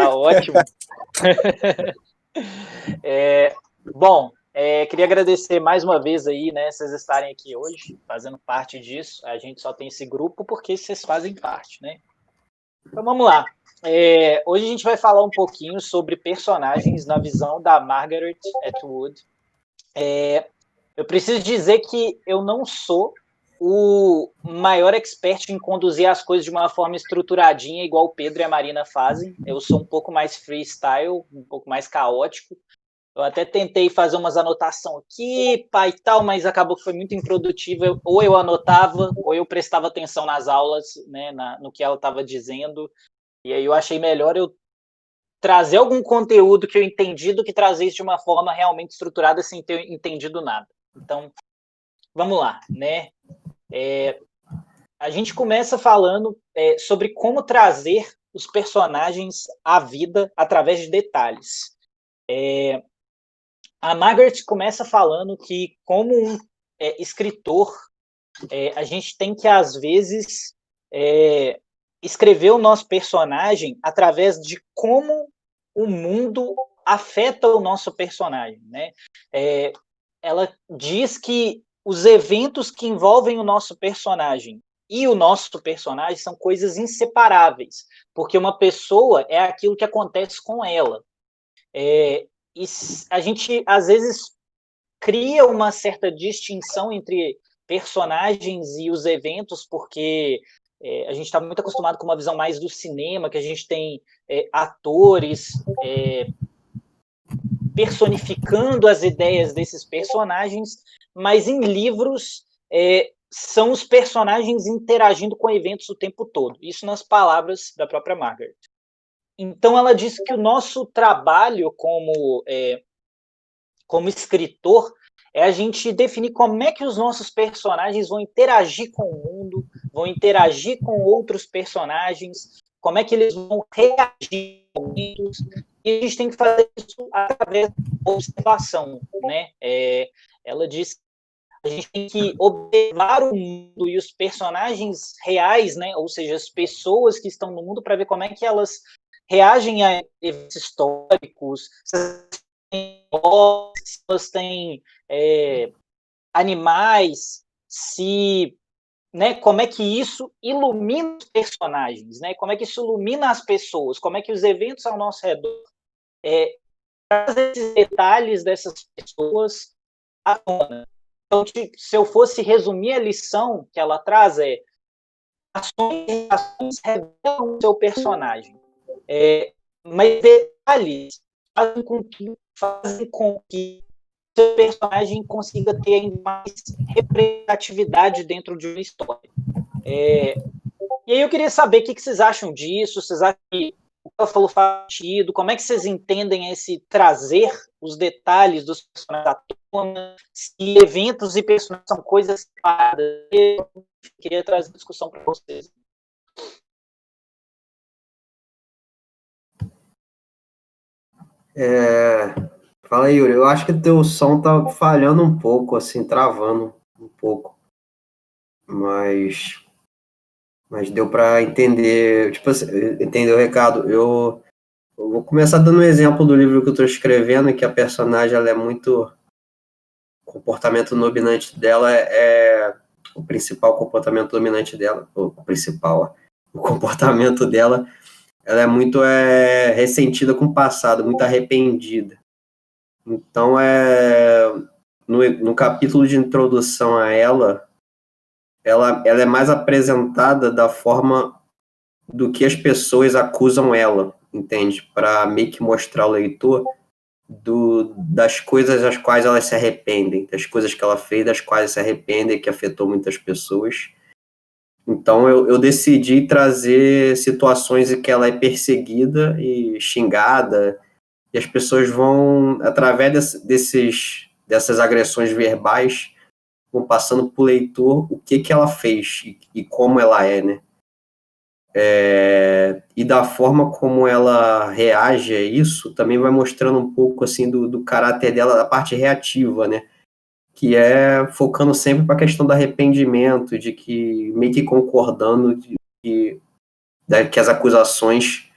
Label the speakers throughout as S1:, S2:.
S1: Tá ótimo. Bom, queria agradecer mais uma vez aí, né, vocês estarem aqui hoje, fazendo parte disso. A gente só tem esse grupo porque vocês fazem parte, né? Então vamos lá. Hoje a gente vai falar um pouquinho sobre personagens na visão da Margaret Atwood. Eu preciso dizer que eu não sou o maior expert em conduzir as coisas de uma forma estruturadinha, igual o Pedro e a Marina fazem. Eu sou um pouco mais freestyle, um pouco mais caótico. Eu até tentei fazer umas anotações aqui, pai e tal, mas acabou que foi muito improdutivo. Ou eu anotava, ou eu prestava atenção nas aulas, né, no que ela estava dizendo. E aí eu achei melhor eu trazer algum conteúdo que eu entendi do que trazer isso de uma forma realmente estruturada sem ter entendido nada. Então, vamos lá, né? A gente começa falando sobre como trazer os personagens à vida através de detalhes. A Margaret começa falando que, como um escritor, a gente tem que, às vezes, escrever o nosso personagem através de como o mundo afeta o nosso personagem, né? Ela diz que os eventos que envolvem o nosso personagem e o nosso personagem são coisas inseparáveis, porque uma pessoa é aquilo que acontece com ela. E a gente, às vezes, cria uma certa distinção entre personagens e os eventos, porque a gente está muito acostumado com uma visão mais do cinema, que a gente tem atores personificando as ideias desses personagens, mas em livros são os personagens interagindo com eventos o tempo todo. Isso nas palavras da própria Margaret. Então ela diz que o nosso trabalho como escritor é a gente definir como é que os nossos personagens vão interagir com o mundo, vão interagir com outros personagens, como é que eles vão reagir a momentos, e a gente tem que fazer isso através da observação, né? Ela diz que a gente tem que observar o mundo e os personagens reais, né? Ou seja, as pessoas que estão no mundo, para ver como é que elas reagem a eventos históricos, se elas têm animais, né, como é que isso ilumina os personagens, né? Como é que isso ilumina as pessoas, como é que os eventos ao nosso redor trazem esses detalhes dessas pessoas à tona. Então, se eu fosse resumir a lição que ela traz ações e reações revelam o seu personagem. Mas detalhes fazem com que o seu personagem consiga ter ainda mais representatividade dentro de uma história. E aí eu queria saber o que vocês acham disso, vocês acham que o que ela falou faz sentido, como é que vocês entendem esse trazer os detalhes dos personagens à tona, se eventos e personagens são coisas separadas. Eu queria trazer discussão para vocês.
S2: Fala, Yuri. Eu acho que o teu som tá falhando um pouco, assim, travando um pouco. Mas deu para entender, tipo assim, entender o recado. Eu vou começar dando um exemplo do livro que eu estou escrevendo, que a personagem ela é muito... O comportamento dominante dela o principal comportamento dominante dela, o comportamento dela, ela é muito ressentida com o passado, muito arrependida. Então, no capítulo de introdução a ela é mais apresentada da forma do que as pessoas acusam ela, entende? Para meio que mostrar ao leitor das coisas às quais elas se arrependem, das coisas que ela fez, das quais se arrependem, que afetou muitas pessoas. Então, eu decidi trazer situações em que ela é perseguida e xingada, e as pessoas vão, através dessas agressões verbais, vão passando para o leitor o que ela fez e como ela é, né? E da forma como ela reage a isso, também vai mostrando um pouco assim do caráter dela, da parte reativa, né? Que focando sempre para a questão do arrependimento, de que meio que concordando que as acusações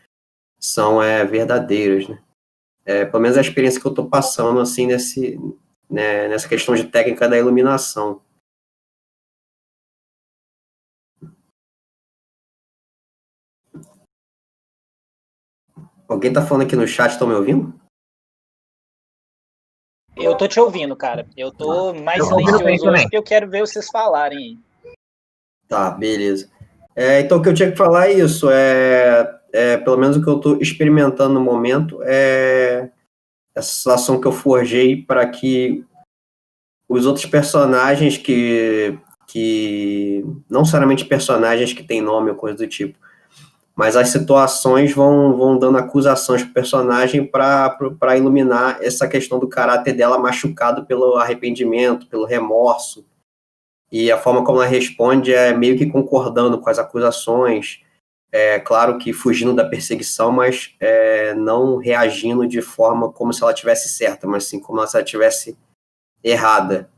S2: são verdadeiras, né? Pelo menos a experiência que eu estou passando, assim, nessa questão de técnica da iluminação. Alguém tá falando aqui no chat, estão me ouvindo?
S1: Eu tô te ouvindo, cara. Eu tô mais silencioso hoje porque eu quero ver vocês falarem aí.
S2: Tá, beleza. Então, o que eu tinha que falar é isso. Pelo menos o que eu estou experimentando no momento é essa situação que eu forjei para que os outros personagens que não necessariamente personagens que têm nome ou coisa do tipo, mas as situações vão dando acusações para o personagem para iluminar essa questão do caráter dela machucado pelo arrependimento, pelo remorso, e a forma como ela responde é meio que concordando com as acusações, claro que fugindo da perseguição, mas não reagindo de forma como se ela tivesse certa, mas sim como se ela tivesse errada.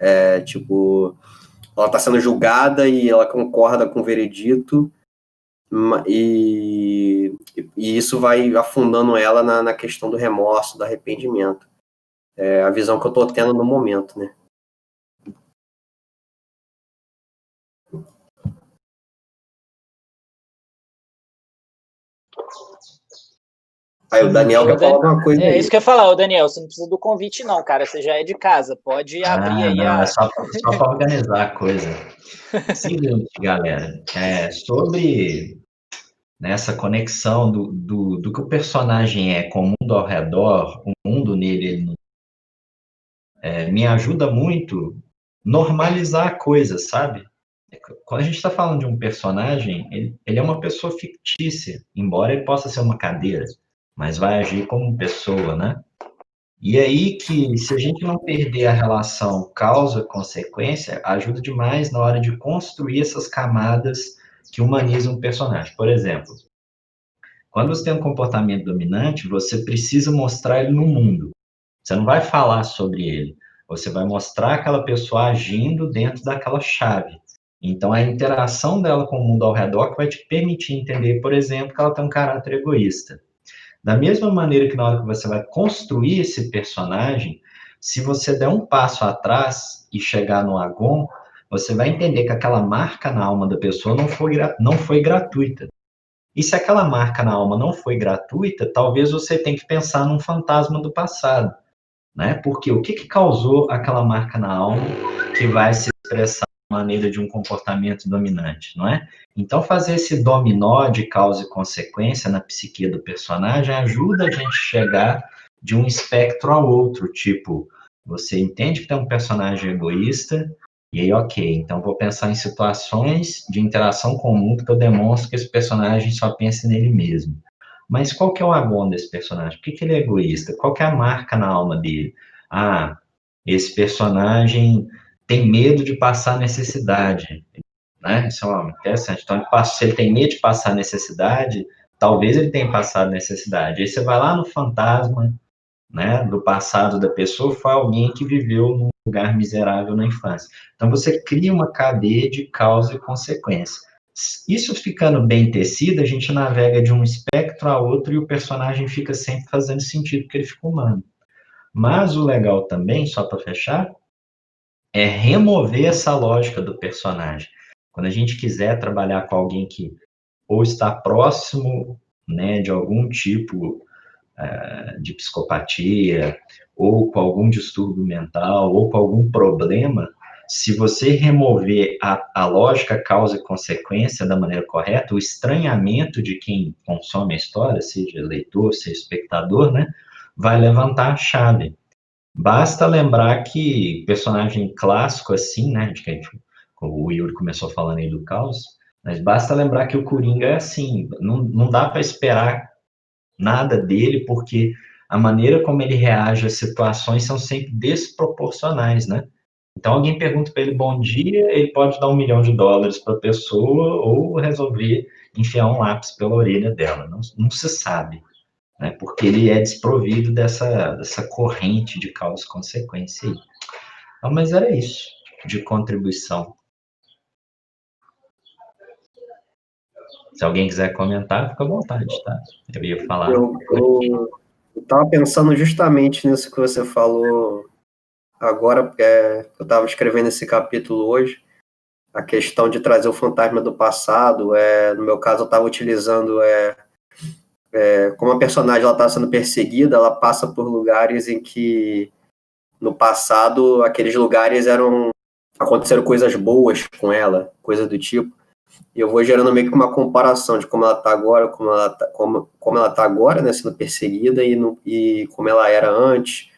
S2: Tipo, ela está sendo julgada e ela concorda com o veredito, e isso vai afundando ela na questão do remorso, do arrependimento. É a visão que eu estou tendo no momento, né? Aí o Daniel quer falar alguma coisa aí.
S1: Isso que eu ia falar, o Daniel, você não precisa do convite não, cara, você já é de casa, pode abrir aí
S3: não, é só para organizar a coisa. Seguinte, galera, sobre essa conexão do que o personagem é com o mundo ao redor, o mundo nele, ele me ajuda muito normalizar a coisa, sabe? Quando a gente está falando de um personagem, ele é uma pessoa fictícia, embora ele possa ser uma cadeira, mas vai agir como pessoa, né? E aí que, se a gente não perder a relação causa-consequência, ajuda demais na hora de construir essas camadas que humanizam o personagem. Por exemplo, quando você tem um comportamento dominante, você precisa mostrar ele no mundo. Você não vai falar sobre ele. Você vai mostrar aquela pessoa agindo dentro daquela chave. Então, a interação dela com o mundo ao redor que vai te permitir entender, por exemplo, que ela tem um caráter egoísta. Da mesma maneira que na hora que você vai construir esse personagem, se você der um passo atrás e chegar no Agon, você vai entender que aquela marca na alma da pessoa não foi gratuita. E se aquela marca na alma não foi gratuita, talvez você tenha que pensar num fantasma do passado, né? Porque o que causou aquela marca na alma que vai se expressar de maneira de um comportamento dominante, não é? Então, fazer esse dominó de causa e consequência na psique do personagem ajuda a gente chegar de um espectro ao outro, tipo, você entende que tem um personagem egoísta, e aí, ok, então vou pensar em situações de interação com o mundo que eu demonstro que esse personagem só pensa nele mesmo. Mas qual que é o agon desse personagem? Por que ele é egoísta? Qual que é a marca na alma dele? Ah, esse personagem tem medo de passar necessidade, né? Isso é interessante. Então, se ele tem medo de passar necessidade, talvez ele tenha passado necessidade. Aí você vai lá no fantasma, né, do passado da pessoa, foi alguém que viveu num lugar miserável na infância. Então, você cria uma cadeia de causa e consequência. Isso ficando bem tecido, a gente navega de um espectro a outro e o personagem fica sempre fazendo sentido, porque ele fica humano. Mas o legal também, só para fechar, é remover essa lógica do personagem. Quando a gente quiser trabalhar com alguém que ou está próximo, né, de algum tipo de psicopatia, ou com algum distúrbio mental, ou com algum problema, se você remover a lógica causa e consequência da maneira correta, o estranhamento de quem consome a história, seja leitor, seja espectador, né, vai levantar a chave. Basta lembrar que personagem clássico assim, né, de que o Yuri começou falando aí do caos, mas basta lembrar que o Coringa é assim, não dá para esperar nada dele, porque a maneira como ele reage às situações são sempre desproporcionais, né? Então, alguém pergunta para ele bom dia, ele pode dar $1 milhão para a pessoa ou resolver enfiar um lápis pela orelha dela. Não se sabe, né? Porque ele é desprovido dessa corrente de causa e consequência aí. Então, mas era isso de contribuição. Se alguém quiser comentar, fica à vontade, tá? Eu ia falar.
S2: Eu estava pensando justamente nisso que você falou agora, porque eu estava escrevendo esse capítulo hoje, a questão de trazer o fantasma do passado. No meu caso, eu estava utilizando como a personagem está sendo perseguida, ela passa por lugares em que no passado aqueles lugares aconteceram coisas boas com ela, coisa do tipo. E eu vou gerando meio que uma comparação de como ela está agora, como ela tá agora, né, sendo perseguida, e como ela era antes,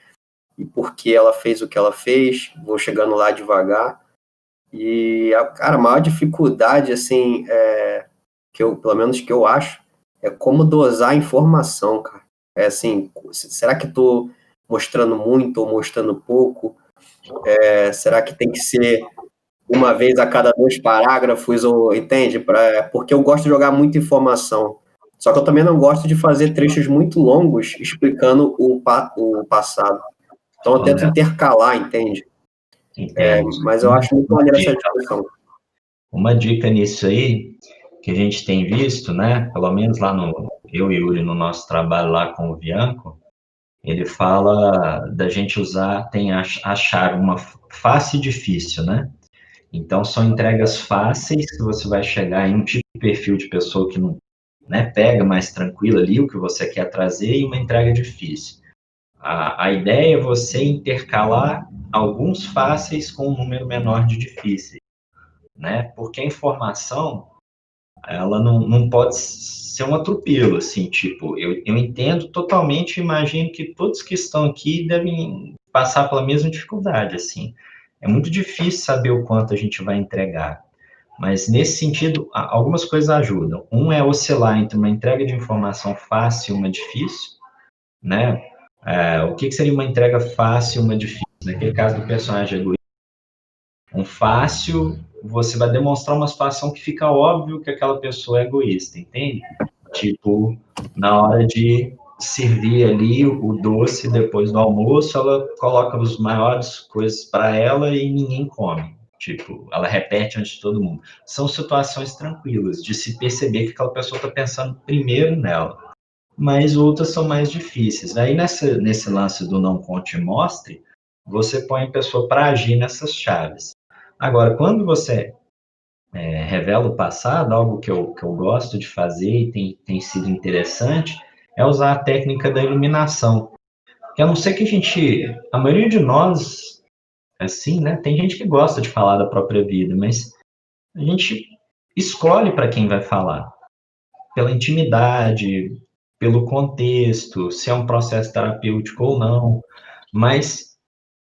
S2: e por que ela fez o que ela fez. Vou chegando lá devagar. E, cara, a maior dificuldade, assim, pelo menos que eu acho, é como dosar a informação, cara. É assim, será que estou mostrando muito ou mostrando pouco? Será que tem que ser uma vez a cada 2 parágrafos, entende? Porque eu gosto de jogar muita informação. Só que eu também não gosto de fazer trechos muito longos explicando o passado. Então eu tento intercalar, entende? Mas eu acho muito maneiro essa discussão.
S3: Uma dica nisso aí, que a gente tem visto, né? Pelo menos lá eu e Yuri, no nosso trabalho lá com o Bianco, ele fala da gente tem a chave, uma fácil e difícil, né? Então, são entregas fáceis, que você vai chegar em um tipo de perfil de pessoa que não, né, pega mais tranquilo ali o que você quer trazer, e uma entrega difícil. A ideia é você intercalar alguns fáceis com um número menor de difíceis, né? Porque a informação, ela não pode ser um atropelo, assim, tipo, eu entendo totalmente, imagino que todos que estão aqui devem passar pela mesma dificuldade, assim. É muito difícil saber o quanto a gente vai entregar, mas nesse sentido, algumas coisas ajudam. Um é oscilar entre uma entrega de informação fácil e uma difícil, né? O que seria uma entrega fácil e uma difícil? Naquele caso do personagem egoísta, um fácil, você vai demonstrar uma situação que fica óbvio que aquela pessoa é egoísta, entende? Tipo, na hora de servir ali o doce depois do almoço, ela coloca as maiores coisas para ela e ninguém come. Tipo, ela repete antes de todo mundo. São situações tranquilas, de se perceber que aquela pessoa está pensando primeiro nela. Mas outras são mais difíceis. Aí, nesse lance do não conte e mostre, você põe a pessoa para agir nessas chaves. Agora, quando você revela o passado, algo que eu gosto de fazer e tem sido interessante, é usar a técnica da iluminação. Que a não ser que a maioria de nós, assim, né, tem gente que gosta de falar da própria vida, mas a gente escolhe para quem vai falar, pela intimidade, pelo contexto, se é um processo terapêutico ou não, mas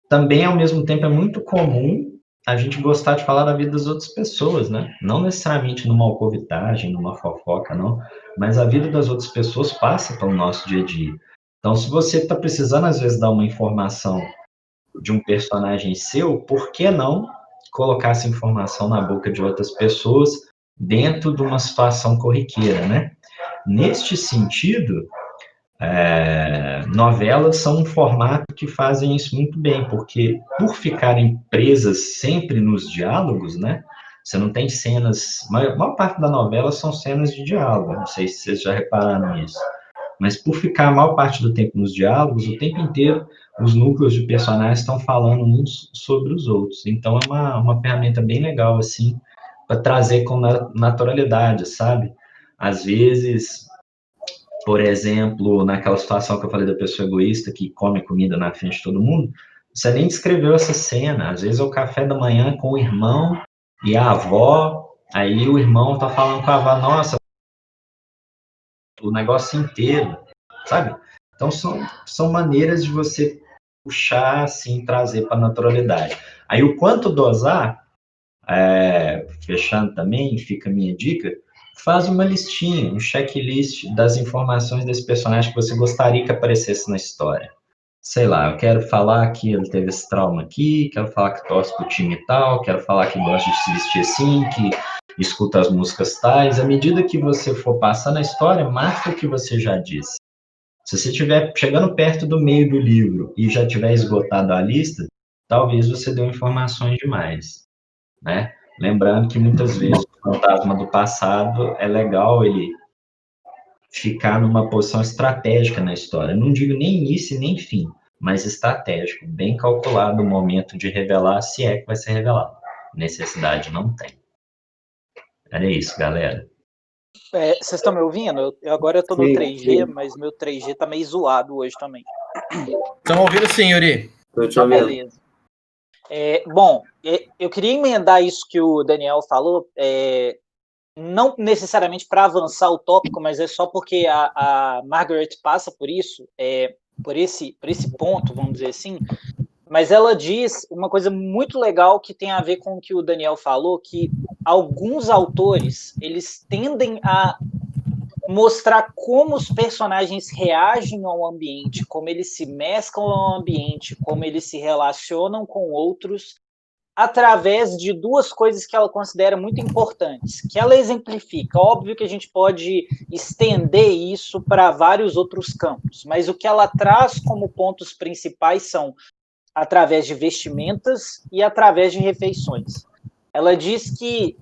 S3: também, ao mesmo tempo, é muito comum a gente gostar de falar da vida das outras pessoas, né? Não necessariamente numa alcovitagem, numa fofoca, não, mas a vida das outras pessoas passa pelo nosso dia a dia. Então, se você está precisando, às vezes, dar uma informação de um personagem seu, por que não colocar essa informação na boca de outras pessoas dentro de uma situação corriqueira, né? Neste sentido, novelas são um formato que fazem isso muito bem, porque por ficarem presas sempre nos diálogos, né? Você não tem cenas. A maior parte da novela são cenas de diálogo, não sei se vocês já repararam nisso. Mas por ficar a maior parte do tempo nos diálogos, o tempo inteiro os núcleos de personagens estão falando uns sobre os outros. Então é uma ferramenta bem legal, assim, para trazer com naturalidade, sabe? Às vezes, por exemplo, naquela situação que eu falei da pessoa egoísta que come comida na frente de todo mundo, você nem descreveu essa cena. Às vezes é o café da manhã com o irmão e a avó, aí o irmão tá falando com a avó, nossa, o negócio inteiro, sabe? Então são maneiras de você puxar, assim, trazer para a naturalidade. Aí o quanto dosar, fechando também, fica a minha dica, faz uma listinha, um checklist das informações desse personagem que você gostaria que aparecesse na história. Sei lá, eu quero falar que ele teve esse trauma aqui, quero falar que torce pro time tal, quero falar que gosta de se vestir assim, que escuta as músicas tais. À medida que você for passando a história, marca o que você já disse. Se você estiver chegando perto do meio do livro e já tiver esgotado a lista, talvez você deu informações demais, né? Lembrando que muitas vezes fantasma do passado, é legal ele ficar numa posição estratégica na história. Não digo nem início nem fim, mas estratégico, bem calculado o momento de revelar, se é que vai ser revelado. Necessidade não tem. Era isso, galera.
S1: Vocês estão me ouvindo? Agora eu estou no
S2: Sim,
S1: 3G,
S2: sim.
S1: mas meu 3G tá meio zoado hoje também.
S4: Estamos ouvindo sim, Yuri.
S2: Tô te
S1: Tá,
S2: ouvindo.
S1: beleza. Bom, eu queria emendar isso que o Daniel falou, não necessariamente para avançar o tópico, mas é só porque a Margaret passa por isso, por esse ponto, vamos dizer assim. Mas ela diz uma coisa muito legal que tem a ver com o que o Daniel falou, que alguns autores, eles tendem a mostrar como os personagens reagem ao ambiente, como eles se mesclam ao ambiente, como eles se relacionam com outros, através de duas coisas que ela considera muito importantes, que ela exemplifica. Óbvio que a gente pode estender isso para vários outros campos, mas o que ela traz como pontos principais são através de vestimentas e através de refeições. Ela diz que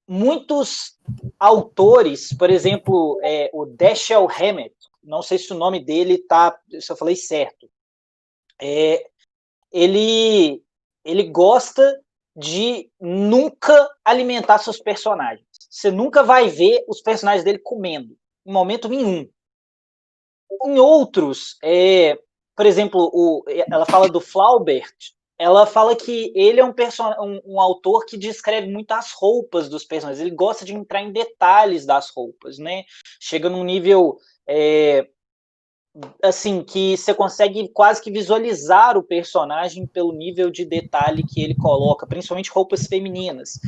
S1: muitos autores, por exemplo, o Dashiell Hammett, não sei se o nome dele tá, se eu falei certo, ele gosta de nunca alimentar seus personagens. Você nunca vai ver os personagens dele comendo, em momento nenhum. Em outros, por exemplo, ela fala do Flaubert, ela fala que ele é um autor que descreve muito as roupas dos personagens, ele gosta de entrar em detalhes das roupas, né? Chega num nível assim, que você consegue quase que visualizar o personagem pelo nível de detalhe que ele coloca, principalmente roupas femininas.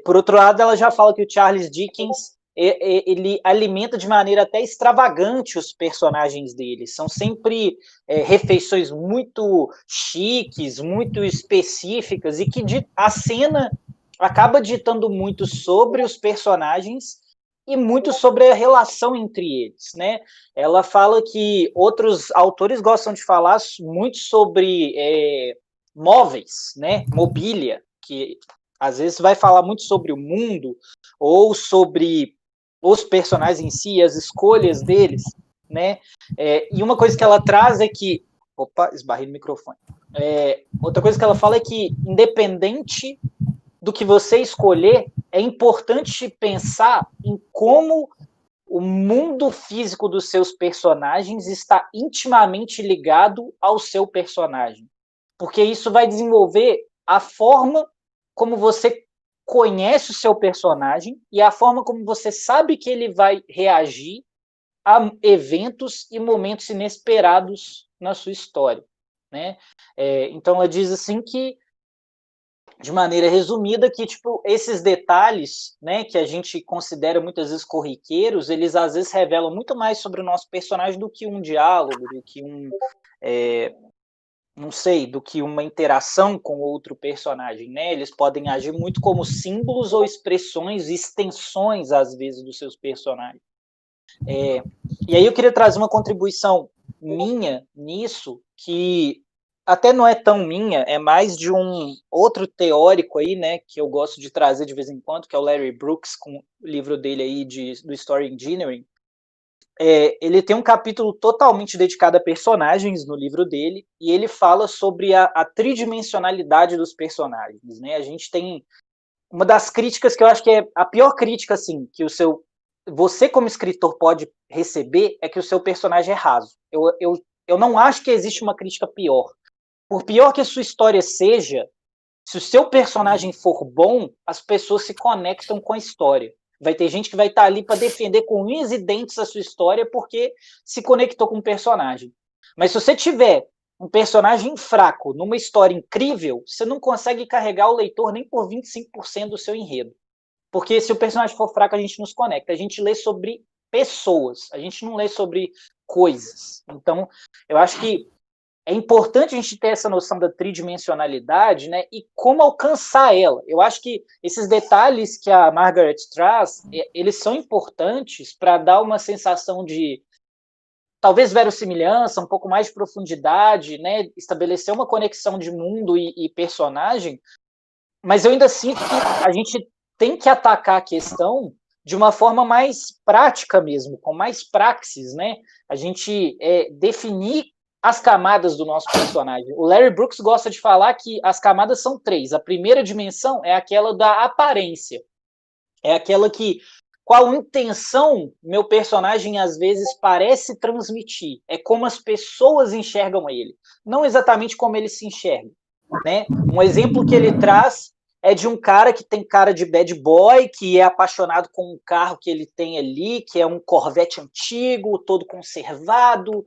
S1: Por outro lado, ela já fala que o Charles Dickens ele alimenta de maneira até extravagante os personagens dele. São sempre refeições muito chiques, muito específicas, e que a cena acaba ditando muito sobre os personagens e muito sobre a relação entre eles, né? Ela fala que outros autores gostam de falar muito sobre móveis, né? Mobília, que às vezes vai falar muito sobre o mundo ou sobre os personagens em si, as escolhas deles, né? E uma coisa que ela traz é que... Opa, esbarrei no microfone. Outra coisa que ela fala é que, independente do que você escolher, é importante pensar em como o mundo físico dos seus personagens está intimamente ligado ao seu personagem. Porque isso vai desenvolver a forma como você conhece o seu personagem e a forma como você sabe que ele vai reagir a eventos e momentos inesperados na sua história, né? Então ela diz assim que, de maneira resumida, que tipo, esses detalhes, né, que a gente considera muitas vezes corriqueiros, eles às vezes revelam muito mais sobre o nosso personagem do que um diálogo, do que não sei, do que uma interação com outro personagem, né? Eles podem agir muito como símbolos ou expressões, extensões, às vezes, dos seus personagens. E aí eu queria trazer uma contribuição minha nisso, que até não é tão minha, é mais de um outro teórico aí, né, que eu gosto de trazer de vez em quando, que é o Larry Brooks, com o livro dele aí do Story Engineering. Ele tem um capítulo totalmente dedicado a personagens no livro dele, e ele fala sobre a tridimensionalidade dos personagens, né? A gente tem uma das críticas que eu acho que é a pior crítica, assim, que você como escritor pode receber, é que o seu personagem é raso. Eu não acho que existe uma crítica pior. Por pior que a sua história seja, se o seu personagem for bom, as pessoas se conectam com a história. Vai ter gente que vai estar ali para defender com unhas e dentes a sua história porque se conectou com o personagem. Mas se você tiver um personagem fraco numa história incrível, você não consegue carregar o leitor nem por 25% do seu enredo. Porque se o personagem for fraco, a gente nos conecta. A gente lê sobre pessoas, a gente não lê sobre coisas. Então, eu acho que é importante a gente ter essa noção da tridimensionalidade, né, e como alcançar ela. Eu acho que esses detalhes que a Margaret traz, eles são importantes para dar uma sensação de, talvez, verossimilhança, um pouco mais de profundidade, né, estabelecer uma conexão de mundo e personagem, mas eu ainda sinto que a gente tem que atacar a questão de uma forma mais prática mesmo, com mais praxis, né? A gente definir as camadas do nosso personagem. O Larry Brooks gosta de falar que as camadas são 3. A primeira dimensão é aquela da aparência. É aquela que, qual intenção meu personagem às vezes parece transmitir. É como as pessoas enxergam ele, não exatamente como ele se enxerga, né? Um exemplo que ele traz é de um cara que tem cara de bad boy, que é apaixonado com um carro que ele tem ali, que é um Corvette antigo, todo conservado,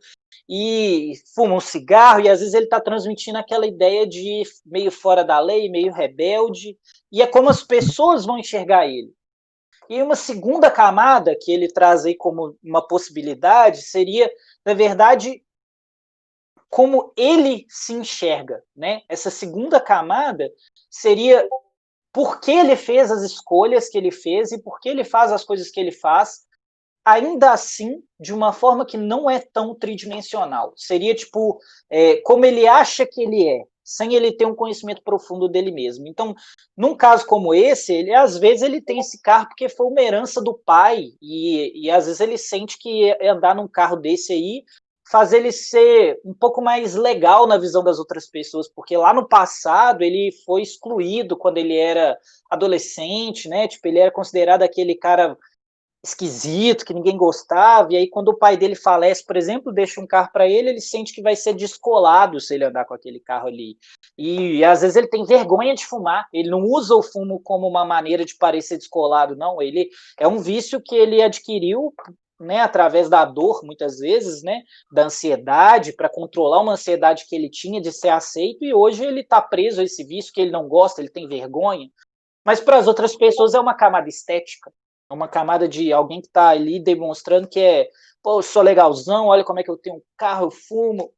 S1: e fuma um cigarro, e às vezes ele está transmitindo aquela ideia de meio fora da lei, meio rebelde, e é como as pessoas vão enxergar ele. E uma segunda camada que ele traz aí como uma possibilidade seria, na verdade, como ele se enxerga, né? Essa segunda camada seria por que ele fez as escolhas que ele fez e por que ele faz as coisas que ele faz, ainda assim, de uma forma que não é tão tridimensional. Seria tipo, como ele acha que ele é, sem ele ter um conhecimento profundo dele mesmo. Então, num caso como esse, ele às vezes ele tem esse carro porque foi uma herança do pai, e às vezes ele sente que andar num carro desse aí faz ele ser um pouco mais legal na visão das outras pessoas, porque lá no passado ele foi excluído quando ele era adolescente, né? Tipo, ele era considerado aquele cara esquisito, que ninguém gostava, e aí quando o pai dele falece, por exemplo, deixa um carro para ele, ele sente que vai ser descolado se ele andar com aquele carro ali. E às vezes ele tem vergonha de fumar, ele não usa o fumo como uma maneira de parecer descolado, não, ele é um vício que ele adquiriu, né, através da dor, muitas vezes, né, da ansiedade, para controlar uma ansiedade que ele tinha de ser aceito, e hoje ele está preso a esse vício que ele não gosta, ele tem vergonha, mas para as outras pessoas é uma camada estética, é uma camada de alguém que está ali demonstrando que pô, eu sou legalzão, olha como é que eu tenho um carro, eu fumo,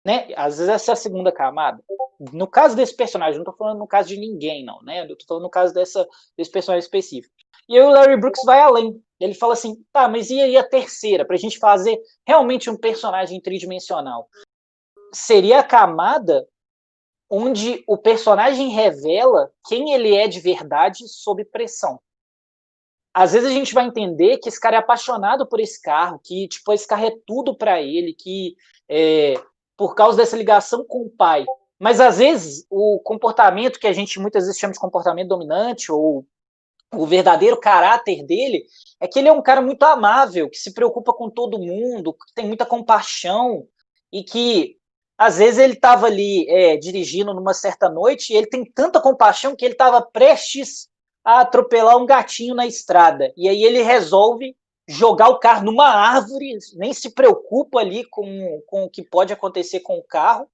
S1: né, às vezes essa é a segunda camada. No caso desse personagem, não estou falando no caso de ninguém, não, né, eu estou falando no caso desse personagem específico. E aí o Larry Brooks vai além. Ele fala assim, tá, mas e aí a terceira? Pra gente fazer realmente um personagem tridimensional. Seria a camada onde o personagem revela quem ele é de verdade sob pressão. Às vezes a gente vai entender que esse cara é apaixonado por esse carro, que tipo, esse carro é tudo pra ele, que por causa dessa ligação com o pai. Mas às vezes o comportamento que a gente muitas vezes chama de comportamento dominante, ou o verdadeiro caráter dele, é que ele é um cara muito amável, que se preocupa com todo mundo, que tem muita compaixão, e que às vezes ele estava ali dirigindo numa certa noite e ele tem tanta compaixão que ele estava prestes a atropelar um gatinho na estrada. E aí ele resolve jogar o carro numa árvore, nem se preocupa ali com o que pode acontecer com o carro,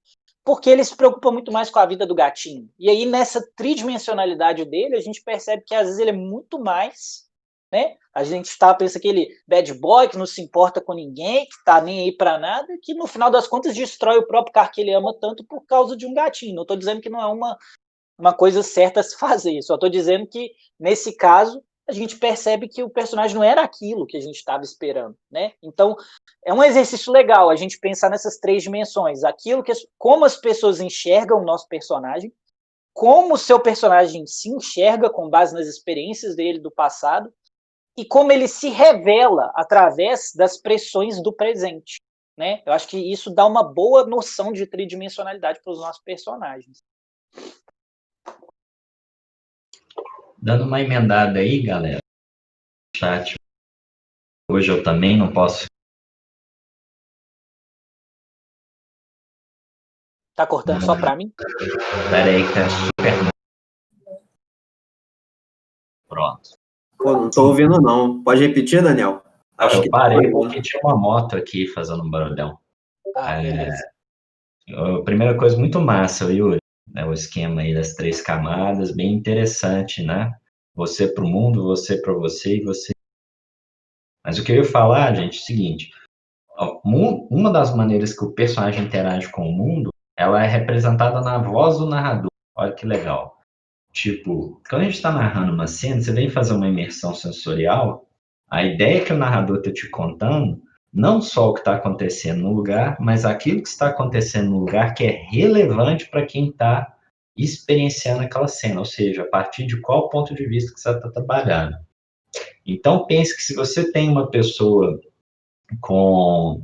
S1: porque ele se preocupa muito mais com a vida do gatinho. E aí, nessa tridimensionalidade dele, a gente percebe que às vezes ele é muito mais, né? A gente pensa que ele bad boy, que não se importa com ninguém, que tá nem aí pra nada, que no final das contas destrói o próprio carro que ele ama tanto por causa de um gatinho. Não estou dizendo que não é uma coisa certa a se fazer, só estou dizendo que, nesse caso, a gente percebe que o personagem não era aquilo que a gente estava esperando, né? Então, é um exercício legal a gente pensar nessas 3 dimensões. Aquilo como as pessoas enxergam o nosso personagem, como o seu personagem se enxerga com base nas experiências dele do passado e como ele se revela através das pressões do presente, né? Eu acho que isso dá uma boa noção de tridimensionalidade para os nossos personagens.
S3: Dando uma emendada aí, galera, chat. Hoje eu também não posso.
S1: Tá cortando só para mim?
S3: Pera aí que tá super. Pronto.
S2: Pô, não tô ouvindo não. Pode repetir, Daniel?
S3: Acho que parei porque tinha uma moto aqui fazendo um barulhão. Primeira coisa muito massa, Yuri, né, o esquema aí das 3 camadas, bem interessante, né? Você para o mundo, você para você e você. Mas o que eu ia falar, gente, é o seguinte: uma das maneiras que o personagem interage com o mundo, ela é representada na voz do narrador. Olha que legal. Tipo, quando a gente está narrando uma cena, você vem fazer uma imersão sensorial, a ideia que o narrador está te contando, não só o que está acontecendo no lugar, mas aquilo que está acontecendo no lugar que é relevante para quem está experienciando aquela cena, ou seja, a partir de qual ponto de vista que você está trabalhando. Então, pense que se você tem uma pessoa com,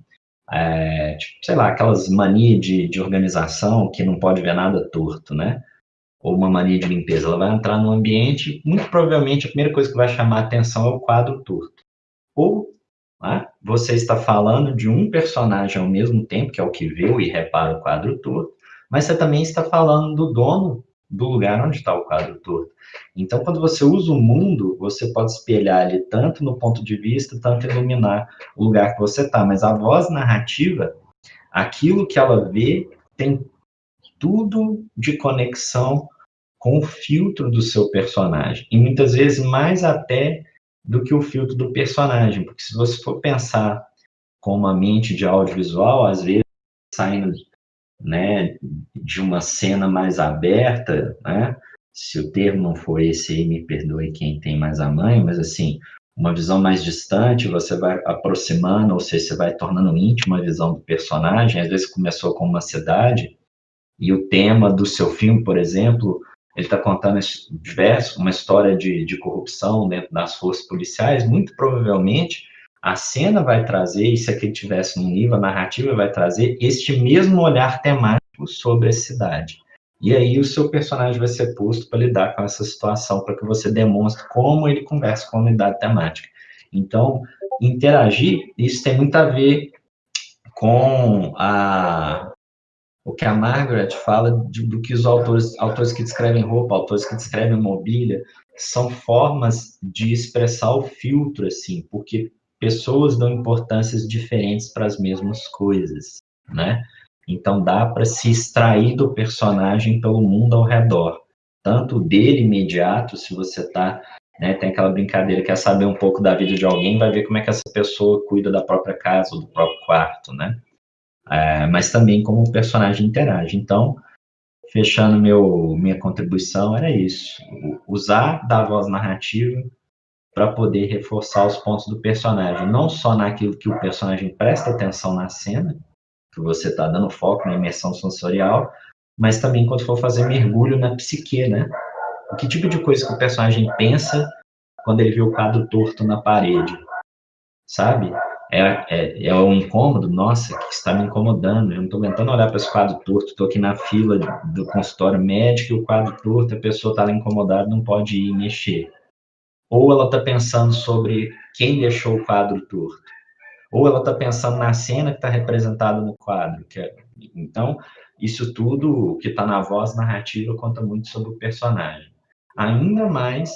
S3: tipo, sei lá, aquelas manias de organização que não pode ver nada torto, né? Ou uma mania de limpeza, ela vai entrar no ambiente, muito provavelmente a primeira coisa que vai chamar a atenção é o quadro torto. Ou você está falando de um personagem ao mesmo tempo, que é o que viu e repara o quadro torto, mas você também está falando do dono do lugar onde está o quadro torto. Então, quando você usa o mundo, você pode espelhar ele tanto no ponto de vista, tanto iluminar o lugar que você está. Mas a voz narrativa, aquilo que ela vê, tem tudo de conexão com o filtro do seu personagem. E muitas vezes mais até do que o filtro do personagem. Porque se você for pensar com uma mente de audiovisual, às vezes saindo, né, de uma cena mais aberta, né, se o termo não for esse aí, me perdoe quem tem mais a mãe, mas assim, uma visão mais distante, você vai aproximando, ou seja, você vai tornando íntima a visão do personagem. Às vezes começou com uma cidade, e o tema do seu filme, por exemplo, ele está contando uma história de corrupção dentro das forças policiais. Muito provavelmente a cena vai trazer, e se aquele tivesse um nível, a narrativa vai trazer este mesmo olhar temático sobre a cidade. E aí o seu personagem vai ser posto para lidar com essa situação, para que você demonstre como ele conversa com a unidade temática. Então, interagir, isso tem muito a ver com o que a Margaret fala do que os autores que descrevem roupa, autores que descrevem mobília, são formas de expressar o filtro, assim, porque pessoas dão importâncias diferentes para as mesmas coisas, né? Então dá para se extrair do personagem pelo mundo ao redor, tanto dele imediato, se você tá, né, tem aquela brincadeira, quer saber um pouco da vida de alguém, vai ver como é que essa pessoa cuida da própria casa ou do próprio quarto, né? Mas também como o personagem interage. Então, fechando minha contribuição, era isso. Usar da voz narrativa para poder reforçar os pontos do personagem, não só naquilo que o personagem presta atenção na cena, que você está dando foco na imersão sensorial, mas também quando for fazer mergulho na psique, né? O que tipo de coisa que o personagem pensa quando ele vê o quadro torto na parede, sabe? É um incômodo, nossa, que está me incomodando, eu não estou aguentando olhar para esse quadro torto, estou aqui na fila do consultório médico e o quadro torto, a pessoa está lá incomodada, não pode ir mexer. Ou ela está pensando sobre quem deixou o quadro torto. Ou ela está pensando na cena que está representada no quadro. Então, isso tudo que está na voz narrativa conta muito sobre o personagem. Ainda mais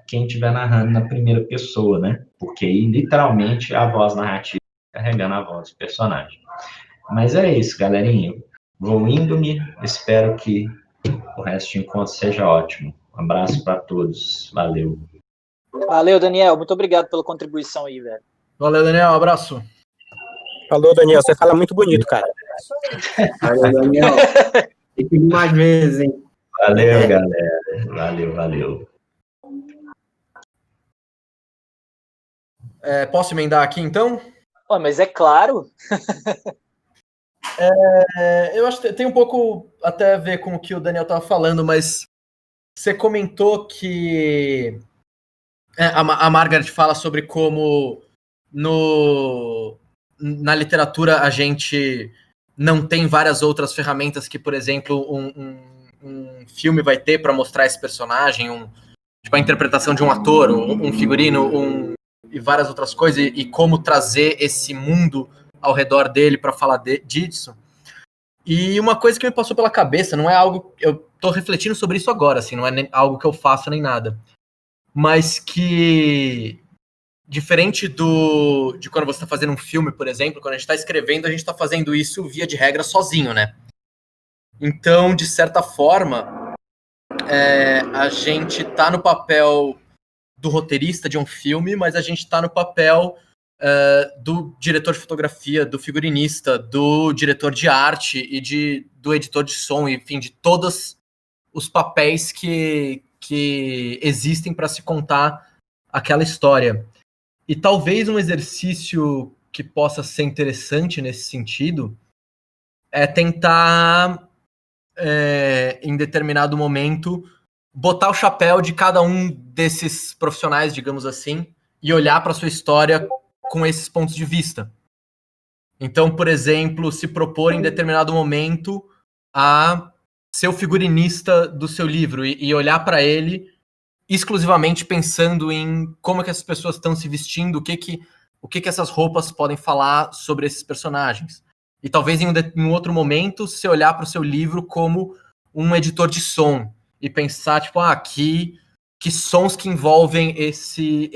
S3: quem estiver narrando na primeira pessoa, né? Porque aí, literalmente, a voz narrativa carregando a voz do personagem. Mas é isso, galerinha. Vou indo-me. Espero que o resto do encontro seja ótimo. Um abraço para todos. Valeu.
S1: Valeu, Daniel. Muito obrigado pela contribuição aí, velho.
S4: Valeu, Daniel. Um abraço.
S5: Falou, Daniel. Você fala muito bonito, cara.
S2: Valeu, Daniel. Tem que ir mais vezes, hein?
S3: Valeu, galera. Valeu.
S4: Posso emendar aqui, então?
S1: Mas é claro.
S4: Eu acho que tem um pouco até a ver com o que o Daniel estava falando, mas você comentou que a Margaret fala sobre como na literatura a gente não tem várias outras ferramentas que, por exemplo, um filme vai ter para mostrar esse personagem, tipo a interpretação de um ator, um figurino, e várias outras coisas, e como trazer esse mundo ao redor dele para falar disso. E uma coisa que me passou pela cabeça, não é algo, eu tô refletindo sobre isso agora, assim, não é nem algo que eu faço nem nada, mas que, diferente de quando você está fazendo um filme, por exemplo, quando a gente está escrevendo, a gente está fazendo isso via de regra sozinho, né? Então, de certa forma, a gente tá no papel do roteirista de um filme, mas a gente tá no papel do diretor de fotografia, do figurinista, do diretor de arte e do editor de som, enfim, de todos os papéis que existem para se contar aquela história. E talvez um exercício que possa ser interessante nesse sentido é tentar em determinado momento, botar o chapéu de cada um desses profissionais, digamos assim, e olhar para sua história com esses pontos de vista. Então, por exemplo, se propor em determinado momento a ser o figurinista do seu livro e olhar para ele exclusivamente pensando em como que essas pessoas estão se vestindo, o que essas roupas podem falar sobre esses personagens. E talvez em um outro momento você olhar para o seu livro como um editor de som e pensar, tipo, que sons que envolvem esse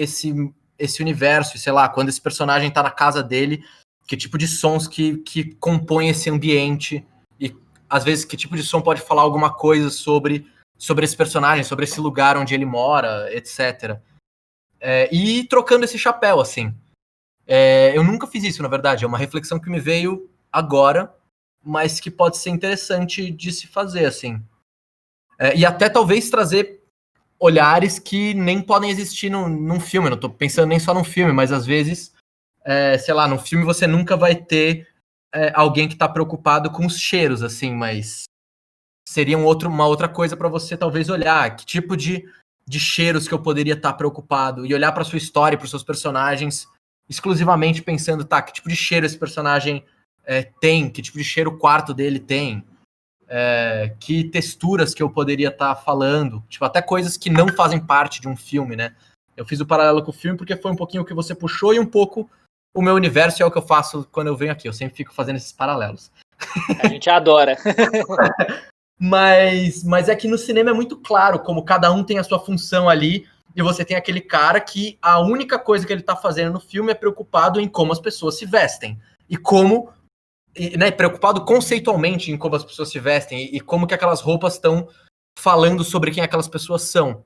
S4: universo, sei lá, quando esse personagem está na casa dele, que tipo de sons que compõem esse ambiente, e às vezes que tipo de som pode falar alguma coisa sobre esse personagem, sobre esse lugar onde ele mora, etc. E trocando esse chapéu, assim. Eu nunca fiz isso, na verdade, é uma reflexão que me veio agora, mas que pode ser interessante de se fazer, assim. E até talvez trazer olhares que nem podem existir num filme, não tô pensando nem só num filme, mas às vezes, sei lá, num filme você nunca vai ter alguém que tá preocupado com os cheiros, assim, mas seria uma outra coisa para você talvez olhar, que tipo de cheiros que eu poderia estar preocupado, e olhar para sua história e para os seus personagens, exclusivamente pensando, tá, que tipo de cheiro esse personagem tem, que tipo de cheiro o quarto dele tem, que texturas que eu poderia estar falando, tipo, até coisas que não fazem parte de um filme, né? Eu fiz o paralelo com o filme porque foi um pouquinho o que você puxou e um pouco o meu universo, é o que eu faço quando eu venho aqui, eu sempre fico fazendo esses paralelos.
S1: A gente adora.
S4: Mas é que no cinema é muito claro como cada um tem a sua função ali, e você tem aquele cara que a única coisa que ele tá fazendo no filme é preocupado em como as pessoas se vestem. E como, né, preocupado conceitualmente em como as pessoas se vestem e como que aquelas roupas estão falando sobre quem aquelas pessoas são.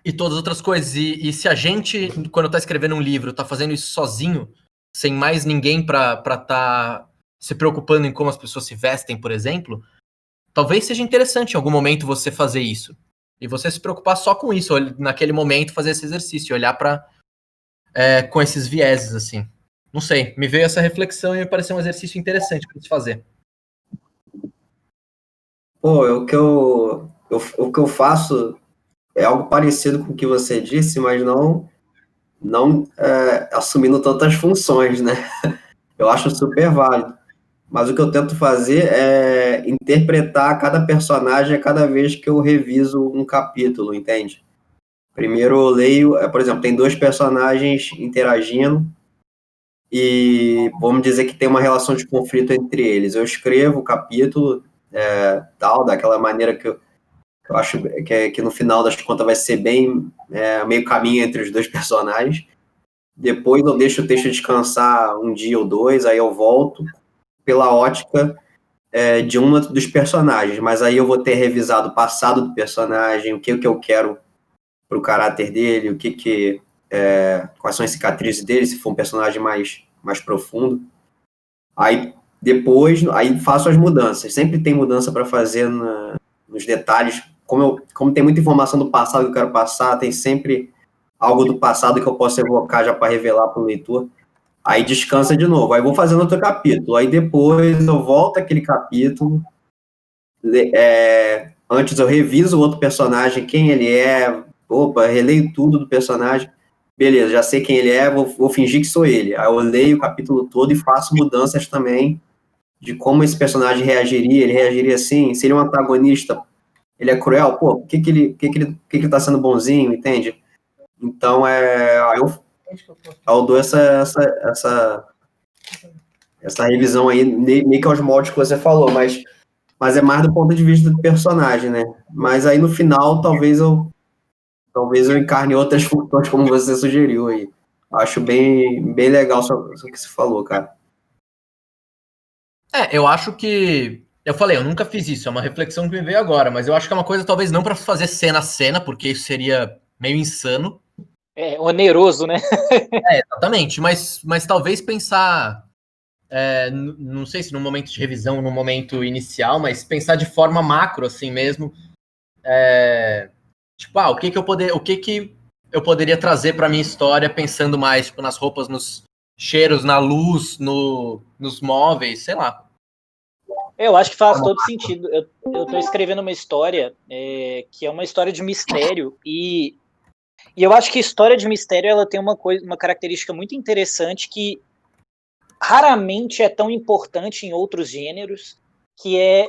S4: E todas as outras coisas. E se a gente, quando tá escrevendo um livro, tá fazendo isso sozinho, sem mais ninguém pra tá se preocupando em como as pessoas se vestem, por exemplo, talvez seja interessante em algum momento você fazer isso. E você se preocupar só com isso, naquele momento fazer esse exercício, olhar com esses vieses, assim. Não sei, me veio essa reflexão e me pareceu um exercício interessante para se fazer.
S2: Pô, o que eu faço é algo parecido com o que você disse, mas não assumindo tantas funções, né? Eu acho super válido. Mas o que eu tento fazer é interpretar cada personagem a cada vez que eu reviso um capítulo, entende? Primeiro eu leio, por exemplo, tem 2 personagens interagindo e vamos dizer que tem uma relação de conflito entre eles. Eu escrevo o capítulo, daquela maneira que eu acho que no final das contas vai ser bem meio caminho entre os 2 personagens. Depois eu deixo o texto descansar um dia ou 2, aí eu volto pela ótica de um dos personagens, mas aí eu vou ter revisado o passado do personagem, o que eu quero para o caráter dele, quais são as cicatrizes dele, se for um personagem mais profundo. Aí depois, faço as mudanças. Sempre tem mudança para fazer nos detalhes. Como tem muita informação do passado que eu quero passar, tem sempre algo do passado que eu posso evocar já para revelar para o leitor. Aí descansa de novo. Aí vou fazendo outro capítulo. Aí depois eu volto àquele capítulo. Antes eu reviso o outro personagem, quem ele é. Opa, releio tudo do personagem. Beleza, já sei quem ele é, vou fingir que sou ele. Aí eu leio o capítulo todo e faço mudanças também de como esse personagem reagiria. Ele reagiria assim, seria um antagonista, ele é cruel, pô, por que ele tá sendo bonzinho, entende? Então, aí eu dou essa revisão aí, meio que aos moldes que você falou, mas é mais do ponto de vista do personagem, né? Mas aí no final, talvez eu encarne outras funções, como você sugeriu aí. Acho bem legal o que você falou, cara.
S4: Eu acho que... Eu falei, eu nunca fiz isso, é uma reflexão que me veio agora, mas eu acho que é uma coisa talvez não para fazer cena a cena, porque isso seria meio insano.
S1: Oneroso, né?
S4: Exatamente, mas talvez pensar, não sei se no momento de revisão, no momento inicial, mas pensar de forma macro, assim mesmo, tipo, o que eu poderia trazer para minha história, pensando mais tipo, nas roupas, nos cheiros, na luz, nos móveis, sei lá.
S1: Eu acho que faz todo sentido. Eu tô escrevendo uma história que é uma história de mistério e eu acho que história de mistério ela tem uma característica muito interessante que raramente é tão importante em outros gêneros, que é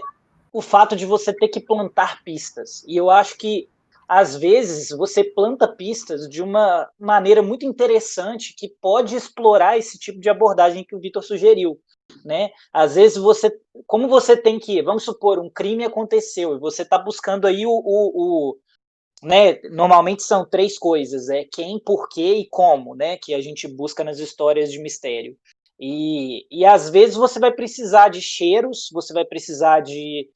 S1: o fato de você ter que plantar pistas. E eu acho que, às vezes, você planta pistas de uma maneira muito interessante que pode explorar esse tipo de abordagem que o Vitor sugeriu. Né? Às vezes como você tem que, vamos supor, um crime aconteceu e você está buscando aí né, normalmente são 3 coisas, quem, porquê e como, né, que a gente busca nas histórias de mistério. E às vezes você vai precisar de cheiros, você vai precisar de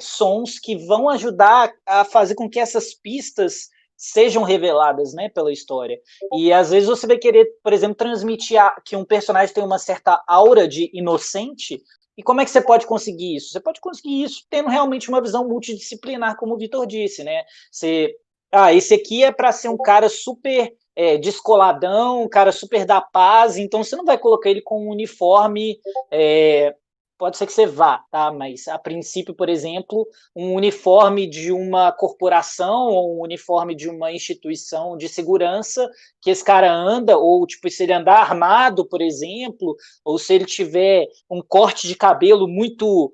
S1: sons que vão ajudar a fazer com que essas pistas sejam reveladas, né, pela história. E às vezes você vai querer, por exemplo, transmitir que um personagem tem uma certa aura de inocente. E como é que você pode conseguir isso? Você pode conseguir isso tendo realmente uma visão multidisciplinar, como o Vitor disse, né? Esse aqui é para ser um cara super descoladão, um cara super da paz, então você não vai colocar ele com um uniforme, pode ser que você vá, tá? Mas a princípio, por exemplo, um uniforme de uma corporação ou um uniforme de uma instituição de segurança que esse cara anda, ou tipo, se ele andar armado, por exemplo, ou se ele tiver um corte de cabelo muito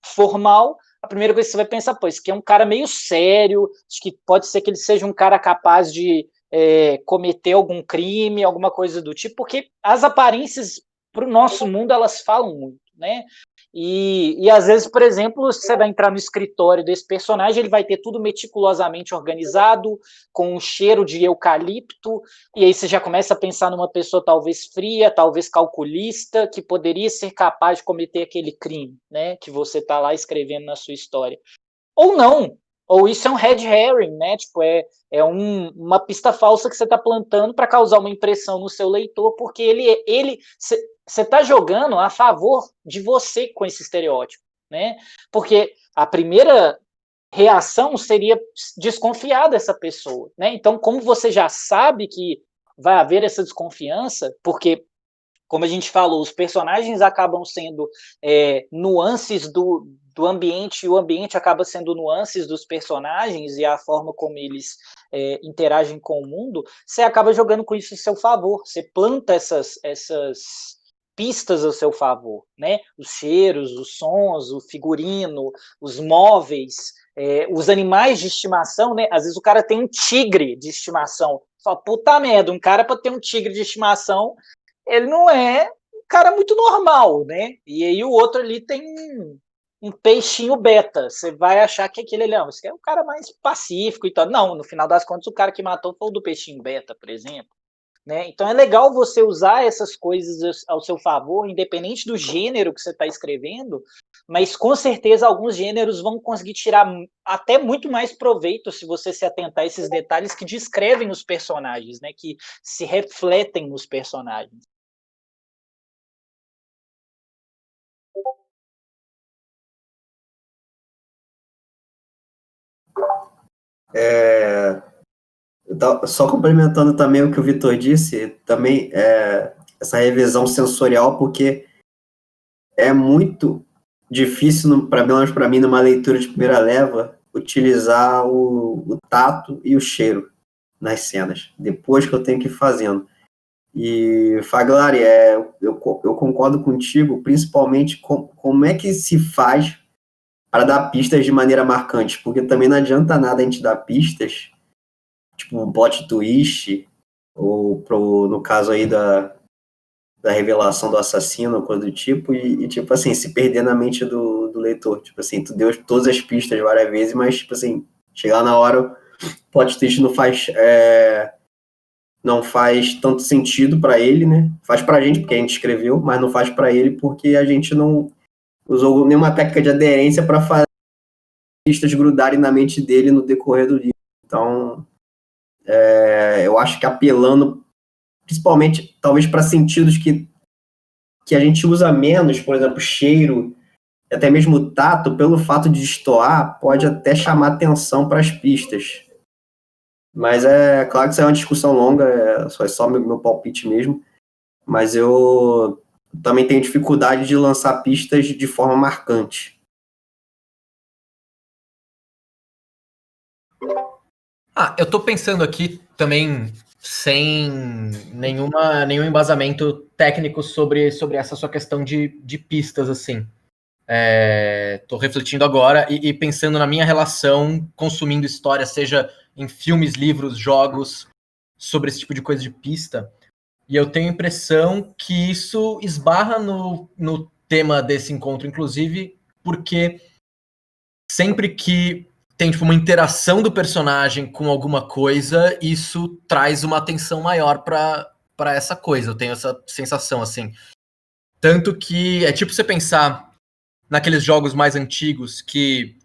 S1: formal, a primeira coisa que você vai pensar, pô, esse aqui é um cara meio sério, acho que pode ser que ele seja um cara capaz de cometer algum crime, alguma coisa do tipo, porque as aparências para o nosso mundo, elas falam muito, né? E às vezes, por exemplo, você vai entrar no escritório desse personagem, ele vai ter tudo meticulosamente organizado, com um cheiro de eucalipto, e aí você já começa a pensar numa pessoa talvez fria, talvez calculista, que poderia ser capaz de cometer aquele crime, né, que você está lá escrevendo na sua história. Ou não, ou isso é um red herring, né, tipo, uma pista falsa que você está plantando para causar uma impressão no seu leitor, porque você está jogando a favor de você com esse estereótipo, né? Porque a primeira reação seria desconfiar dessa pessoa, né? Então, como você já sabe que vai haver essa desconfiança, porque, como a gente falou, os personagens acabam sendo nuances do ambiente, e o ambiente acaba sendo nuances dos personagens e a forma como eles interagem com o mundo, você acaba jogando com isso a seu favor, você planta essas pistas a seu favor, né? Os cheiros, os sons, o figurino, os móveis, os animais de estimação, né? Às vezes o cara tem um tigre de estimação, só puta merda, um cara para ter um tigre de estimação, ele não é um cara muito normal, né? E aí o outro ali tem um peixinho beta, você vai achar que aquele não, esse é um cara mais pacífico e tal. Não, no final das contas o cara que matou foi o do peixinho beta, por exemplo. Né? Então é legal você usar essas coisas ao seu favor, independente do gênero que você está escrevendo, mas com certeza alguns gêneros vão conseguir tirar até muito mais proveito se você se atentar a esses detalhes que descrevem os personagens, né? Que se refletem nos personagens.
S2: Só complementando também o que o Vitor disse, também essa revisão sensorial, porque é muito difícil, pelo menos para mim, numa leitura de primeira leva, utilizar o tato e o cheiro nas cenas, depois que eu tenho que ir fazendo. E, Faglari, eu concordo contigo, principalmente como é que se faz para dar pistas de maneira marcante, porque também não adianta nada a gente dar pistas, tipo um plot twist, ou no caso aí da revelação do assassino, coisa do tipo, e tipo assim, se perder na mente do leitor. Tipo assim, tu deu todas as pistas várias vezes, mas tipo assim, chegar na hora, o plot twist não faz tanto sentido para ele, né? Faz pra gente, porque a gente escreveu, mas não faz para ele porque a gente não usou nenhuma técnica de aderência para fazer pistas grudarem na mente dele no decorrer do livro. Então, eu acho que apelando, principalmente, talvez para sentidos que a gente usa menos, por exemplo, cheiro, até mesmo tato, pelo fato de destoar, pode até chamar atenção para as pistas. Mas é claro que isso é uma discussão longa, é só meu palpite mesmo. Mas eu também tenho dificuldade de lançar pistas de forma marcante.
S4: Eu tô pensando aqui também sem nenhum embasamento técnico sobre essa sua questão de pistas, assim. Tô refletindo agora e pensando na minha relação consumindo história, seja em filmes, livros, jogos, sobre esse tipo de coisa de pista. E eu tenho a impressão que isso esbarra no tema desse encontro, inclusive, porque sempre que tem tipo, uma interação do personagem com alguma coisa, isso traz uma atenção maior para essa coisa. Eu tenho essa sensação, assim. Tanto que é tipo você pensar naqueles jogos mais antigos que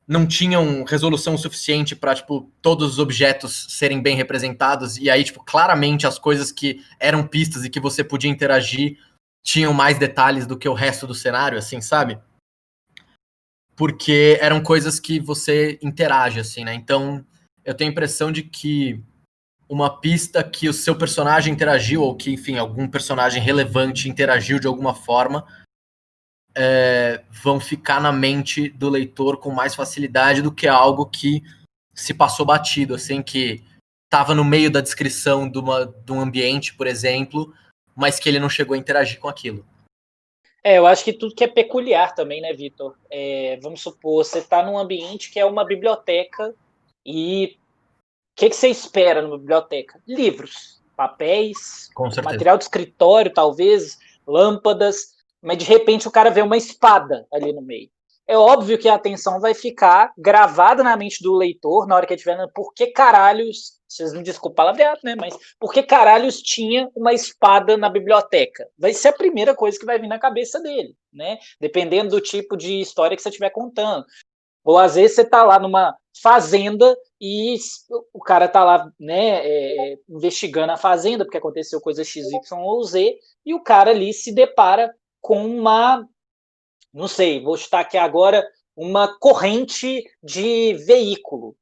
S4: não tinham resolução suficiente para tipo, todos os objetos serem bem representados, e aí, tipo, claramente as coisas que eram pistas e que você podia interagir tinham mais detalhes do que o resto do cenário, assim, sabe? Porque eram coisas que você interage, assim, né? Então, eu tenho a impressão de que uma pista que o seu personagem interagiu, ou que, enfim, algum personagem relevante interagiu de alguma forma, vão ficar na mente do leitor com mais facilidade do que algo que se passou batido, assim, que estava no meio da descrição de um ambiente, por exemplo, mas que ele não chegou a interagir com aquilo.
S1: Eu acho que tudo que é peculiar também, né, Vitor? Vamos supor, você está num ambiente que é uma biblioteca e o que você espera numa biblioteca? Livros, papéis, material de escritório, talvez, lâmpadas, mas de repente o cara vê uma espada ali no meio. É óbvio que a atenção vai ficar gravada na mente do leitor na hora que ele estiver vendo por que caralhos, vocês não desculpem o palavreado, né? Mas por que caralhos tinha uma espada na biblioteca? Vai ser a primeira coisa que vai vir na cabeça dele, né? Dependendo do tipo de história que você estiver contando. Ou às vezes você está lá numa fazenda e o cara está lá, né, investigando a fazenda porque aconteceu coisa X, Y ou Z, e o cara ali se depara com uma, não sei, vou chutar aqui agora, uma corrente de veículo.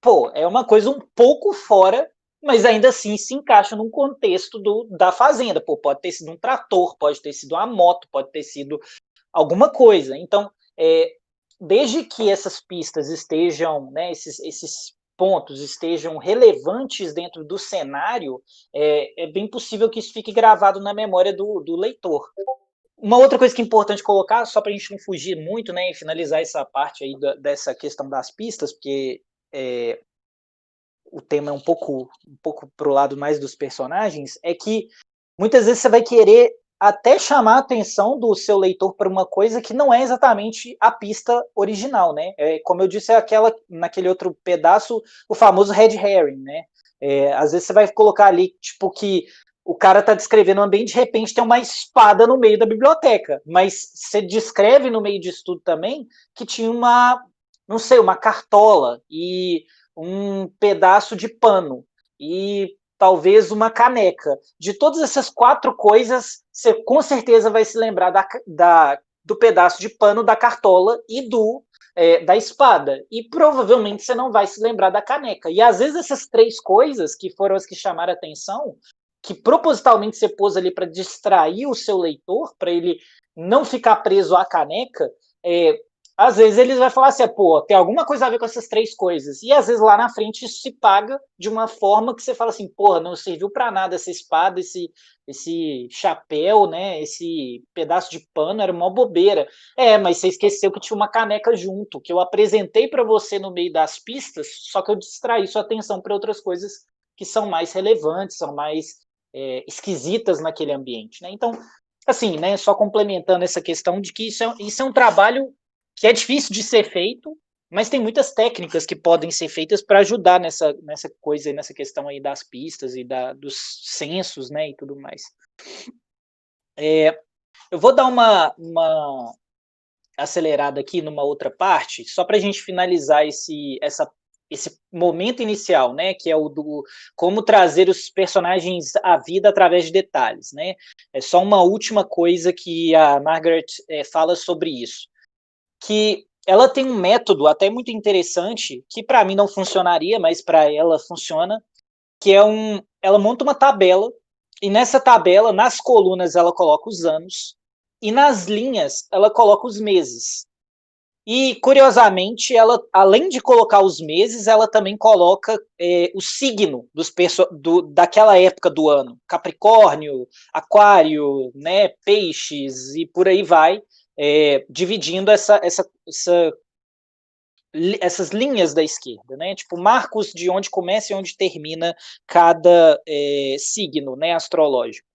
S1: Pô, é uma coisa um pouco fora, mas ainda assim se encaixa num contexto da fazenda. Pô, pode ter sido um trator, pode ter sido uma moto, pode ter sido alguma coisa. Então, desde que essas pistas estejam, né, esses pontos estejam relevantes dentro do cenário, é bem possível que isso fique gravado na memória do leitor. Uma outra coisa que é importante colocar, só para a gente não fugir muito, né, e finalizar essa parte aí dessa questão das pistas, porque o tema é um pouco para o lado mais dos personagens, é que muitas vezes você vai querer até chamar a atenção do seu leitor para uma coisa que não é exatamente a pista original, né? Como eu disse, naquele outro pedaço, o famoso red herring, né? Às vezes você vai colocar ali, tipo, que o cara tá descrevendo um ambiente, de repente tem uma espada no meio da biblioteca, mas você descreve no meio disso tudo também que tinha não sei, uma cartola e um pedaço de pano e talvez uma caneca. De todas essas 4 coisas, você com certeza vai se lembrar do pedaço de pano, da cartola e da espada. E provavelmente você não vai se lembrar da caneca. E às vezes essas 3 coisas, que foram as que chamaram a atenção, que propositalmente você pôs ali para distrair o seu leitor, para ele não ficar preso à caneca, às vezes eles vão falar assim, pô, tem alguma coisa a ver com essas 3 coisas. E às vezes lá na frente isso se paga de uma forma que você fala assim, porra, não serviu para nada essa espada, esse chapéu, né, esse pedaço de pano, era uma bobeira. Mas você esqueceu que tinha uma caneca junto, que eu apresentei para você no meio das pistas, só que eu distraí sua atenção para outras coisas que são mais relevantes, são mais esquisitas naquele ambiente, né? Então, assim, né, só complementando essa questão de que isso é um trabalho que é difícil de ser feito, mas tem muitas técnicas que podem ser feitas para ajudar nessa coisa, nessa questão aí das pistas e dos censos, né, e tudo mais. Eu vou dar uma acelerada aqui numa outra parte, só para a gente finalizar esse momento inicial, né, que é o do como trazer os personagens à vida através de detalhes, né? É só uma última coisa que a Margaret fala sobre isso, que ela tem um método até muito interessante, que para mim não funcionaria, mas para ela funciona, que ela monta uma tabela E nessa tabela, nas colunas, ela coloca os anos, e nas linhas, ela coloca os meses. E, curiosamente, ela, além de colocar os meses, ela também coloca o signo daquela época do ano. Capricórnio, Aquário, né, Peixes e por aí vai, dividindo essas linhas da esquerda, né? Tipo, marcos de onde começa e onde termina cada signo, né, astrológico.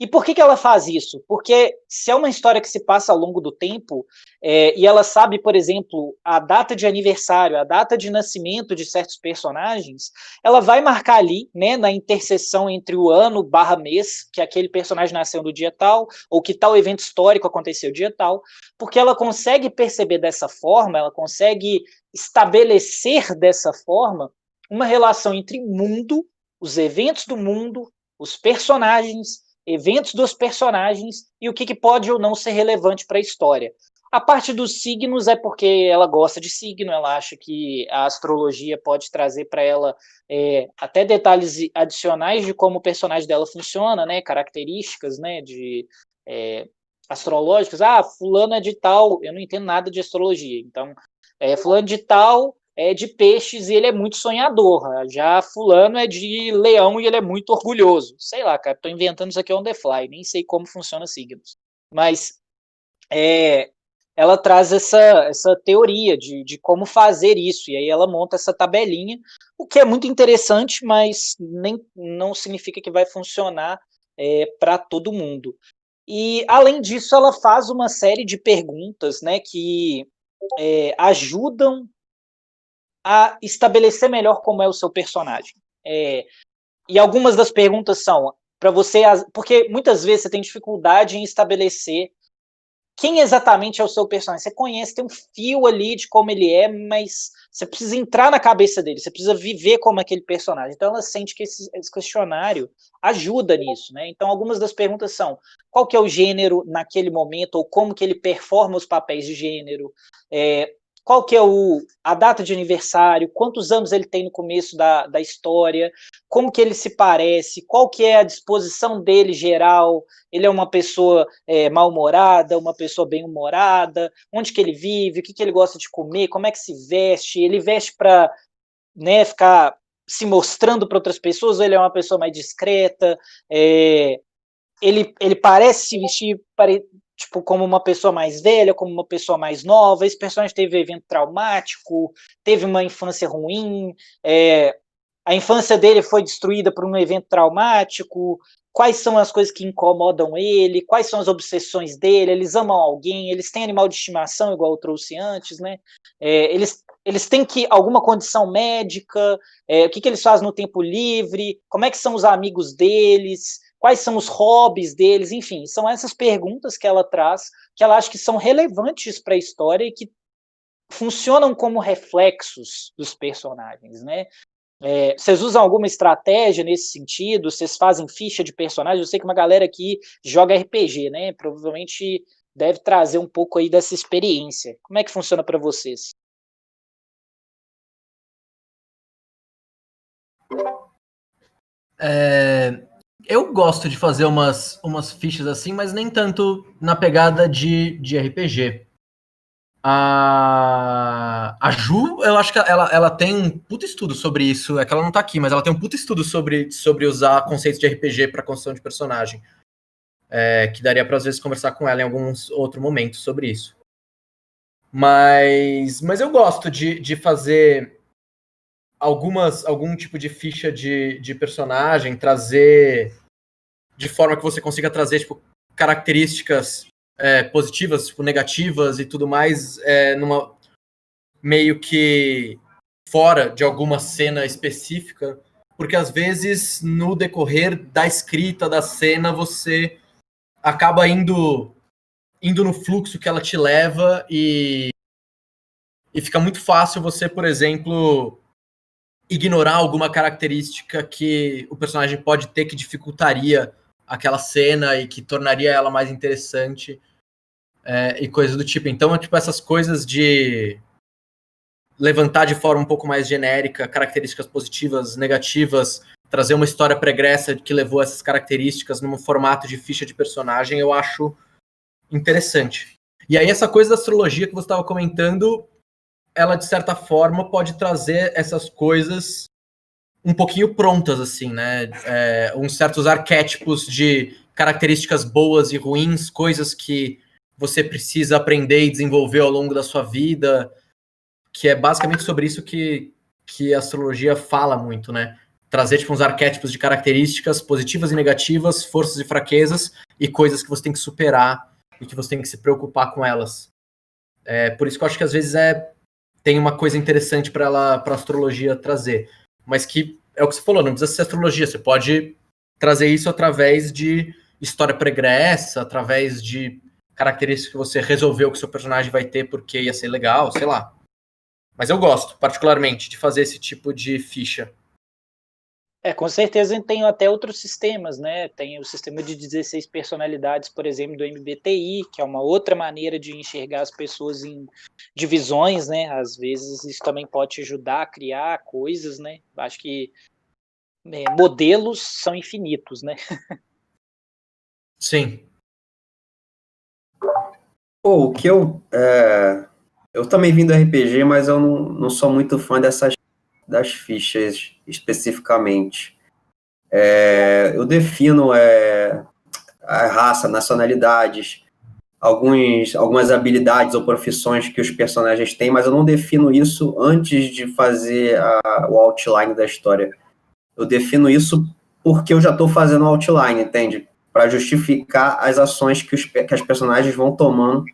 S1: E por que ela faz isso? Porque se é uma história que se passa ao longo do tempo, e ela sabe, por exemplo, a data de aniversário, a data de nascimento de certos personagens, ela vai marcar ali, né, na interseção entre o ano / mês, que aquele personagem nasceu no dia tal, ou que tal evento histórico aconteceu dia tal, porque ela consegue perceber dessa forma, ela consegue estabelecer dessa forma uma relação entre mundo, os eventos do mundo, os personagens, eventos dos personagens e o que pode ou não ser relevante para a história. A parte dos signos é porque ela gosta de signo, ela acha que a astrologia pode trazer para ela até detalhes adicionais de como o personagem dela funciona, né, características, né, astrológicas. Ah, fulano é de tal, eu não entendo nada de astrologia, então fulano de tal é de peixes e ele é muito sonhador. Já fulano é de leão e ele é muito orgulhoso. Sei lá, cara, tô inventando isso aqui on the fly, nem sei como funciona signos. Mas ela traz essa teoria de como fazer isso, e aí ela monta essa tabelinha, o que é muito interessante, mas não significa que vai funcionar para todo mundo. E, além disso, ela faz uma série de perguntas, né, que ajudam a estabelecer melhor como é o seu personagem. E algumas das perguntas são para você, porque muitas vezes você tem dificuldade em estabelecer quem exatamente é o seu personagem. Você conhece, tem um fio ali de como ele é, mas você precisa entrar na cabeça dele, você precisa viver como aquele personagem. Então ela sente que esse questionário ajuda nisso, né? Então algumas das perguntas são: qual que é o gênero naquele momento, ou como que ele performa os papéis de gênero, qual que é a data de aniversário, quantos anos ele tem no começo da história, como que ele se parece, qual que é a disposição dele geral, ele é uma pessoa mal-humorada, uma pessoa bem-humorada, onde que ele vive, o que ele gosta de comer, como é que se veste, ele veste para, né, ficar se mostrando para outras pessoas, ou ele é uma pessoa mais discreta, ele parece se vestir tipo, como uma pessoa mais velha, como uma pessoa mais nova. Esse personagem teve um evento traumático, teve uma infância ruim, a infância dele foi destruída por um evento traumático. Quais são as coisas que incomodam ele, quais são as obsessões dele, eles amam alguém, eles têm animal de estimação, igual eu trouxe antes, né? Eles têm alguma condição médica, o que eles fazem no tempo livre, como é que são os amigos deles, quais são os hobbies deles, enfim, são essas perguntas que ela traz, que ela acha que são relevantes para a história e que funcionam como reflexos dos personagens, né? Vocês usam alguma estratégia nesse sentido? Vocês fazem ficha de personagem? Eu sei que uma galera aqui joga RPG, né? Provavelmente deve trazer um pouco aí dessa experiência. Como é que funciona para vocês?
S4: Eu gosto de fazer umas fichas assim, mas nem tanto na pegada de RPG. A Ju, eu acho que ela tem um puto estudo sobre isso. É que ela não tá aqui, mas ela tem um puto estudo sobre usar conceitos de RPG para construção de personagem. Que daria para às vezes conversar com ela em alguns outros momentos sobre isso. Mas eu gosto de fazer algum tipo de ficha de personagem, trazer de forma que você consiga trazer tipo, características positivas, tipo, negativas e tudo mais, numa meio que fora de alguma cena específica, porque às vezes no decorrer da escrita da cena você acaba indo no fluxo que ela te leva e fica muito fácil você, por exemplo, ignorar alguma característica que o personagem pode ter que dificultaria aquela cena e que tornaria ela mais interessante e coisas do tipo. Então, tipo, essas coisas de levantar de forma um pouco mais genérica características positivas, negativas, trazer uma história pregressa que levou essas características num formato de ficha de personagem, eu acho interessante. E aí essa coisa da astrologia que você estava comentando, ela de certa forma pode trazer essas coisas um pouquinho prontas, assim, né? Uns certos arquétipos de características boas e ruins, coisas que você precisa aprender e desenvolver ao longo da sua vida, que é basicamente sobre isso que a astrologia fala muito, né? Trazer tipo, uns arquétipos de características positivas e negativas, forças e fraquezas, e coisas que você tem que superar e que você tem que se preocupar com elas. Por isso que eu acho que às vezes tem uma coisa interessante para a astrologia trazer. Mas que é o que você falou, não precisa ser astrologia, você pode trazer isso através de história pregressa, através de características que você resolveu que o seu personagem vai ter porque ia ser legal, sei lá. Mas eu gosto, particularmente, de fazer esse tipo de ficha.
S1: Com certeza tem até outros sistemas, né? Tem o sistema de 16 personalidades, por exemplo, do MBTI, que é uma outra maneira de enxergar as pessoas em divisões, né? Às vezes isso também pode te ajudar a criar coisas, né? Acho que modelos são infinitos, né?
S4: Sim.
S2: Pô, o que eu também vim do RPG, mas eu não sou muito fã das fichas especificamente. Eu defino a raça, nacionalidades, algumas habilidades ou profissões que os personagens têm, mas eu não defino isso antes de fazer o outline da história. Eu defino isso porque eu já estou fazendo o outline, entende? Para justificar as ações que as personagens vão tomando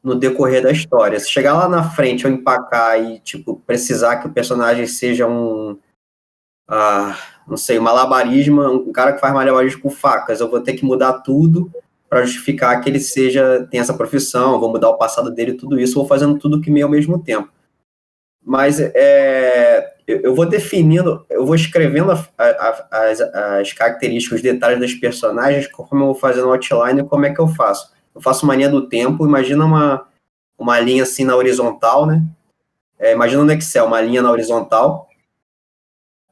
S2: no decorrer da história. Se chegar lá na frente eu empacar e tipo precisar que o personagem seja não sei, um cara que faz malabarismo com facas, eu vou ter que mudar tudo para justificar que ele tem essa profissão, vou mudar o passado dele, tudo isso, vou fazendo tudo que meio ao mesmo tempo. Mas eu vou definindo, eu vou escrevendo as características, os detalhes das personagens, como eu vou fazendo o outline, como é que eu faço. Eu faço uma linha do tempo, imagina uma linha assim na horizontal, né? Imagina no Excel, uma linha na horizontal,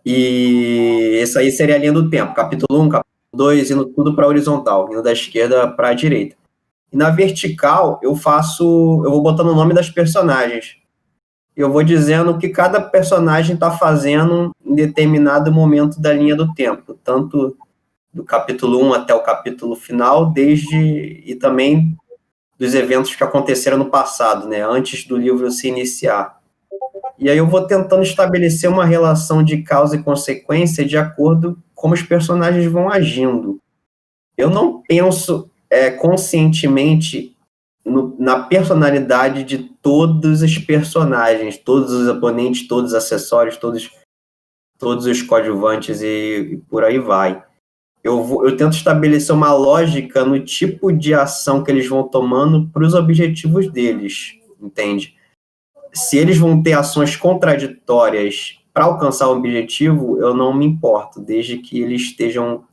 S2: e essa aí seria a linha do tempo, capítulo 1, capítulo 2, indo tudo para a horizontal, indo da esquerda para a direita. E na vertical, eu vou botando o nome das personagens. Eu vou dizendo o que cada personagem está fazendo em determinado momento da linha do tempo, tanto do capítulo 1 até o capítulo final, e também dos eventos que aconteceram no passado, né, antes do livro se iniciar. E aí eu vou tentando estabelecer uma relação de causa e consequência de acordo com como os personagens vão agindo. Eu não penso conscientemente na personalidade de todos os personagens, todos os oponentes, todos os acessórios, todos os coadjuvantes e por aí vai. Eu tento estabelecer uma lógica no tipo de ação que eles vão tomando para os objetivos deles, entende? Se eles vão ter ações contraditórias para alcançar o objetivo, eu não me importo, desde que eles estejam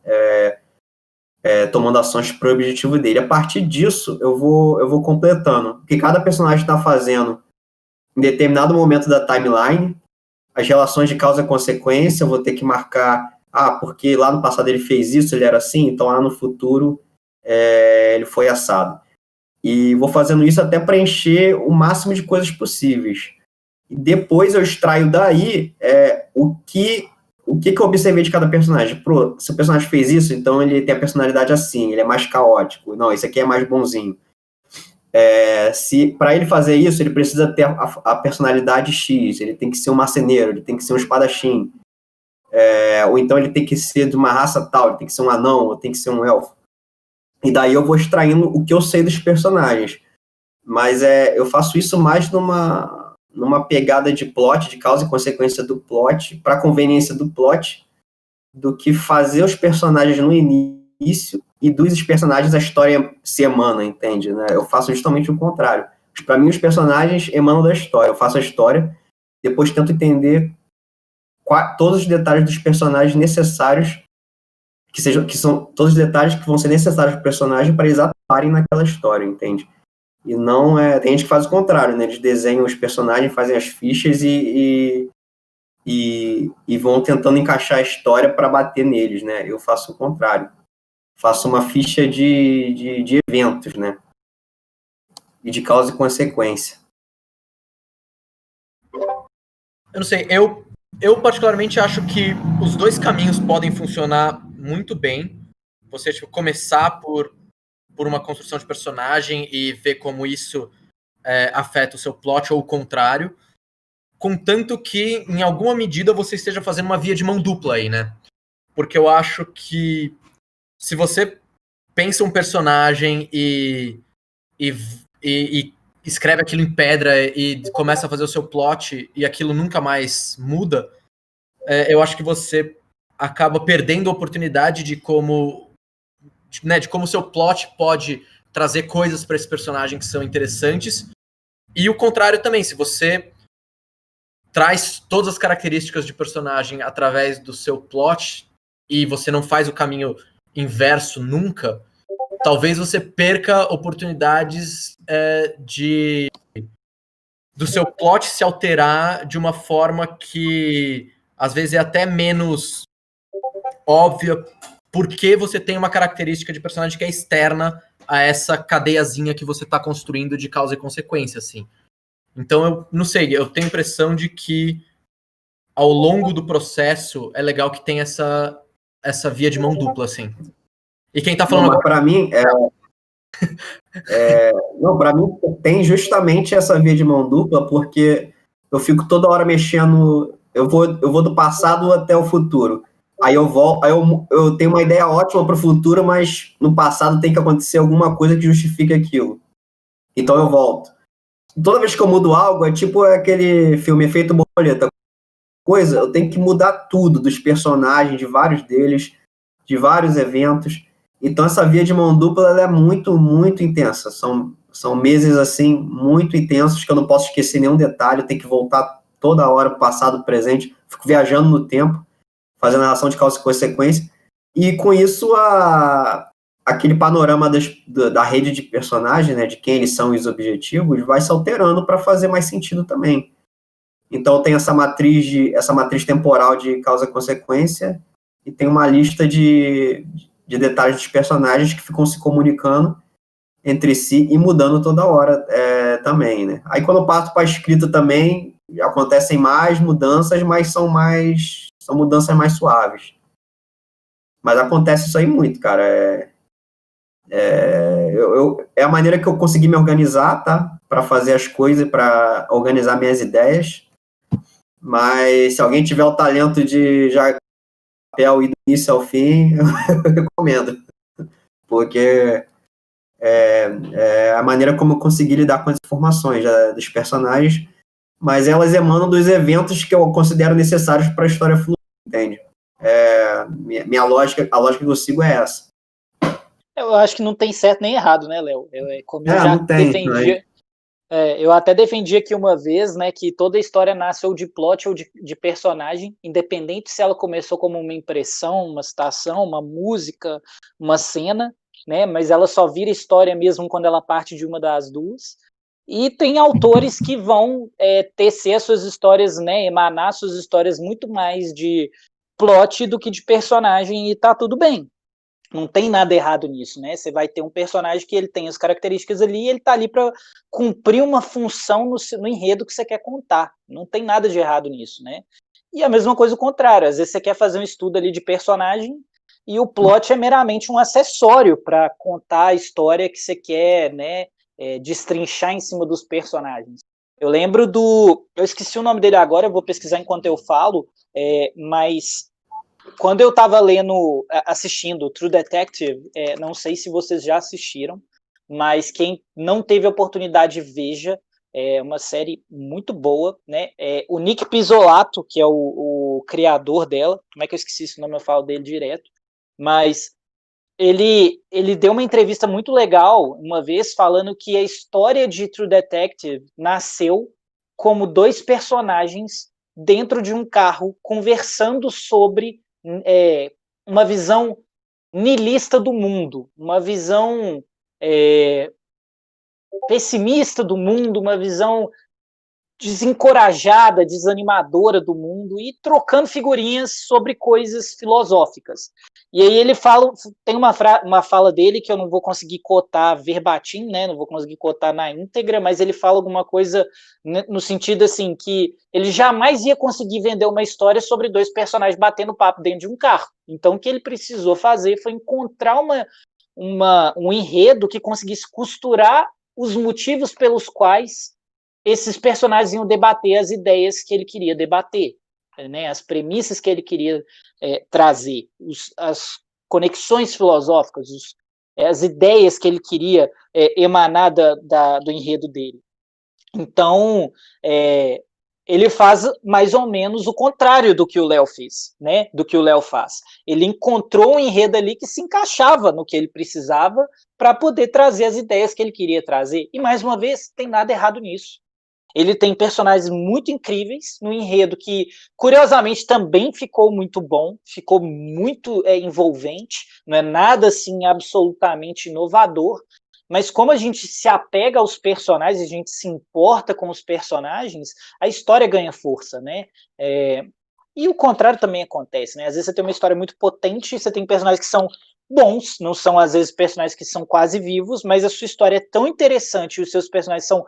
S2: tomando ações para o objetivo dele. A partir disso, eu vou completando. O que cada personagem está fazendo em determinado momento da timeline, as relações de causa e consequência, eu vou ter que marcar, porque lá no passado ele fez isso, ele era assim, então lá no futuro ele foi assado. E vou fazendo isso até preencher o máximo de coisas possíveis. E depois eu extraio daí o que eu observei de cada personagem. Se o personagem fez isso, então ele tem a personalidade assim, ele é mais caótico. Não, esse aqui é mais bonzinho. Se para ele fazer isso, ele precisa ter a personalidade X, ele tem que ser um marceneiro, ele tem que ser um espadachim. Ou então ele tem que ser de uma raça tal, ele tem que ser um anão, ou tem que ser um elfo. E daí eu vou extraindo o que eu sei dos personagens. Mas eu faço isso mais numa pegada de plot, de causa e consequência do plot, para conveniência do plot, do que fazer os personagens no início e dos personagens a história se emana, entende? Né? Eu faço justamente o contrário. Para mim, os personagens emanam da história. Eu faço a história, depois tento entender todos os detalhes dos personagens necessários, que são todos os detalhes que vão ser necessários para o personagem para eles atuarem naquela história, entende? E não tem gente que faz o contrário, né? Eles desenham os personagens, fazem as fichas e e vão tentando encaixar a história para bater neles, né? Eu faço o contrário. Faço uma ficha de eventos, né? E de causa e consequência.
S4: Eu não sei, eu particularmente acho que os dois caminhos podem funcionar muito bem. Você tipo, começar por uma construção de personagem e ver como isso afeta o seu plot, ou o contrário. Contanto que, em alguma medida, você esteja fazendo uma via de mão dupla aí, né? Porque eu acho que se você pensa um personagem e escreve aquilo em pedra e começa a fazer o seu plot e aquilo nunca mais muda, eu acho que você acaba perdendo a oportunidade de como o seu plot pode trazer coisas para esse personagem que são interessantes. E o contrário também, se você traz todas as características de personagem através do seu plot e você não faz o caminho inverso nunca, talvez você perca oportunidades do seu plot se alterar de uma forma que às vezes é até menos óbvia, porque você tem uma característica de personagem que é externa a essa cadeiazinha que você está construindo de causa e consequência, assim. Então, eu não sei, eu tenho a impressão de que ao longo do processo é legal que tem essa via de mão dupla, assim. E quem tá falando
S2: agora... Para mim, não, para mim tem justamente essa via de mão dupla, porque eu fico toda hora mexendo, eu vou do passado até o futuro. Aí eu volto, eu tenho uma ideia ótima para o futuro, mas no passado tem que acontecer alguma coisa que justifique aquilo. Então eu volto. Toda vez que eu mudo algo, é tipo aquele filme Efeito Borboleta. Eu tenho que mudar tudo dos personagens, de vários deles, de vários eventos. Então essa via de mão dupla ela é muito, muito intensa. São meses assim muito intensos que eu não posso esquecer nenhum detalhe. Eu tenho que voltar toda hora para o passado, presente. Fico viajando no tempo, fazendo a relação de causa e consequência. E com isso aquele panorama da rede de personagens, né, de quem eles são e os objetivos, vai se alterando para fazer mais sentido também. Então tem essa matriz temporal de causa e consequência e tem uma lista de detalhes dos personagens que ficam se comunicando entre si e mudando toda hora também, né? Aí quando eu parto para a escrita também, acontecem mais mudanças, mas são mudanças mais suaves. Mas acontece isso aí muito, cara. É a maneira que eu consegui me organizar, tá? Para fazer as coisas, para organizar minhas ideias. Mas se alguém tiver o talento de já papel e do início ao fim, eu recomendo. Porque é a maneira como eu consegui lidar com as informações dos personagens, mas elas emanam dos eventos que eu considero necessários para a história fluir, entende? A lógica que eu sigo é essa.
S1: Eu acho que não tem certo nem errado, né, Léo? Como eu já
S2: não tem,
S1: defendia, eu até defendi aqui uma vez, né, que toda história nasce ou de plot ou de personagem, independente se ela começou como uma impressão, uma citação, uma música, uma cena, né, mas ela só vira história mesmo quando ela parte de uma das duas. E tem autores que vão tecer suas histórias, né, emanar suas histórias muito mais de plot do que de personagem, e tá tudo bem. Não tem nada errado nisso, né? Você vai ter um personagem que ele tem as características ali e ele tá ali para cumprir uma função no enredo que você quer contar. Não tem nada de errado nisso, né? E a mesma coisa o contrário. Às vezes você quer fazer um estudo ali de personagem e o plot é meramente um acessório para contar a história que você quer, né? Destrinchar em cima dos personagens. Eu lembro eu esqueci o nome dele agora, eu vou pesquisar enquanto eu falo, mas quando eu estava assistindo True Detective, não sei se vocês já assistiram, mas quem não teve a oportunidade, veja, é uma série muito boa, né? O Nick Pizzolatto, que é o criador dela, como é que eu esqueci esse nome, eu falo dele direto, mas ele deu uma entrevista muito legal uma vez falando que a história de True Detective nasceu como dois personagens dentro de um carro conversando sobre uma visão nihilista do mundo, uma visão pessimista do mundo, uma visão desencorajada, desanimadora do mundo e trocando figurinhas sobre coisas filosóficas. E aí ele fala, tem uma fala dele que eu não vou conseguir cotar verbatim, né, não vou conseguir cotar na íntegra, mas ele fala alguma coisa no sentido assim, que ele jamais ia conseguir vender uma história sobre dois personagens batendo papo dentro de um carro. Então o que ele precisou fazer foi encontrar um enredo que conseguisse costurar os motivos pelos quais esses personagens iam debater as ideias que ele queria debater, né, as premissas que ele queria trazer, as conexões filosóficas, as ideias que ele queria emanar do enredo dele. Então, ele faz mais ou menos o contrário do que o Léo fez, né? Do que o Léo faz. Ele encontrou um enredo ali que se encaixava no que ele precisava para poder trazer as ideias que ele queria trazer. E, mais uma vez, tem nada errado nisso. Ele tem personagens muito incríveis no enredo que, curiosamente, também ficou muito bom, ficou muito envolvente, não é nada assim absolutamente inovador, mas como a gente se apega aos personagens, a gente se importa com os personagens, a história ganha força, né? E o contrário também acontece, né? Às vezes você tem uma história muito potente, você tem personagens que são bons, não são às vezes personagens que são quase vivos, mas a sua história é tão interessante e os seus personagens são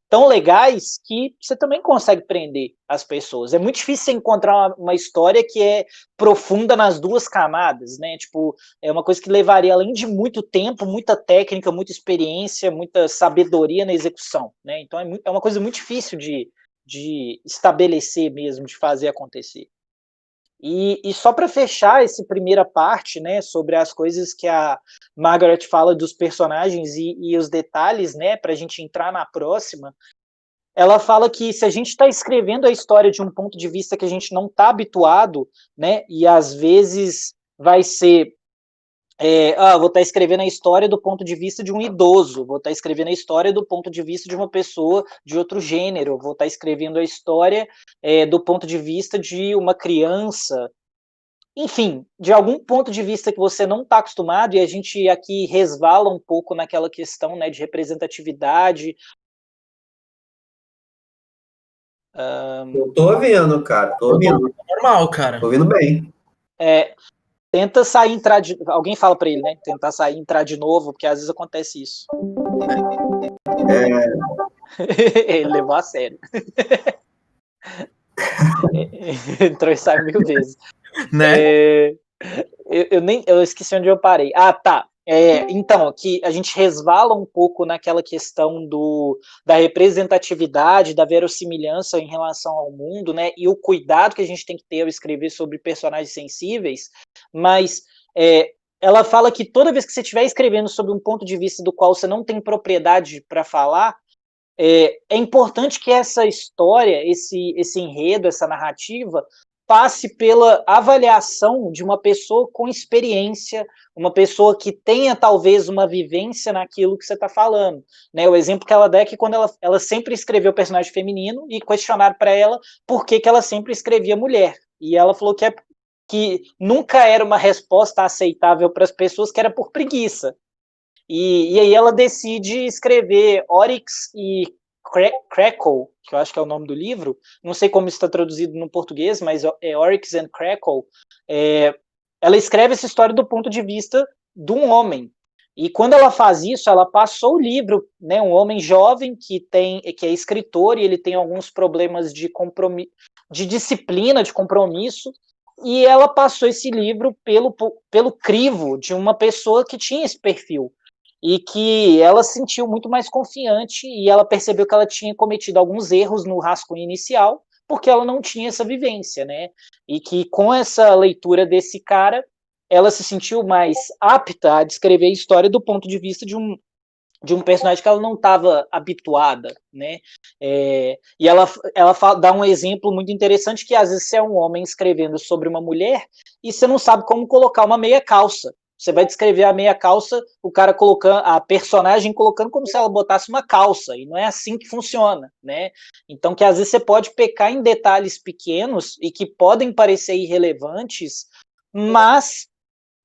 S1: tão legais que você também consegue prender as pessoas. É muito difícil você encontrar uma história que é profunda nas duas camadas, né? Tipo, é uma coisa que levaria, além de muito tempo, muita técnica, muita experiência, muita sabedoria na execução, né? Então é uma coisa muito difícil de estabelecer mesmo, de fazer acontecer. E só para fechar essa primeira parte, né, sobre as coisas que a Margaret fala dos personagens e os detalhes, né, para a gente entrar na próxima, ela fala que se a gente está escrevendo a história de um ponto de vista que a gente não está habituado, né, e às vezes vai ser vou estar escrevendo a história do ponto de vista de um idoso, vou estar escrevendo a história do ponto de vista de uma pessoa de outro gênero, vou estar escrevendo a história do ponto de vista de uma criança, enfim, de algum ponto de vista que você não está acostumado, e a gente aqui resvala um pouco naquela questão, né, de representatividade.
S2: Eu tô ouvindo, cara, tô ouvindo.
S4: Normal, cara.
S2: Tô ouvindo bem.
S1: Tenta sair, entrar de... Alguém fala para ele, né? Tentar sair, entrar de novo, porque às vezes acontece isso. Ele levou a sério. Entrou e saiu 1000 vezes.
S4: Né?
S1: Eu esqueci onde eu parei. Ah, tá. Então, que a gente resvala um pouco naquela questão da representatividade, da verossimilhança em relação ao mundo, né? E o cuidado que a gente tem que ter ao escrever sobre personagens sensíveis, mas ela fala que toda vez que você estiver escrevendo sobre um ponto de vista do qual você não tem propriedade para falar, é importante que essa história, esse enredo, essa narrativa, passe pela avaliação de uma pessoa com experiência, uma pessoa que tenha talvez uma vivência naquilo que você está falando, né? O exemplo que ela dá é que quando ela sempre escreveu personagem feminino e questionaram para ela por que ela sempre escrevia mulher, e ela falou que nunca era uma resposta aceitável para as pessoas, que era por preguiça. E aí ela decide escrever Oryx e Crackle, que eu acho que é o nome do livro, não sei como está traduzido no português, mas é Oryx and Crackle. Ela escreve essa história do ponto de vista de um homem. E quando ela faz isso, ela passou o livro, né, um homem jovem que é escritor e ele tem alguns problemas de disciplina, de compromisso, e ela passou esse livro pelo crivo de uma pessoa que tinha esse perfil. E que ela se sentiu muito mais confiante e ela percebeu que ela tinha cometido alguns erros no rascunho inicial, porque ela não tinha essa vivência, né? E que com essa leitura desse cara, ela se sentiu mais apta a descrever a história do ponto de vista de um personagem que ela não estava habituada, né? E ela dá um exemplo muito interessante, que às vezes você é um homem escrevendo sobre uma mulher e você não sabe como colocar uma meia calça. Você vai descrever a meia calça, o cara colocando, a personagem colocando como se ela botasse uma calça, e não é assim que funciona, né? Então, que às vezes você pode pecar em detalhes pequenos e que podem parecer irrelevantes, mas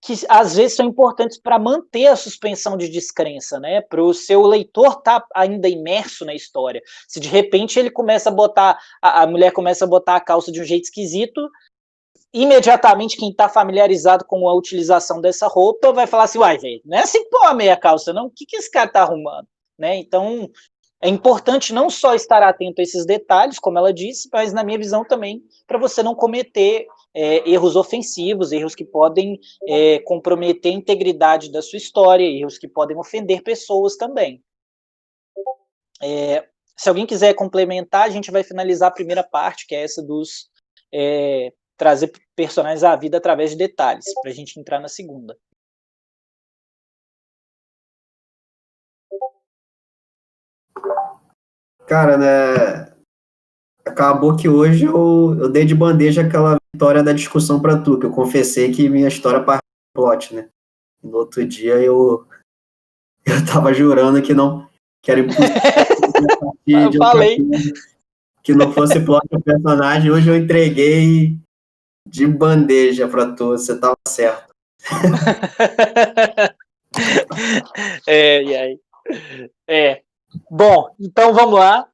S1: que às vezes são importantes para manter a suspensão de descrença, né? Para o seu leitor estar ainda imerso na história. Se de repente ele começa a botar, a mulher começa a botar a calça de um jeito esquisito, imediatamente quem está familiarizado com a utilização dessa roupa vai falar assim, uai, velho, não é assim que pô a meia calça, não? O que esse cara tá arrumando? Né? Então, é importante não só estar atento a esses detalhes, como ela disse, mas na minha visão também, para você não cometer erros ofensivos, erros que podem comprometer a integridade da sua história, erros que podem ofender pessoas também. Se alguém quiser complementar, a gente vai finalizar a primeira parte, que é essa dos trazer personagens à vida através de detalhes, para a gente entrar na segunda.
S2: Cara, né? Acabou que hoje eu dei de bandeja aquela vitória da discussão pra tu, que eu confessei que minha história partiu do plot, né? No outro dia eu tava jurando que era impossível
S1: Eu falei.
S2: Que não fosse plot do personagem. Hoje eu entreguei de bandeja pra tu, você tava certo.
S1: Bom, então vamos lá.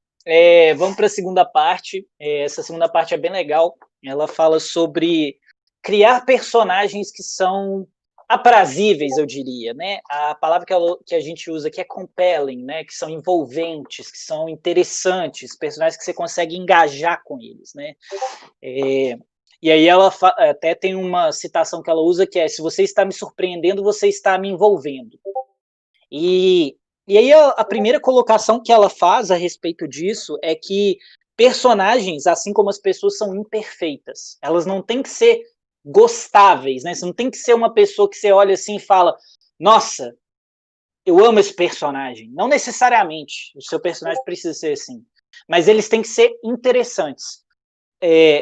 S1: Vamos para a segunda parte. Essa segunda parte é bem legal. Ela fala sobre criar personagens que são aprazíveis, eu diria, né? A palavra que a gente usa aqui é compelling, né? Que são envolventes, que são interessantes, personagens que você consegue engajar com eles, né? E aí ela até tem uma citação que ela usa que é: se você está me surpreendendo, você está me envolvendo. E aí a primeira colocação que ela faz a respeito disso é que personagens, assim como as pessoas, são imperfeitas. Elas não têm que ser gostáveis, né? Você não tem que ser uma pessoa que você olha assim e fala, nossa, eu amo esse personagem. Não necessariamente o seu personagem precisa ser assim, mas eles têm que ser interessantes.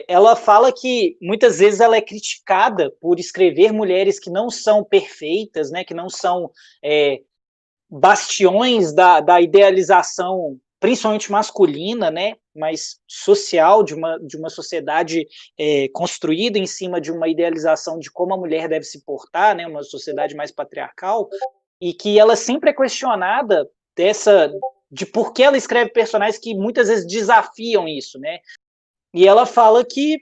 S1: Ela fala que muitas vezes ela é criticada por escrever mulheres que não são perfeitas, né? Que não são bastiões da idealização, principalmente masculina, né, mas social, de uma sociedade construída em cima de uma idealização de como a mulher deve se portar, né, uma sociedade mais patriarcal, e que ela sempre é questionada de por que ela escreve personagens que muitas vezes desafiam isso, né, e ela fala que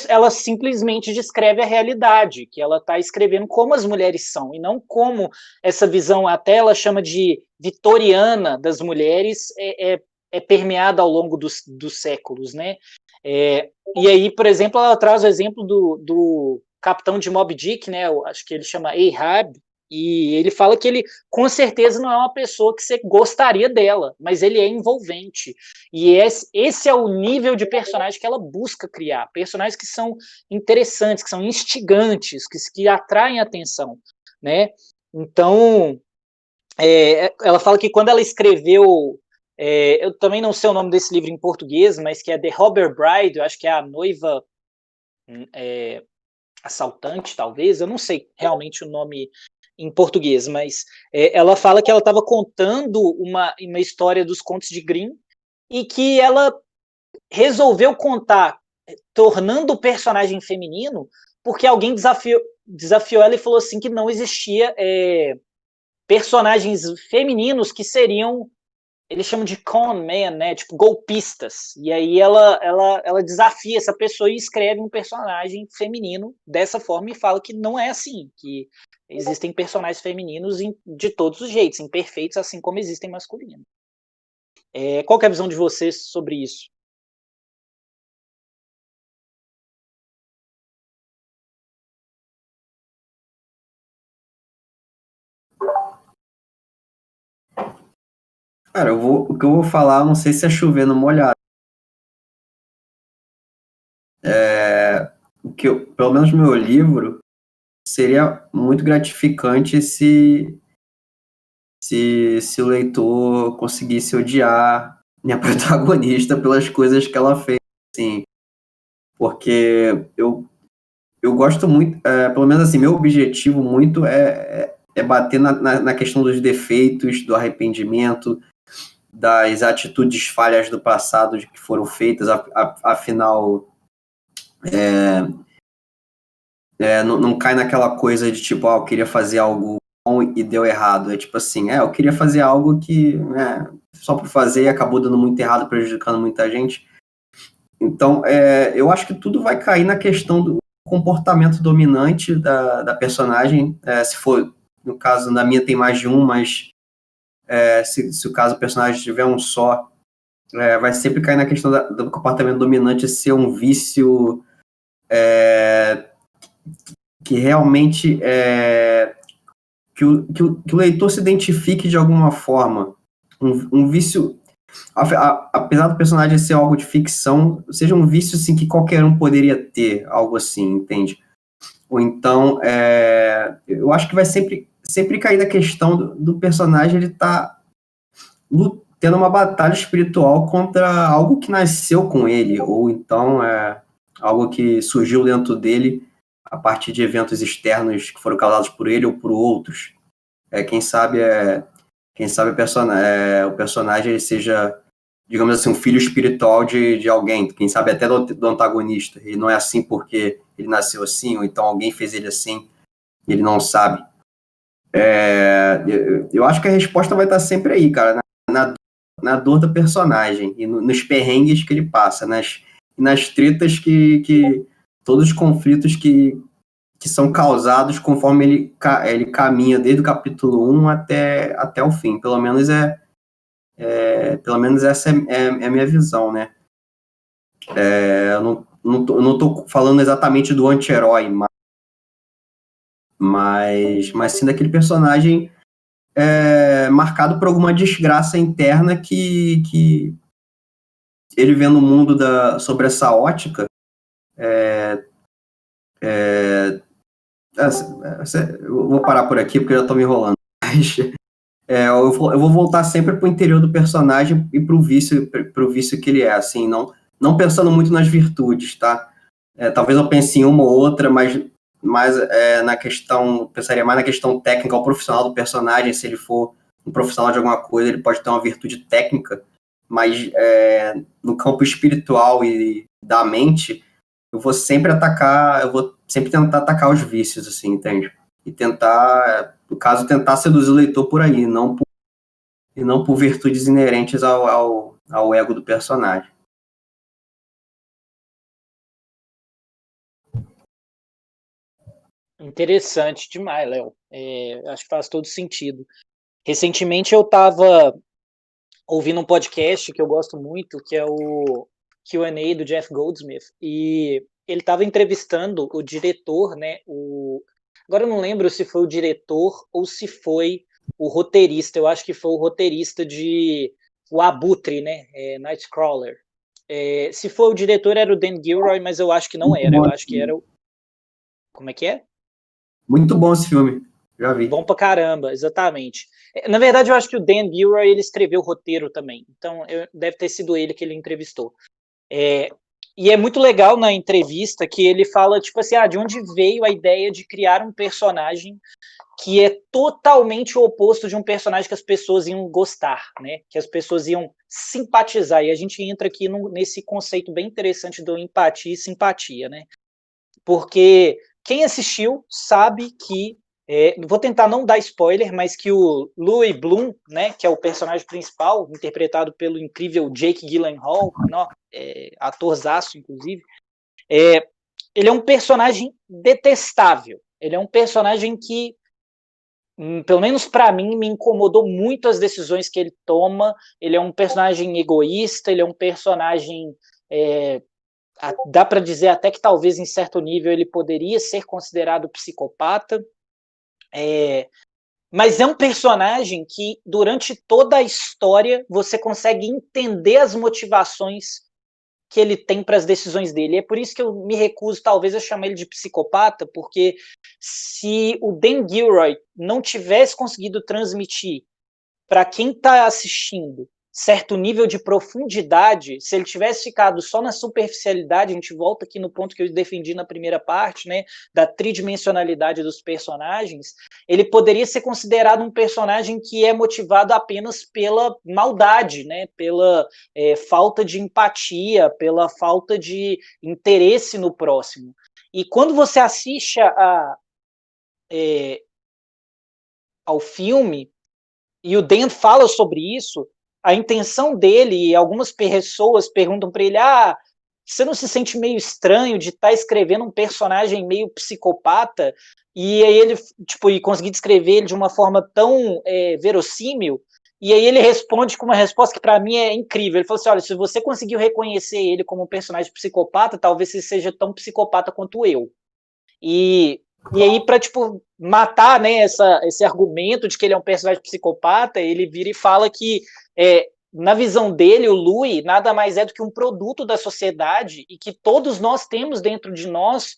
S1: ela simplesmente descreve a realidade, que ela está escrevendo como as mulheres são, e não como essa visão, até ela chama de vitoriana das mulheres, é permeada ao longo dos séculos, né? E aí, por exemplo, ela traz o exemplo do capitão de Moby Dick, né? Eu acho que ele chama Ahab, e ele fala que ele, com certeza, não é uma pessoa que você gostaria dela, mas ele é envolvente. E esse é o nível de personagem que ela busca criar. Personagens que são interessantes, que são instigantes, que atraem atenção, né? Então, ela fala que quando ela escreveu... eu também não sei o nome desse livro em português, mas que é The Robber Bride, eu acho que é a noiva... assaltante, talvez, eu não sei realmente o nome em português, mas ela fala que ela estava contando uma história dos contos de Grimm e que ela resolveu contar tornando o personagem feminino porque alguém desafiou ela e falou assim que não existia personagens femininos que seriam, eles chamam de con man, né, tipo golpistas, e aí ela desafia essa pessoa e escreve um personagem feminino dessa forma e fala que não é assim, que existem personagens femininos de todos os jeitos, imperfeitos, assim como existem masculinos. Qual que é a visão de vocês sobre isso?
S2: Cara, o que eu vou falar, não sei se é chover no molhado. Pelo menos no meu livro, seria muito gratificante se o leitor conseguisse odiar minha protagonista pelas coisas que ela fez, assim, porque eu gosto muito, pelo menos assim, meu objetivo muito é bater na questão dos defeitos, do arrependimento, das atitudes falhas do passado que foram feitas, afinal, não cai naquela coisa de tipo, eu queria fazer algo bom e deu errado. É tipo assim, eu queria fazer algo que, só por fazer e acabou dando muito errado, prejudicando muita gente. Então, eu acho que tudo vai cair na questão do comportamento dominante da personagem. Se for, no caso, na minha tem mais de um, mas se o caso do personagem tiver um só, vai sempre cair na questão do comportamento dominante ser um vício que realmente que o leitor se identifique de alguma forma. Um vício, apesar do personagem ser algo de ficção, seja um vício assim, que qualquer um poderia ter, algo assim, entende? Ou então, eu acho que vai sempre cair na questão do personagem ele tá tendo uma batalha espiritual contra algo que nasceu com ele, ou então algo que surgiu dentro dele a partir de eventos externos que foram causados por ele ou por outros. Quem sabe o personagem ele seja, digamos assim, um filho espiritual de alguém, quem sabe até do antagonista. Ele não é assim porque ele nasceu assim, ou então alguém fez ele assim e ele não sabe. Eu acho que a resposta vai estar sempre aí, cara, na dor do personagem e nos perrengues que ele passa, nas tretas que todos os conflitos que são causados conforme ele caminha desde o capítulo 1 até o fim. Pelo menos pelo menos essa é a minha visão, né? Eu não tô falando exatamente do anti-herói, mas sim daquele personagem marcado por alguma desgraça interna que ele vendo o mundo sobre essa ótica. Eu vou parar por aqui porque eu já estou me enrolando. Mas, eu vou voltar sempre pro interior do personagem e pro vício que ele é, assim, não pensando muito nas virtudes, tá? Talvez eu pense em uma ou outra, mas pensaria mais na questão técnica ou profissional do personagem. Se ele for um profissional de alguma coisa, ele pode ter uma virtude técnica, mas no campo espiritual e da mente, eu vou sempre tentar atacar os vícios, assim, entende? E tentar, no caso, tentar seduzir o leitor por aí, não por virtudes inerentes ao ego do personagem.
S1: Interessante demais, Léo. Acho que faz todo sentido. Recentemente eu estava ouvindo um podcast que eu gosto muito, que é o Q&A do Jeff Goldsmith, e ele estava entrevistando o diretor, né? Agora eu não lembro se foi o diretor ou se foi o roteirista. Eu acho que foi o roteirista de O Abutre, né? Nightcrawler. Se for o diretor era o Dan Gilroy, mas eu acho que não era. Eu acho que era o... Como é que é?
S2: Muito bom esse filme, já vi.
S1: Bom pra caramba, exatamente. Na verdade, eu acho que o Dan Gilroy, ele escreveu o roteiro também. Então, deve ter sido ele que ele entrevistou. E é muito legal na entrevista que ele fala, tipo assim, de onde veio a ideia de criar um personagem que é totalmente o oposto de um personagem que as pessoas iam gostar, né? Que as pessoas iam simpatizar. E a gente entra aqui nesse conceito bem interessante do empatia e simpatia, né? Porque quem assistiu sabe que vou tentar não dar spoiler, mas que o Louis Bloom, né, que é o personagem principal, interpretado pelo incrível Jake Gyllenhaal, atorzaço, inclusive, ele é um personagem detestável. Ele é um personagem que, pelo menos para mim, me incomodou muito as decisões que ele toma. Ele é um personagem egoísta, ele é um personagem... dá para dizer até que talvez em certo nível ele poderia ser considerado psicopata, mas é um personagem que durante toda a história você consegue entender as motivações que ele tem para as decisões dele. É por isso que eu me recuso talvez a chamar ele de psicopata, porque se o Dan Gilroy não tivesse conseguido transmitir para quem está assistindo certo nível de profundidade, se ele tivesse ficado só na superficialidade, a gente volta aqui no ponto que eu defendi na primeira parte, né, da tridimensionalidade dos personagens, ele poderia ser considerado um personagem que é motivado apenas pela maldade, né, pela falta de empatia, pela falta de interesse no próximo. E quando você assiste ao filme, e o Dan fala sobre isso, a intenção dele, e algumas pessoas perguntam para ele, você não se sente meio estranho de estar escrevendo um personagem meio psicopata, e aí ele, e conseguir descrever ele de uma forma tão verossímil? E aí ele responde com uma resposta que para mim é incrível. Ele falou assim, olha, se você conseguiu reconhecer ele como um personagem psicopata, talvez ele seja tão psicopata quanto eu. E aí, para matar, né, esse argumento de que ele é um personagem psicopata, ele vira e fala que, na visão dele, o Louis nada mais é do que um produto da sociedade e que todos nós temos dentro de nós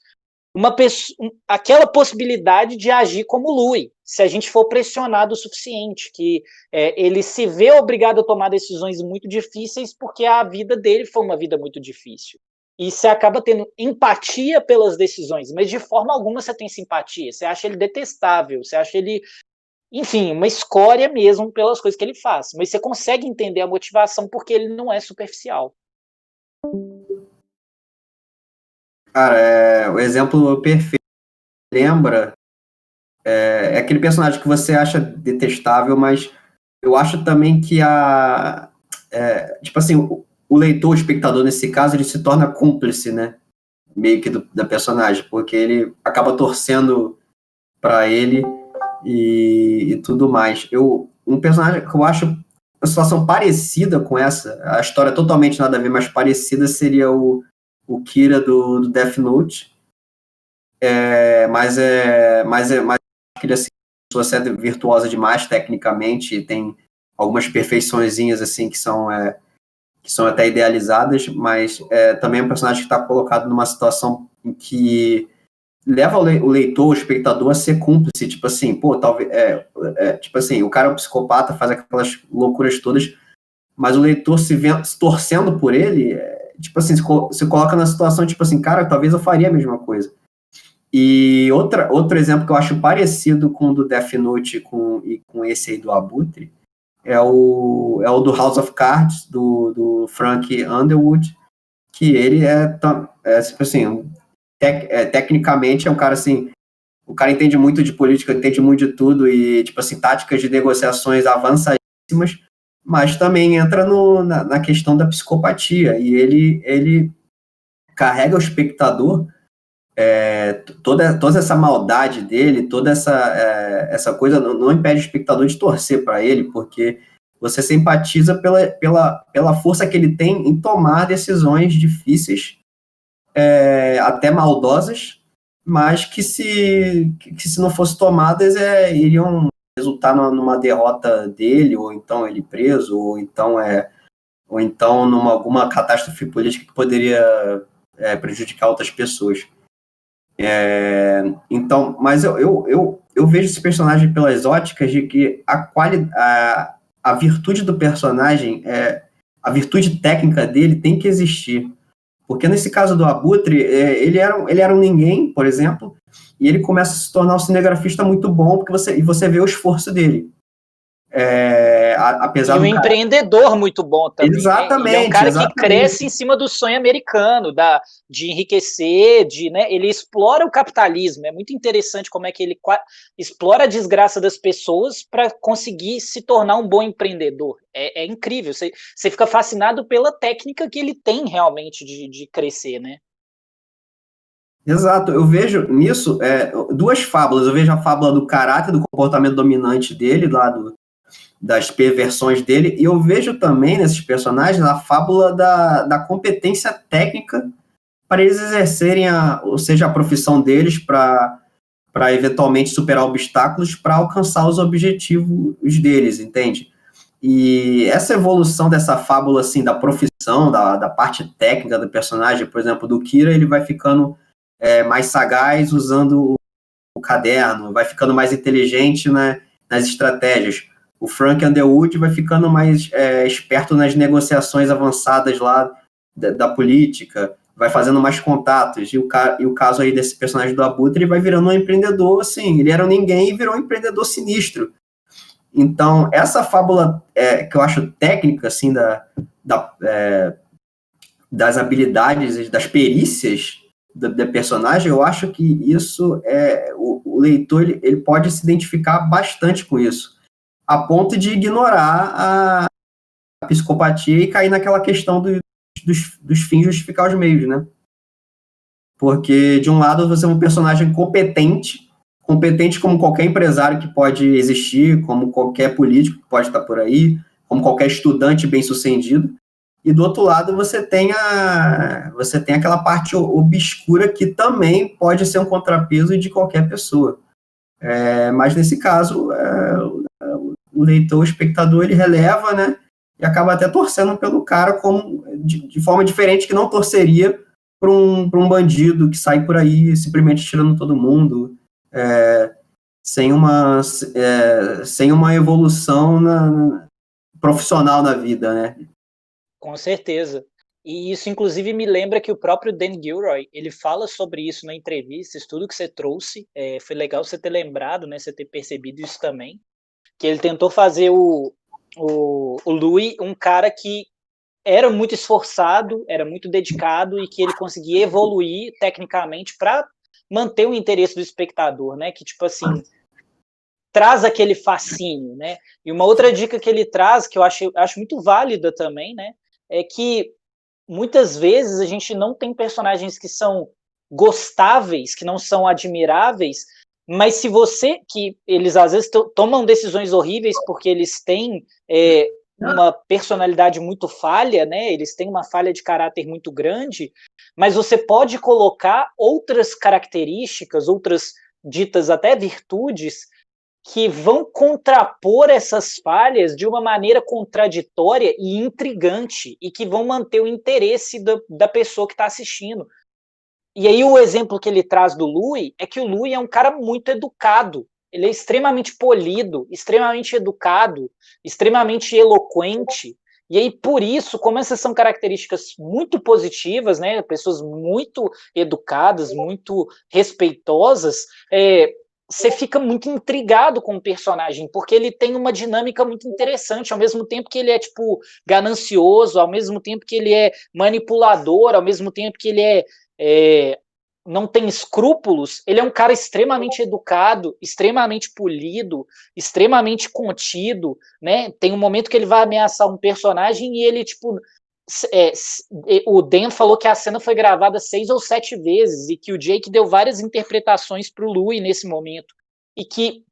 S1: aquela possibilidade de agir como Louis, se a gente for pressionado o suficiente, que ele se vê obrigado a tomar decisões muito difíceis porque a vida dele foi uma vida muito difícil. E você acaba tendo empatia pelas decisões, mas de forma alguma você tem simpatia, você acha ele detestável, você acha ele, enfim, uma escória mesmo pelas coisas que ele faz, mas você consegue entender a motivação porque ele não é superficial.
S2: Cara, o exemplo perfeito lembra é aquele personagem que você acha detestável, mas eu acho também que o leitor, o espectador, nesse caso, ele se torna cúmplice, né? Meio que da personagem, porque ele acaba torcendo para ele e tudo mais. Um personagem que eu acho uma situação parecida com essa, a história totalmente nada a ver, mas parecida, seria o Kira do Death Note. Mas acho que ele assim, pessoa é virtuosa demais tecnicamente, tem algumas perfeiçõezinhas assim que são até idealizadas, mas também é um personagem que está colocado numa situação em que leva o leitor, o espectador, a ser cúmplice, tipo assim, talvez, tipo assim, o cara é um psicopata, faz aquelas loucuras todas, mas o leitor se torcendo por ele, tipo assim, se coloca na situação, tipo assim, cara, talvez eu faria a mesma coisa. E outro exemplo que eu acho parecido com o do Death Note e com esse aí do Abutre, é o do House of Cards, do Frank Underwood, que ele tipo assim, tecnicamente é um cara assim, o cara entende muito de política, entende muito de tudo, e tipo assim, táticas de negociações avançadíssimas, mas também entra na questão da psicopatia, e ele carrega o espectador, toda essa maldade dele, toda essa coisa não impede o espectador de torcer para ele, porque você simpatiza pela força que ele tem em tomar decisões difíceis, até maldosas, mas que se não fossem tomadas, iriam resultar numa derrota dele, ou então ele preso, ou então numa alguma catástrofe política que poderia prejudicar outras pessoas. Então, mas eu vejo esse personagem pelas óticas de que a virtude do personagem, a virtude técnica dele tem que existir. Porque nesse caso do Abutre, ele era um ninguém, por exemplo, e ele começa a se tornar um cinegrafista muito bom, porque você vê o esforço dele. Apesar
S1: e um empreendedor muito bom também.
S2: Exatamente.
S1: Ele é um cara que cresce em cima do sonho americano, de enriquecer, né, ele explora o capitalismo. É muito interessante como é que ele explora a desgraça das pessoas para conseguir se tornar um bom empreendedor. É incrível. Você fica fascinado pela técnica que ele tem realmente de crescer, né?
S2: Exato, eu vejo nisso duas fábulas. Eu vejo a fábula do caráter, do comportamento dominante dele, das perversões dele, e eu vejo também nesses personagens a fábula da competência técnica para eles exercerem a profissão deles para eventualmente superar obstáculos para alcançar os objetivos deles, entende? E essa evolução dessa fábula assim, da profissão, da parte técnica do personagem, por exemplo, do Kira, ele vai ficando mais sagaz usando o caderno, vai ficando mais inteligente, né, nas estratégias. O Frank Underwood vai ficando mais esperto nas negociações avançadas lá da política, vai fazendo mais contatos, e o caso aí desse personagem do Abutre, ele vai virando um empreendedor, assim, ele era um ninguém e virou um empreendedor sinistro. Então, essa fábula que eu acho técnica, assim, das habilidades, das perícias da personagem, eu acho que isso o leitor ele pode se identificar bastante com isso, a ponto de ignorar a psicopatia e cair naquela questão dos fins justificar os meios, né? Porque, de um lado, você é um personagem competente como qualquer empresário que pode existir, como qualquer político que pode estar por aí, como qualquer estudante bem-sucedido, e do outro lado você tem aquela parte obscura que também pode ser um contrapeso de qualquer pessoa. Mas nesse caso, o leitor, o espectador, ele releva, né, e acaba até torcendo pelo cara como, de forma diferente que não torceria para um bandido que sai por aí simplesmente tirando todo mundo, sem uma evolução profissional na vida, né?
S1: Com certeza. E isso, inclusive, me lembra que o próprio Dan Gilroy, ele fala sobre isso na entrevista, isso tudo que você trouxe. Foi legal você ter lembrado, né, você ter percebido isso também, que ele tentou fazer o Louis um cara que era muito esforçado, era muito dedicado e que ele conseguia evoluir tecnicamente para manter o interesse do espectador, né? Que, tipo assim, traz aquele fascínio, né? E uma outra dica que ele traz, que eu acho muito válida também, né? É que muitas vezes a gente não tem personagens que são gostáveis, que não são admiráveis, mas se você, que eles às vezes tomam decisões horríveis porque eles têm uma personalidade muito falha, né? Eles têm uma falha de caráter muito grande, mas você pode colocar outras características, outras ditas até virtudes, que vão contrapor essas falhas de uma maneira contraditória e intrigante, e que vão manter o interesse da pessoa que está assistindo. E aí o exemplo que ele traz do Louis é que o Louis é um cara muito educado, ele é extremamente polido, extremamente educado, extremamente eloquente, e aí por isso, como essas são características muito positivas, né, pessoas muito educadas, muito respeitosas, você fica muito intrigado com o personagem, porque ele tem uma dinâmica muito interessante, ao mesmo tempo que ele é, tipo, ganancioso, ao mesmo tempo que ele é manipulador, ao mesmo tempo que ele não tem escrúpulos, ele é um cara extremamente educado, extremamente polido, extremamente contido, né? Tem um momento que ele vai ameaçar um personagem e ele, tipo, o Dan falou que a cena foi gravada 6 ou 7 vezes e que o Jake deu várias interpretações para o Louis nesse momento e que,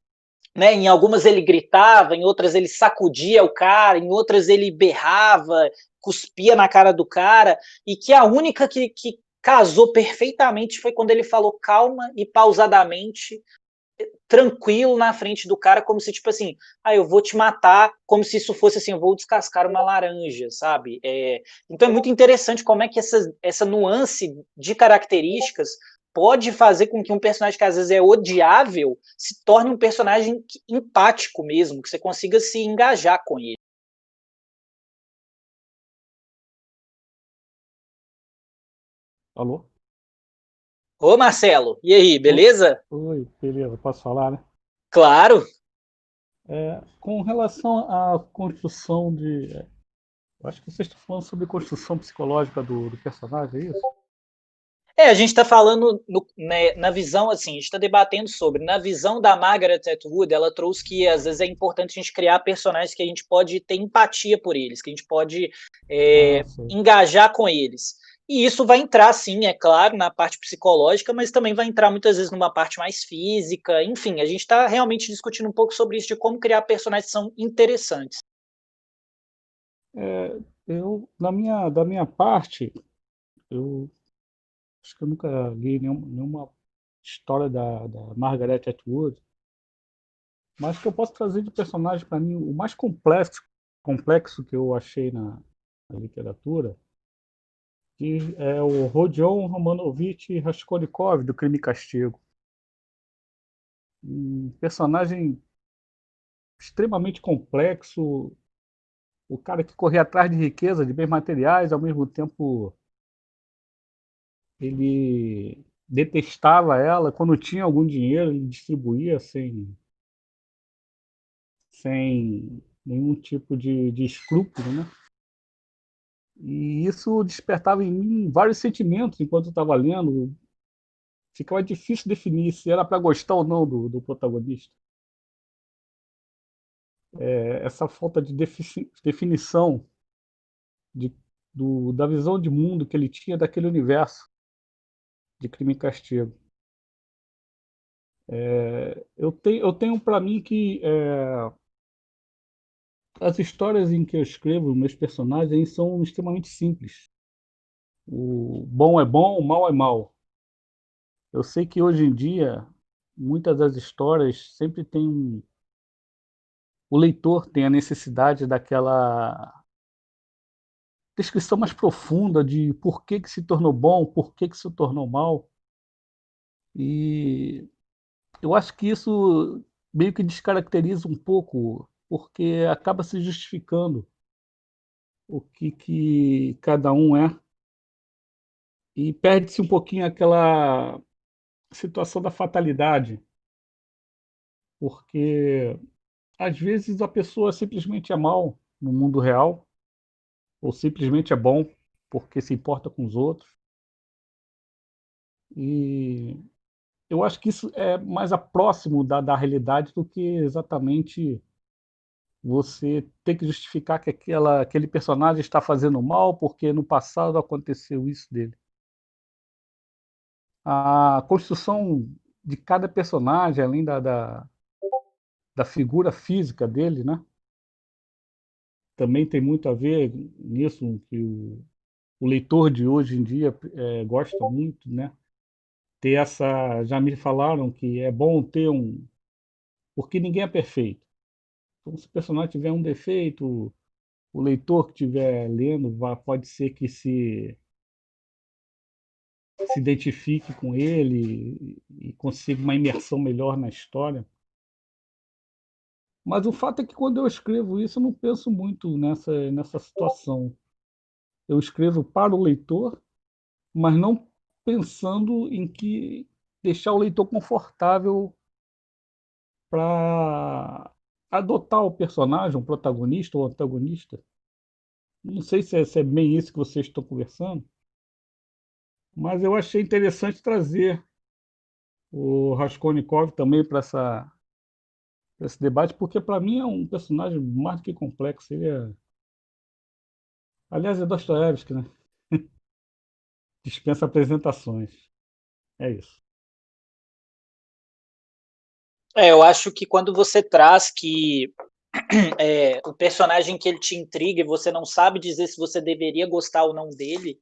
S1: né, em algumas ele gritava, em outras ele sacudia o cara, em outras ele berrava, cuspia na cara do cara, e que a única que casou perfeitamente foi quando ele falou calma e pausadamente, tranquilo na frente do cara, como se, tipo assim, eu vou te matar, como se isso fosse assim, eu vou descascar uma laranja, sabe? Então é muito interessante como é que essa nuance de características pode fazer com que um personagem que às vezes é odiável se torne um personagem empático mesmo, que você consiga se engajar com ele.
S6: Alô?
S1: Ô Marcelo, e aí, beleza?
S6: Oi, beleza, posso falar, né?
S1: Claro.
S6: Com relação à construção eu acho que vocês estão falando sobre construção psicológica do personagem, é isso?
S1: A gente está falando na visão, assim, a gente está debatendo sobre, na visão da Margaret Atwood, ela trouxe que às vezes é importante a gente criar personagens que a gente pode ter empatia por eles, que a gente pode engajar com eles. E isso vai entrar, sim, é claro, na parte psicológica, mas também vai entrar muitas vezes numa parte mais física. Enfim, a gente está realmente discutindo um pouco sobre isso, de como criar personagens que são interessantes.
S6: Da minha parte, eu acho que eu nunca li nenhuma história da Margaret Atwood, mas que eu posso trazer de personagem para mim o mais complexo que eu achei na literatura, que é o Rodion Romanovich Raskolnikov, do Crime e Castigo. Um personagem extremamente complexo, o cara que corria atrás de riqueza, de bens materiais, ao mesmo tempo ele detestava ela. Quando tinha algum dinheiro, ele distribuía sem nenhum tipo de escrúpulo, né? E isso despertava em mim vários sentimentos enquanto eu estava lendo. ficava difícil definir se era para gostar ou não do protagonista. Essa falta de definição de, da visão de mundo que ele tinha daquele universo de Crime e Castigo. Eu tenho para mim que as histórias em que eu escrevo, meus personagens são extremamente simples. O bom é bom, o mal é mal. Eu sei que hoje em dia, muitas das histórias sempre tem o leitor tem a necessidade daquela descrição mais profunda de por que que se tornou bom, por que que se tornou mal. E eu acho que isso meio que descaracteriza um pouco, porque acaba se justificando o que cada um é. E perde-se um pouquinho aquela situação da fatalidade, porque às vezes a pessoa simplesmente é mal no mundo real, ou simplesmente é bom porque se importa com os outros. E eu acho que isso é mais próximo da realidade do que exatamente você ter que justificar que aquele personagem está fazendo mal porque no passado aconteceu isso dele. A construção de cada personagem, além da figura física dele, né? Também tem muito a ver nisso que o leitor de hoje em dia gosta muito, né? Ter essa, já me falaram que é bom ter porque ninguém é perfeito. Então, se o personagem tiver um defeito, o leitor que estiver lendo pode ser que se identifique com ele e consiga uma imersão melhor na história. Mas o fato é que quando eu escrevo isso, eu não penso muito nessa situação. Eu escrevo para o leitor, mas não pensando em que deixar o leitor confortável para adotar o personagem, um protagonista ou antagonista. Não sei se é bem isso que vocês estão conversando, mas eu achei interessante trazer o Raskolnikov também para esse debate, porque para mim é um personagem mais do que complexo. Aliás, é Dostoiévski, né? Dispensa apresentações. É isso.
S1: Eu acho que quando você traz que o personagem que ele te intriga e você não sabe dizer se você deveria gostar ou não dele,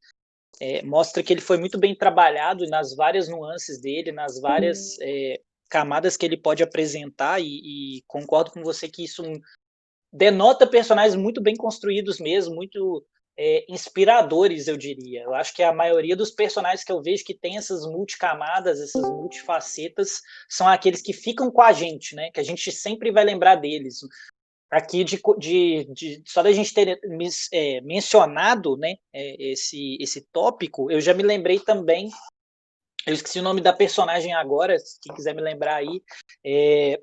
S1: mostra que ele foi muito bem trabalhado nas várias nuances dele, nas várias camadas que ele pode apresentar, e concordo com você que isso denota personagens muito bem construídos mesmo, muito inspiradores, eu diria. Eu acho que a maioria dos personagens que eu vejo que tem essas multicamadas, essas multifacetas, são aqueles que ficam com a gente, né? Que a gente sempre vai lembrar deles. Aqui, só da gente ter mencionado, né, esse tópico, eu já me lembrei também, eu esqueci o nome da personagem agora, quem quiser me lembrar aí,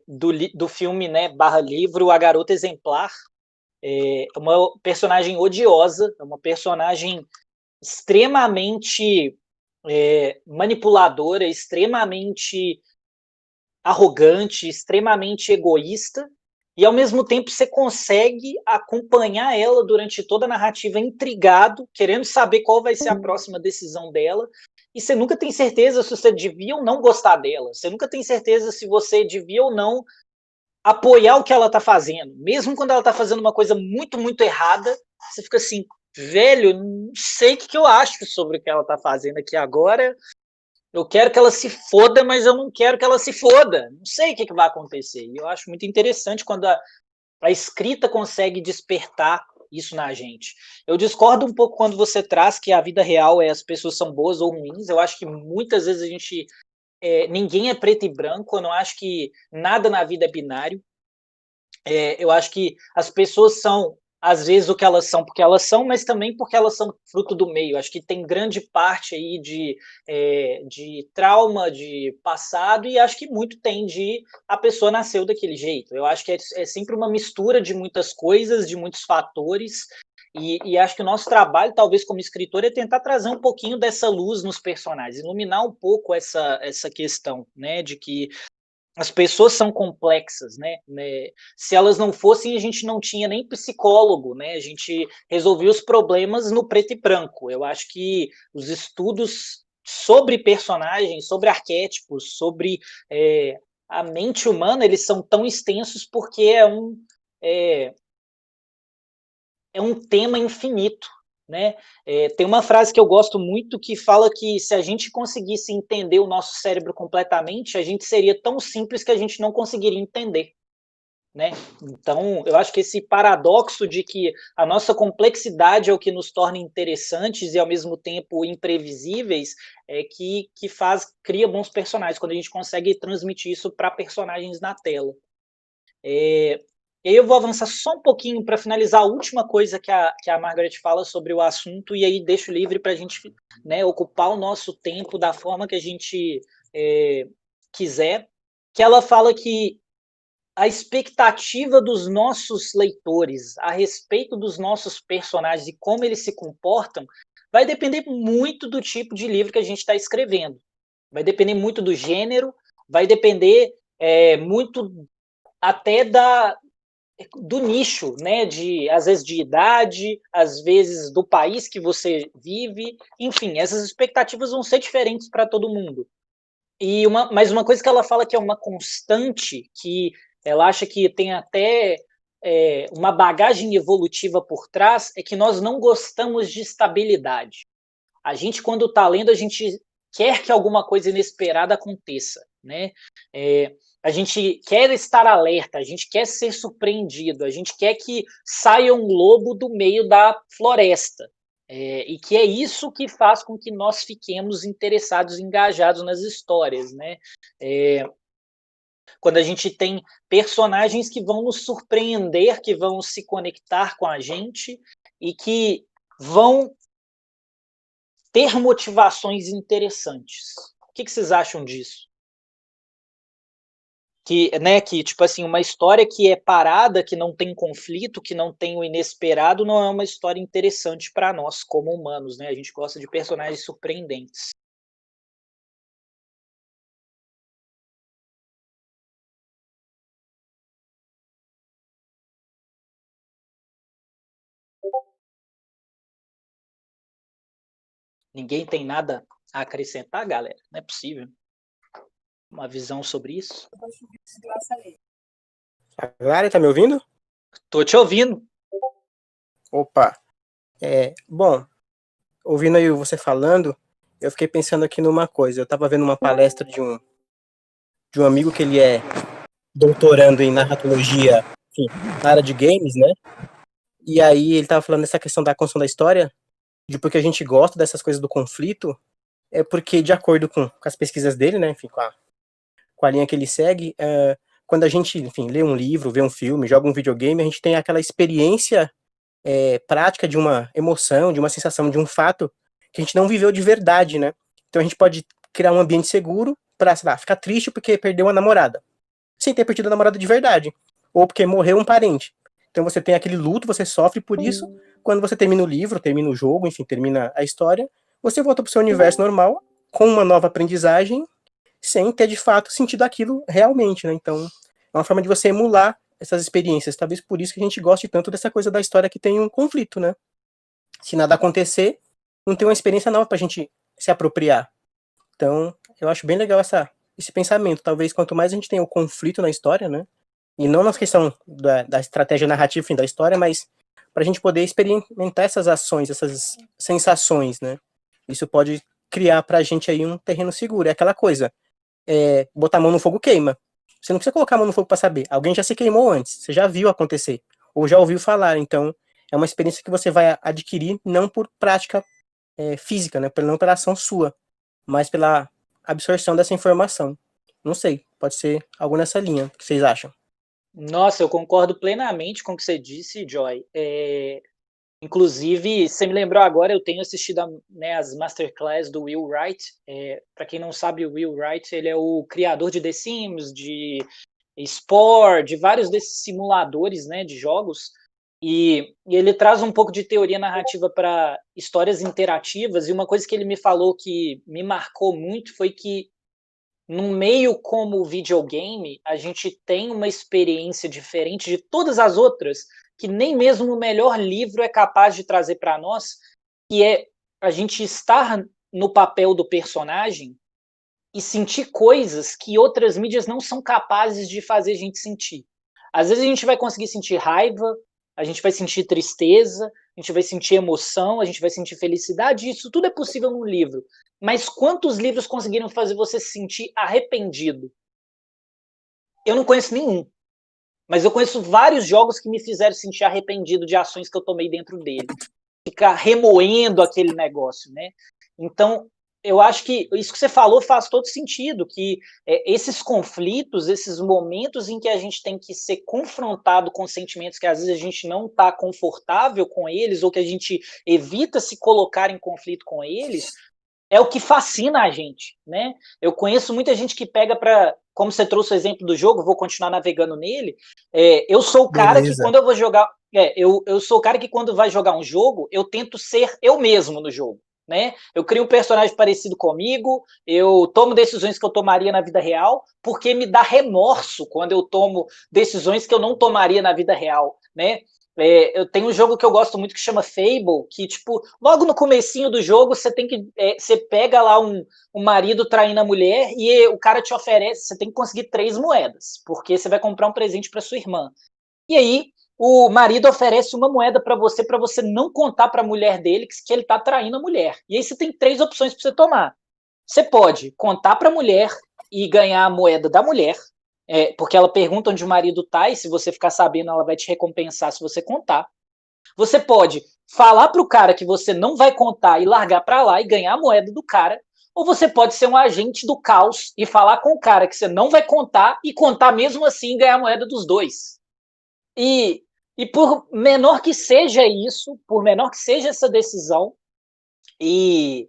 S1: do filme, né, /livro, A Garota Exemplar. Uma personagem odiosa, uma personagem extremamente manipuladora, extremamente arrogante, extremamente egoísta, e ao mesmo tempo você consegue acompanhar ela durante toda a narrativa intrigado, querendo saber qual vai ser a próxima decisão dela, e você nunca tem certeza se você devia ou não gostar dela, você nunca tem certeza se você devia ou não apoiar o que ela tá fazendo, mesmo quando ela tá fazendo uma coisa muito, muito errada, você fica assim, velho, não sei o que eu acho sobre o que ela tá fazendo aqui agora, eu quero que ela se foda, mas eu não quero que ela se foda. Não sei o que vai acontecer. E eu acho muito interessante quando a escrita consegue despertar isso na gente. Eu discordo um pouco quando você traz que a vida real as pessoas são boas ou ruins. Eu acho que muitas vezes a gente ninguém é preto e branco. Eu não acho que nada na vida é binário. Eu acho que as pessoas são às vezes o que elas são porque elas são, mas também porque elas são fruto do meio. Acho que tem grande parte aí de trauma, de passado, e acho que muito tem de a pessoa nasceu daquele jeito. Eu acho que é sempre uma mistura de muitas coisas, de muitos fatores, E acho que o nosso trabalho, talvez como escritor, é tentar trazer um pouquinho dessa luz nos personagens, iluminar um pouco essa questão, né, de que as pessoas são complexas, né? Se elas não fossem, a gente não tinha nem psicólogo, né? A gente resolvia os problemas no preto e branco. Eu acho que os estudos sobre personagens, sobre arquétipos, sobre a mente humana, eles são tão extensos porque é um tema infinito, né? Tem uma frase que eu gosto muito que fala que se a gente conseguisse entender o nosso cérebro completamente, a gente seria tão simples que a gente não conseguiria entender, né? Então, eu acho que esse paradoxo de que a nossa complexidade é o que nos torna interessantes e ao mesmo tempo imprevisíveis é que cria bons personagens, quando a gente consegue transmitir isso para personagens na tela. E aí eu vou avançar só um pouquinho para finalizar a última coisa que a Margaret fala sobre o assunto, e aí deixo livre para a gente, né, ocupar o nosso tempo da forma que a gente quiser, que ela fala que a expectativa dos nossos leitores a respeito dos nossos personagens e como eles se comportam vai depender muito do tipo de livro que a gente está escrevendo. Vai depender muito do gênero, vai depender muito até do nicho, né? Às vezes de idade, às vezes do país que você vive, enfim, essas expectativas vão ser diferentes para todo mundo. Mas uma coisa que ela fala que é uma constante, que ela acha que tem até uma bagagem evolutiva por trás, é que nós não gostamos de estabilidade. A gente, quando está lendo, a gente quer que alguma coisa inesperada aconteça, né? A gente quer estar alerta, a gente quer ser surpreendido, a gente quer que saia um lobo do meio da floresta. E que é isso que faz com que nós fiquemos interessados, engajados nas histórias, né? Quando a gente tem personagens que vão nos surpreender, que vão se conectar com a gente e que vão ter motivações interessantes. O que vocês acham disso? Que, tipo assim, uma história que é parada, que não tem conflito, que não tem o inesperado, não é uma história interessante para nós, como humanos, né? A gente gosta de personagens surpreendentes. Ninguém tem nada a acrescentar, galera? Não é possível. Uma visão sobre isso?
S5: Agora, tá me ouvindo?
S1: Tô te ouvindo.
S5: Opa. Bom, ouvindo aí você falando, eu fiquei pensando aqui numa coisa. Eu tava vendo uma palestra de um amigo que ele é doutorando em narratologia, enfim, na área de games, né? E aí ele tava falando dessa questão da construção da história, de porque a gente gosta dessas coisas do conflito, é porque, de acordo com as pesquisas dele, né, enfim, com a linha que ele segue, quando a gente, enfim, lê um livro, vê um filme, joga um videogame, a gente tem aquela experiência prática de uma emoção, de uma sensação, de um fato que a gente não viveu de verdade, né? Então a gente pode criar um ambiente seguro pra, sei lá, ficar triste porque perdeu uma namorada, sem ter perdido a namorada de verdade, ou porque morreu um parente. Então você tem aquele luto, você sofre por isso. Quando você termina o livro, termina o jogo, enfim, termina a história, você volta pro seu universo normal, com uma nova aprendizagem, sem ter de fato sentido aquilo realmente, né? Então, é uma forma de você emular essas experiências. Talvez por isso que a gente goste tanto dessa coisa da história que tem um conflito, né? Se nada acontecer, não tem uma experiência nova pra gente se apropriar. Então, eu acho bem legal esse pensamento. Talvez quanto mais a gente tem o conflito na história, né? E não na questão da estratégia narrativa, enfim, da história, mas para a gente poder experimentar essas ações, essas sensações, né? Isso pode criar para a gente aí um terreno seguro. É aquela coisa, botar a mão no fogo queima. Você não precisa colocar a mão no fogo para saber. Alguém já se queimou antes, você já viu acontecer, ou já ouviu falar. Então, é uma experiência que você vai adquirir não por prática física, né? Não pela ação sua, mas pela absorção dessa informação. Não sei, pode ser algo nessa linha. O que vocês acham?
S1: Nossa, eu concordo plenamente com o que você disse, Joy. Inclusive, você me lembrou agora, eu tenho assistido as masterclass do Will Wright. Para quem não sabe, o Will Wright ele é o criador de The Sims, de Spore, de vários desses simuladores, né, de jogos. E ele traz um pouco de teoria narrativa para histórias interativas, e uma coisa que ele me falou que me marcou muito foi que, num meio como o videogame, a gente tem uma experiência diferente de todas as outras, que nem mesmo o melhor livro é capaz de trazer para nós, que é a gente estar no papel do personagem e sentir coisas que outras mídias não são capazes de fazer a gente sentir. Às vezes a gente vai conseguir sentir raiva, a gente vai sentir tristeza, a gente vai sentir emoção, a gente vai sentir felicidade, isso tudo é possível num livro. Mas quantos livros conseguiram fazer você se sentir arrependido? Eu não conheço nenhum. Mas eu conheço vários jogos que me fizeram sentir arrependido de ações que eu tomei dentro dele. Ficar remoendo aquele negócio, né? Então, eu acho que isso que você falou faz todo sentido, que esses conflitos, esses momentos em que a gente tem que ser confrontado com sentimentos que às vezes a gente não está confortável com eles, ou que a gente evita se colocar em conflito com eles, é o que fascina a gente, né? Eu conheço muita gente que pega para, como você trouxe o exemplo do jogo, vou continuar navegando nele. Eu sou o cara que quando eu vou jogar, eu sou o cara que quando vai jogar um jogo, eu tento ser eu mesmo no jogo, né? Eu crio um personagem parecido comigo, eu tomo decisões que eu tomaria na vida real, porque me dá remorso quando eu tomo decisões que eu não tomaria na vida real, né? Eu tenho um jogo que eu gosto muito que chama Fable, que, tipo, logo no comecinho do jogo, você pega lá um marido traindo a mulher e o cara te oferece, você tem que conseguir 3 moedas, porque você vai comprar um presente para sua irmã. E aí, o marido oferece uma moeda para você não contar para a mulher dele que ele tá traindo a mulher. E aí você tem 3 opções para você tomar. Você pode contar para a mulher e ganhar a moeda da mulher, porque ela pergunta onde o marido tá, e se você ficar sabendo, ela vai te recompensar se você contar. Você pode falar pro cara que você não vai contar e largar para lá e ganhar a moeda do cara, ou você pode ser um agente do caos e falar com o cara que você não vai contar e contar mesmo assim e ganhar a moeda dos dois. E por menor que seja isso, por menor que seja essa decisão, e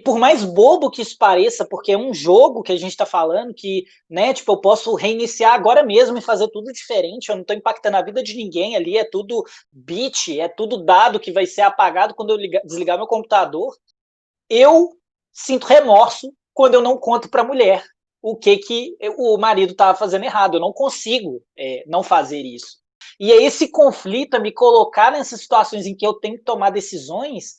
S1: por mais bobo que isso pareça, porque é um jogo que a gente está falando que, né, tipo, eu posso reiniciar agora mesmo e fazer tudo diferente, eu não estou impactando a vida de ninguém ali, é tudo bit, é tudo dado que vai ser apagado quando eu desligar meu computador. Eu sinto remorso quando eu não conto para a mulher o que o marido estava fazendo errado, eu não consigo não fazer isso. E é esse conflito, é me colocar nessas situações em que eu tenho que tomar decisões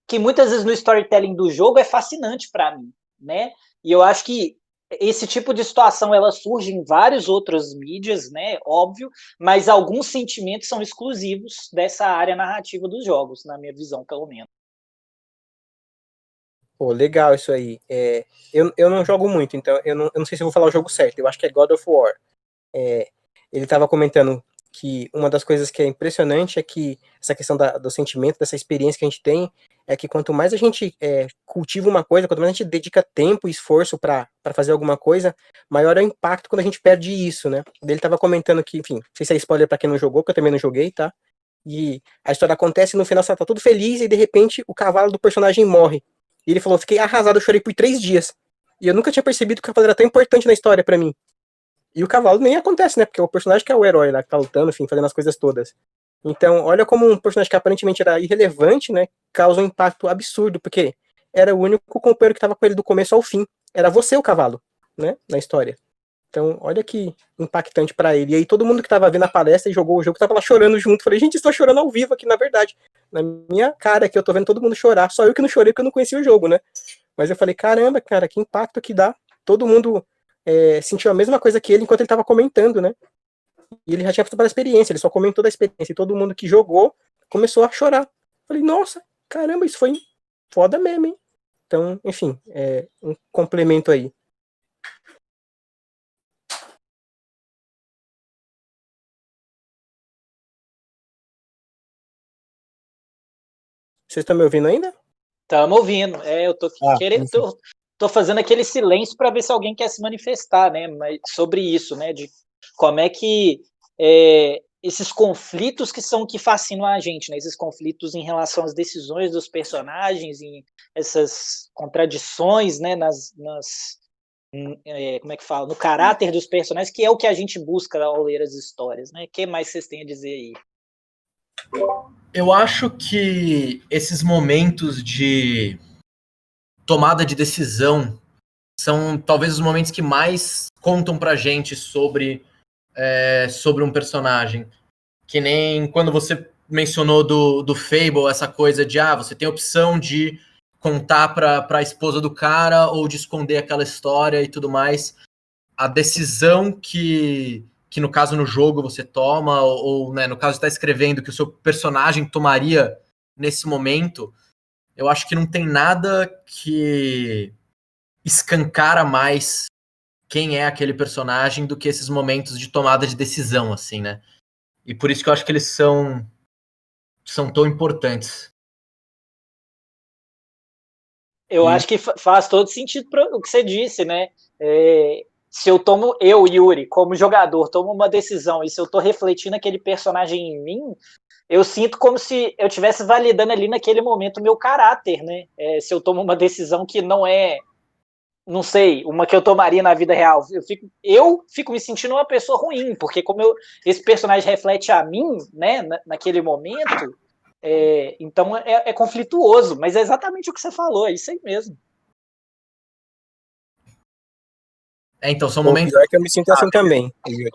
S1: que muitas vezes no storytelling do jogo é fascinante para mim, né? E eu acho que esse tipo de situação ela surge em várias outras mídias, né? Óbvio, mas alguns sentimentos são exclusivos dessa área narrativa dos jogos, na minha visão, pelo menos.
S5: Pô, legal isso aí. Eu não jogo muito, então eu não sei se eu vou falar o jogo certo. Eu acho que é God of War. Ele estava comentando que uma das coisas que é impressionante é que essa questão do sentimento, dessa experiência que a gente tem, é que quanto mais a gente cultiva uma coisa, quanto mais a gente dedica tempo e esforço para fazer alguma coisa, maior é o impacto quando a gente perde isso, né? Ele estava comentando que, enfim, não sei se é spoiler para quem não jogou, que eu também não joguei, tá? E a história acontece e no final você tá tudo feliz e de repente o cavalo do personagem morre. E ele falou, fiquei arrasado, eu chorei por 3 dias. E eu nunca tinha percebido que o cavalo era tão importante na história para mim. E o cavalo nem acontece, né? Porque é o personagem que é o herói lá, que tá lutando, enfim, fazendo as coisas todas. Então, olha como um personagem que aparentemente era irrelevante, né? Causa um impacto absurdo, porque era o único companheiro que tava com ele do começo ao fim. Era você o cavalo, né? Na história. Então, olha que impactante pra ele. E aí, todo mundo que tava vendo a palestra e jogou o jogo tava lá chorando junto. Falei, gente, estou chorando ao vivo aqui, na verdade. Na minha cara aqui, eu tô vendo todo mundo chorar. Só eu que não chorei porque eu não conhecia o jogo, né? Mas eu falei, caramba, cara, que impacto que dá. Todo mundo sentiu a mesma coisa que ele enquanto ele tava comentando, né? E ele já tinha feito a experiência, ele só comentou da experiência. E todo mundo que jogou começou a chorar. Falei, nossa, caramba, isso foi foda mesmo, hein? Então, enfim, um complemento aí. Vocês estão me ouvindo ainda?
S1: Estamos ouvindo. Eu tô querendo. Tô fazendo aquele silêncio para ver se alguém quer se manifestar, né? Mas sobre isso, né? De como é que esses conflitos que fascinam a gente, né? Esses conflitos em relação às decisões dos personagens, em essas contradições, né? Como é que fala? No caráter dos personagens, que é o que a gente busca ao ler as histórias, né? O que mais vocês têm a dizer aí?
S4: Eu acho que esses momentos de tomada de decisão são talvez os momentos que mais contam pra gente sobre um personagem. Que nem quando você mencionou do Fable, essa coisa de você tem a opção de contar para a esposa do cara ou de esconder aquela história e tudo mais. A decisão que no caso no jogo você toma, ou né, no caso está escrevendo, que o seu personagem tomaria nesse momento, eu acho que não tem nada que escancara mais quem é aquele personagem do que esses momentos de tomada de decisão, assim, né? E por isso que eu acho que eles são tão importantes.
S1: Eu acho que faz todo sentido para o que você disse, né? Se eu, Yuri, como jogador, tomo uma decisão e se eu estou refletindo aquele personagem em mim, eu sinto como se eu estivesse validando ali naquele momento o meu caráter, né? Se eu tomo uma decisão que não sei, uma que eu tomaria na vida real, eu fico me sentindo uma pessoa ruim, porque como esse personagem reflete a mim, né, naquele momento, então é conflituoso, mas é exatamente o que você falou, é isso aí mesmo.
S4: Então, são
S5: O
S4: momentos...
S5: pior é que eu me sinto assim também, Yuri.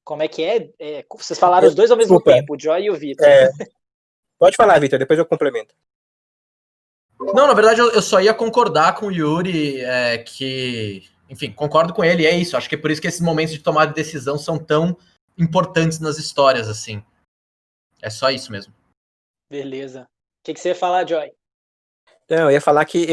S1: Como é que é? Vocês falaram os dois ao mesmo tempo, o Joy e o Vitor.
S5: Pode falar, Vitor, depois eu complemento.
S4: Não, na verdade, eu só ia concordar com o Yuri, que... Enfim, concordo com ele, é isso. Acho que é por isso que esses momentos de tomada de decisão são tão importantes nas histórias, assim. É só isso mesmo.
S1: Beleza. O que você ia falar, Joy?
S5: Não, eu ia falar que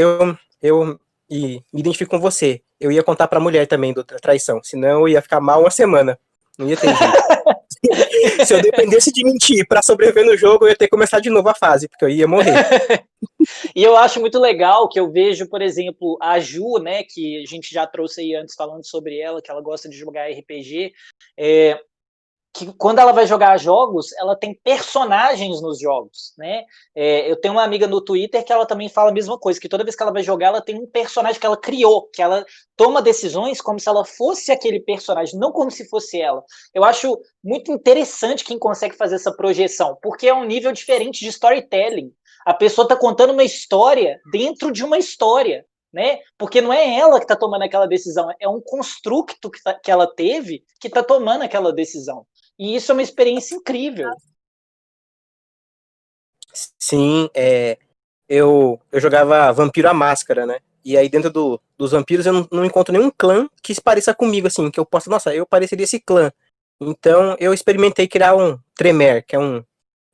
S5: eu me identifico com você. Eu ia contar pra mulher também da traição, senão eu ia ficar mal uma semana. Não ia ter jeito. Se eu dependesse de mentir pra sobreviver no jogo, eu ia ter que começar de novo a fase, porque eu ia morrer.
S1: E eu acho muito legal que eu vejo, por exemplo, a Ju, né, que a gente já trouxe aí antes falando sobre ela, que ela gosta de jogar RPG, que quando ela vai jogar jogos, ela tem personagens nos jogos, né? Eu tenho uma amiga no Twitter que ela também fala a mesma coisa, que toda vez que ela vai jogar, ela tem um personagem que ela criou, que ela toma decisões como se ela fosse aquele personagem, não como se fosse ela. Eu acho muito interessante quem consegue fazer essa projeção, porque é um nível diferente de storytelling. A pessoa está contando uma história dentro de uma história, né? Porque não é ela que está tomando aquela decisão, é um construto que ela teve que está tomando aquela decisão. E isso é uma experiência incrível.
S5: Sim, eu jogava Vampiro à Máscara, né? E aí dentro dos vampiros eu não encontro nenhum clã que se pareça comigo, assim, que eu possa, nossa, eu pareceria esse clã. Então eu experimentei criar um Tremere, que é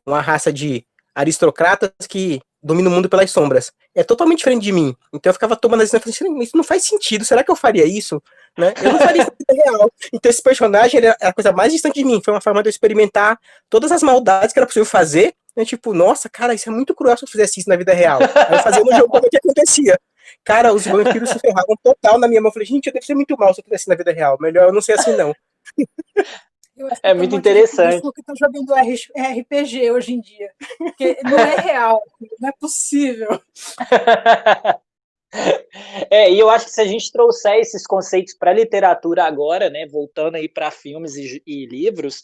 S5: uma raça de aristocratas que domina o mundo pelas sombras. É totalmente diferente de mim. Então eu ficava tomando as decisões, falando, isso não faz sentido, será que eu faria isso? Né? Eu não faria isso na vida real. Então esse personagem era a coisa mais distante de mim. Foi uma forma de eu experimentar todas as maldades que era possível fazer. Né? Tipo, nossa, cara, isso é muito cruel se eu fizesse isso na vida real. Aí eu fazia no jogo como é que acontecia. Cara, os vampiros se ferravam total na minha mão. Eu falei, gente, eu devo ser muito mal se eu fizesse isso na vida real. Melhor eu não ser assim, não.
S7: Eu acho que
S1: É muito interessante.
S7: que estão jogando RPG hoje em dia. Porque não é real, não é possível.
S1: E eu acho que se a gente trouxer esses conceitos para a literatura agora, né, voltando aí para filmes e livros,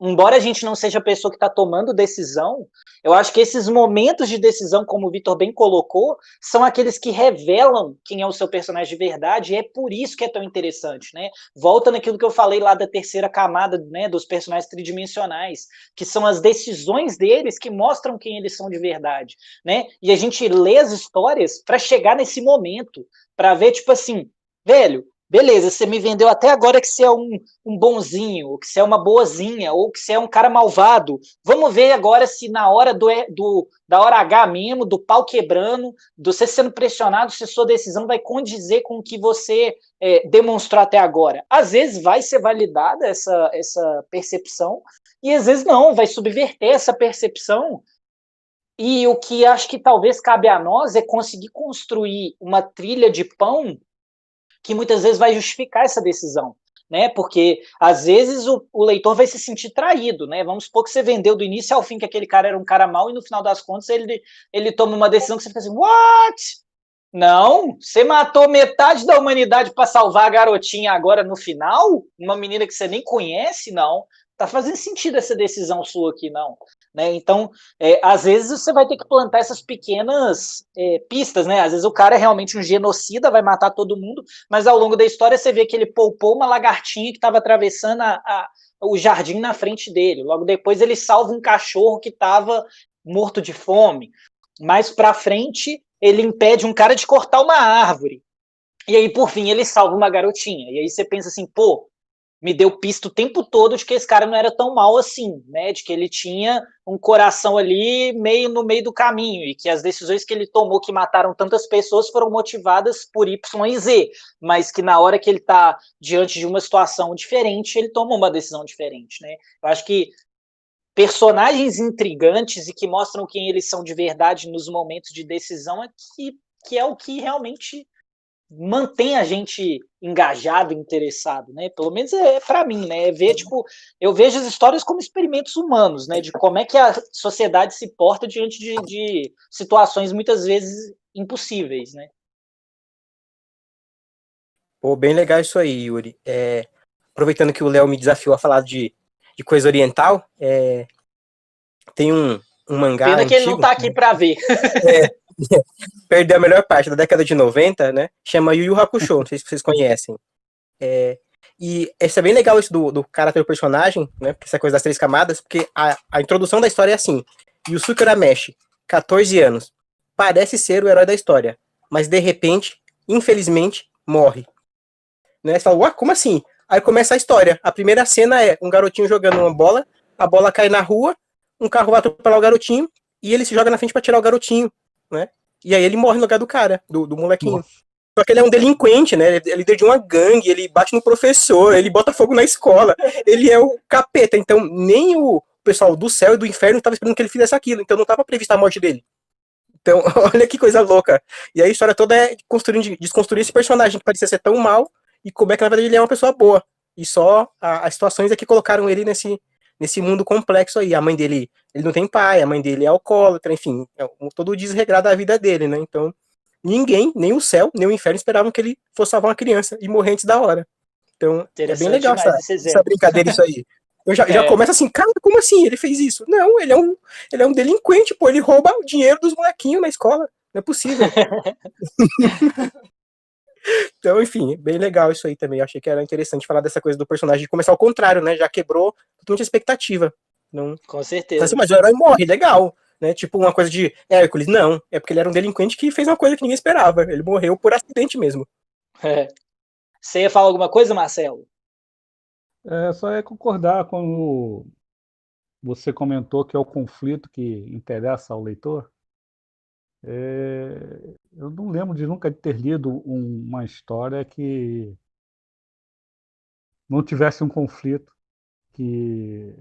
S1: embora a gente não seja a pessoa que está tomando decisão, eu acho que esses momentos de decisão, como o Vitor bem colocou, são aqueles que revelam quem é o seu personagem de verdade, e é por isso que é tão interessante, né? Volta naquilo que eu falei lá da terceira camada, né, dos personagens tridimensionais, que são as decisões deles que mostram quem eles são de verdade, né? E a gente lê as histórias para chegar nesse momento, para ver, tipo assim, velho, beleza, você me vendeu até agora que você é um bonzinho, ou que você é uma boazinha, ou que você é um cara malvado. Vamos ver agora se na hora da hora H mesmo, do pau quebrando, de você sendo pressionado, se sua decisão vai condizer com o que você demonstrou até agora. Às vezes vai ser validada essa percepção, e às vezes não, vai subverter essa percepção. E o que acho que talvez cabe a nós é conseguir construir uma trilha de pão que muitas vezes vai justificar essa decisão, né? Porque às vezes o leitor vai se sentir traído, né? Vamos supor que você vendeu do início ao fim que aquele cara era um cara mau e no final das contas ele toma uma decisão que você fica assim, what? Não, você matou metade da humanidade para salvar a garotinha agora no final? Uma menina que você nem conhece? Não. tá fazendo sentido essa decisão sua aqui, não. Né? Então, às vezes você vai ter que plantar essas pequenas pistas, né? Às vezes o cara é realmente um genocida, vai matar todo mundo, mas ao longo da história você vê que ele poupou uma lagartinha que estava atravessando o jardim na frente dele. Logo depois ele salva um cachorro que estava morto de fome. Mais pra frente, ele impede um cara de cortar uma árvore. E aí, por fim, ele salva uma garotinha. E aí você pensa assim, pô, me deu pista o tempo todo de que esse cara não era tão mal assim, né? De que ele tinha um coração ali meio no meio do caminho e que as decisões que ele tomou que mataram tantas pessoas foram motivadas por Y e Z, mas que na hora que ele tá diante de uma situação diferente, ele toma uma decisão diferente, né? Eu acho que personagens intrigantes e que mostram quem eles são de verdade nos momentos de decisão que é o que realmente mantém a gente engajado, interessado, né? Pelo menos para mim, né? Ver, tipo, eu vejo as histórias como experimentos humanos, né? De como é que a sociedade se porta diante de situações muitas vezes impossíveis, né?
S5: Pô, bem legal isso aí, Yuri. Aproveitando que o Léo me desafiou a falar de coisa oriental, tem um mangá
S1: Pena
S5: antigo,
S1: que ele não tá aqui para ver.
S5: Perdeu a melhor parte da década de 90, né? Chama Yu Yu Hakusho, não sei se vocês conhecem. E esse é bem legal isso do caráter do personagem, né? Porque essa coisa das 3 camadas, porque a introdução da história é assim: Yusuke Urameshi, 14 anos, parece ser o herói da história, mas de repente, infelizmente, morre. Né? Você fala, ué, como assim? Aí começa a história. A primeira cena é um garotinho jogando uma bola, a bola cai na rua, um carro vai atropelar o garotinho, e ele se joga na frente pra tirar o garotinho, né? E aí ele morre no lugar do cara, do molequinho.
S6: Nossa.
S5: Só que ele é um delinquente, né? Ele é líder de uma gangue, ele bate no professor, ele bota fogo na escola, ele é o capeta. Então, nem o pessoal do céu e do inferno estava esperando que ele fizesse aquilo, então não estava prevista a morte dele. Então, olha que coisa louca. E a história toda é desconstruir esse personagem que parecia ser tão mal e como é que na verdade ele é uma pessoa boa. E só as situações é que colocaram ele nesse mundo complexo aí. A mãe dele, ele não tem pai, a mãe dele é alcoólatra, enfim, todo o desregrado da vida dele, né? Então, ninguém, nem o céu, nem o inferno esperavam que ele fosse salvar uma criança e morrer antes da hora. Então, é bem legal essa brincadeira isso aí. Eu já começa assim, cara, como assim? Ele fez isso? Não, ele é um delinquente, pô, ele rouba o dinheiro dos molequinhos na escola. Não é possível. Então, enfim, bem legal isso aí também. Eu achei que era interessante falar dessa coisa do personagem de começar ao contrário, né? Já quebrou totalmente a expectativa. Não...
S1: Com certeza.
S5: Assim, mas o herói morre, legal. Né? Tipo uma coisa de Hércules. Não, é porque ele era um delinquente que fez uma coisa que ninguém esperava. Ele morreu por acidente mesmo.
S1: Você ia falar alguma coisa, Marcelo?
S6: Só é concordar quando você comentou que é o conflito que interessa ao leitor. Eu não lembro de nunca ter lido uma história que não tivesse um conflito, que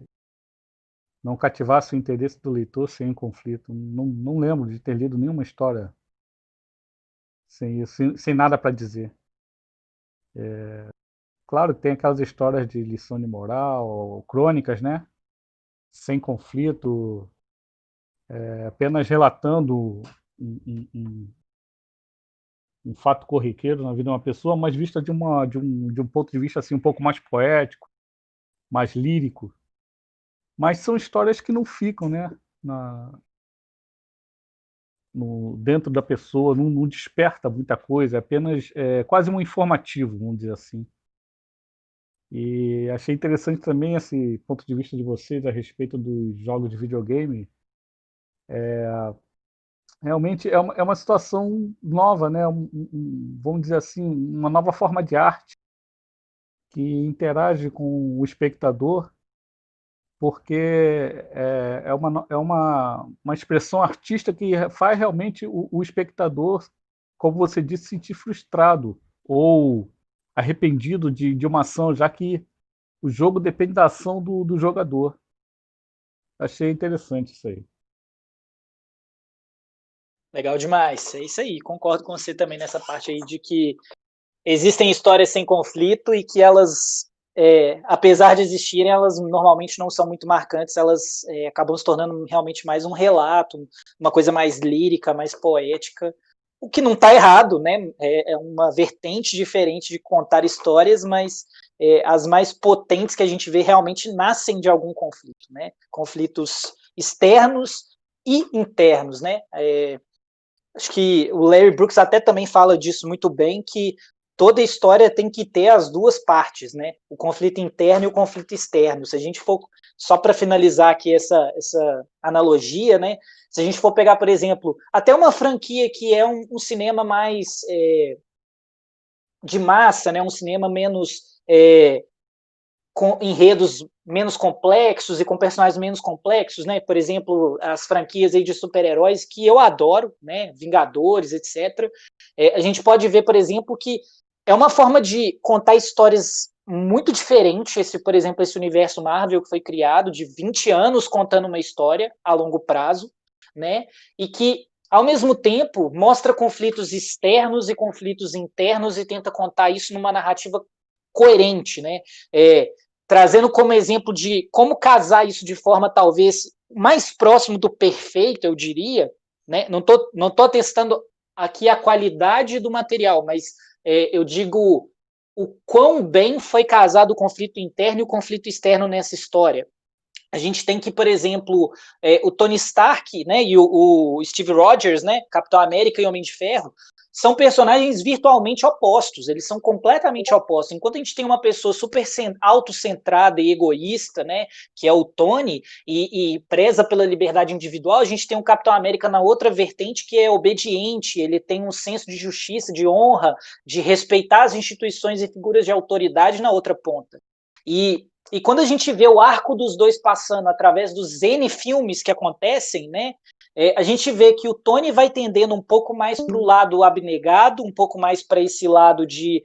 S6: não cativasse o interesse do leitor sem um conflito. Não lembro de ter lido nenhuma história sem isso, sem nada para dizer. Claro que tem aquelas histórias de lição de moral, crônicas, né? Sem conflito, apenas relatando um fato corriqueiro na vida de uma pessoa, mas vista de um ponto de vista assim, um pouco mais poético, mais lírico. Mas são histórias que não ficam, né? Dentro da pessoa, não desperta muita coisa, é apenas quase um informativo, vamos dizer assim. E achei interessante também esse ponto de vista de vocês a respeito dos jogos de videogame. Realmente é uma situação nova, né? Vamos dizer assim, uma nova forma de arte que interage com o espectador, porque uma expressão artística que faz realmente o espectador, como você disse, se sentir frustrado ou arrependido de uma ação, já que o jogo depende da ação do jogador. Achei interessante isso aí.
S1: Legal demais, é isso aí, concordo com você também nessa parte aí de que existem histórias sem conflito e que elas, apesar de existirem, elas normalmente não são muito marcantes, elas acabam se tornando realmente mais um relato, uma coisa mais lírica, mais poética, o que não está errado, né? É uma vertente diferente de contar histórias, mas as mais potentes que a gente vê realmente nascem de algum conflito, né? Conflitos externos e internos, né? Acho que o Larry Brooks até também fala disso muito bem, que toda história tem que ter as duas partes, né? O conflito interno e o conflito externo. Se a gente for, só para finalizar aqui essa analogia, né? Se a gente for pegar, por exemplo, até uma franquia que é um cinema mais de massa, né? Um cinema menos com enredos menos complexos e com personagens menos complexos, né? Por exemplo, as franquias aí de super-heróis que eu adoro, né? Vingadores, etc. A gente pode ver, por exemplo, que é uma forma de contar histórias muito diferente, por exemplo, esse universo Marvel que foi criado de 20 anos contando uma história a longo prazo, né? E que ao mesmo tempo mostra conflitos externos e conflitos internos e tenta contar isso numa narrativa coerente, né? Trazendo como exemplo de como casar isso de forma talvez mais próximo do perfeito, eu diria, né? Não tô testando aqui a qualidade do material, mas eu digo o quão bem foi casado o conflito interno e o conflito externo nessa história. A gente tem que, por exemplo, o Tony Stark, né, e o Steve Rogers, né, Capitão América e Homem de Ferro, são personagens virtualmente opostos, eles são completamente opostos. Enquanto a gente tem uma pessoa super autocentrada e egoísta, né, que é o Tony, e preza pela liberdade individual, a gente tem o Capitão América na outra vertente, que é obediente, ele tem um senso de justiça, de honra, de respeitar as instituições e figuras de autoridade na outra ponta. E quando a gente vê o arco dos dois passando através dos N filmes que acontecem, né, a gente vê que o Tony vai tendendo um pouco mais para o lado abnegado, um pouco mais para esse lado de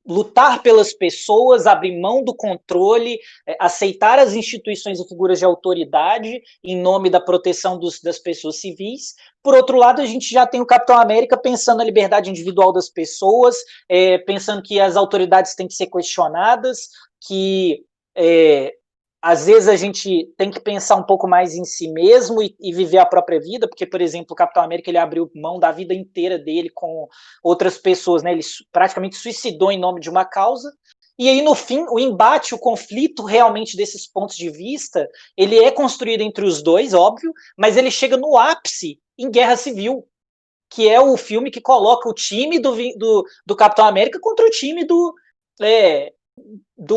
S1: lutar pelas pessoas, abrir mão do controle, aceitar as instituições e figuras de autoridade em nome da proteção das pessoas civis. Por outro lado, a gente já tem o Capitão América pensando na liberdade individual das pessoas, pensando que as autoridades têm que ser questionadas, que às vezes a gente tem que pensar um pouco mais em si mesmo e viver a própria vida, porque, por exemplo, o Capitão América ele abriu mão da vida inteira dele com outras pessoas, né? Ele praticamente suicidou em nome de uma causa. E aí, no fim, o embate, o conflito realmente desses pontos de vista, ele é construído entre os dois, óbvio, mas ele chega no ápice em Guerra Civil, que é o filme que coloca o time do Capitão América contra o time do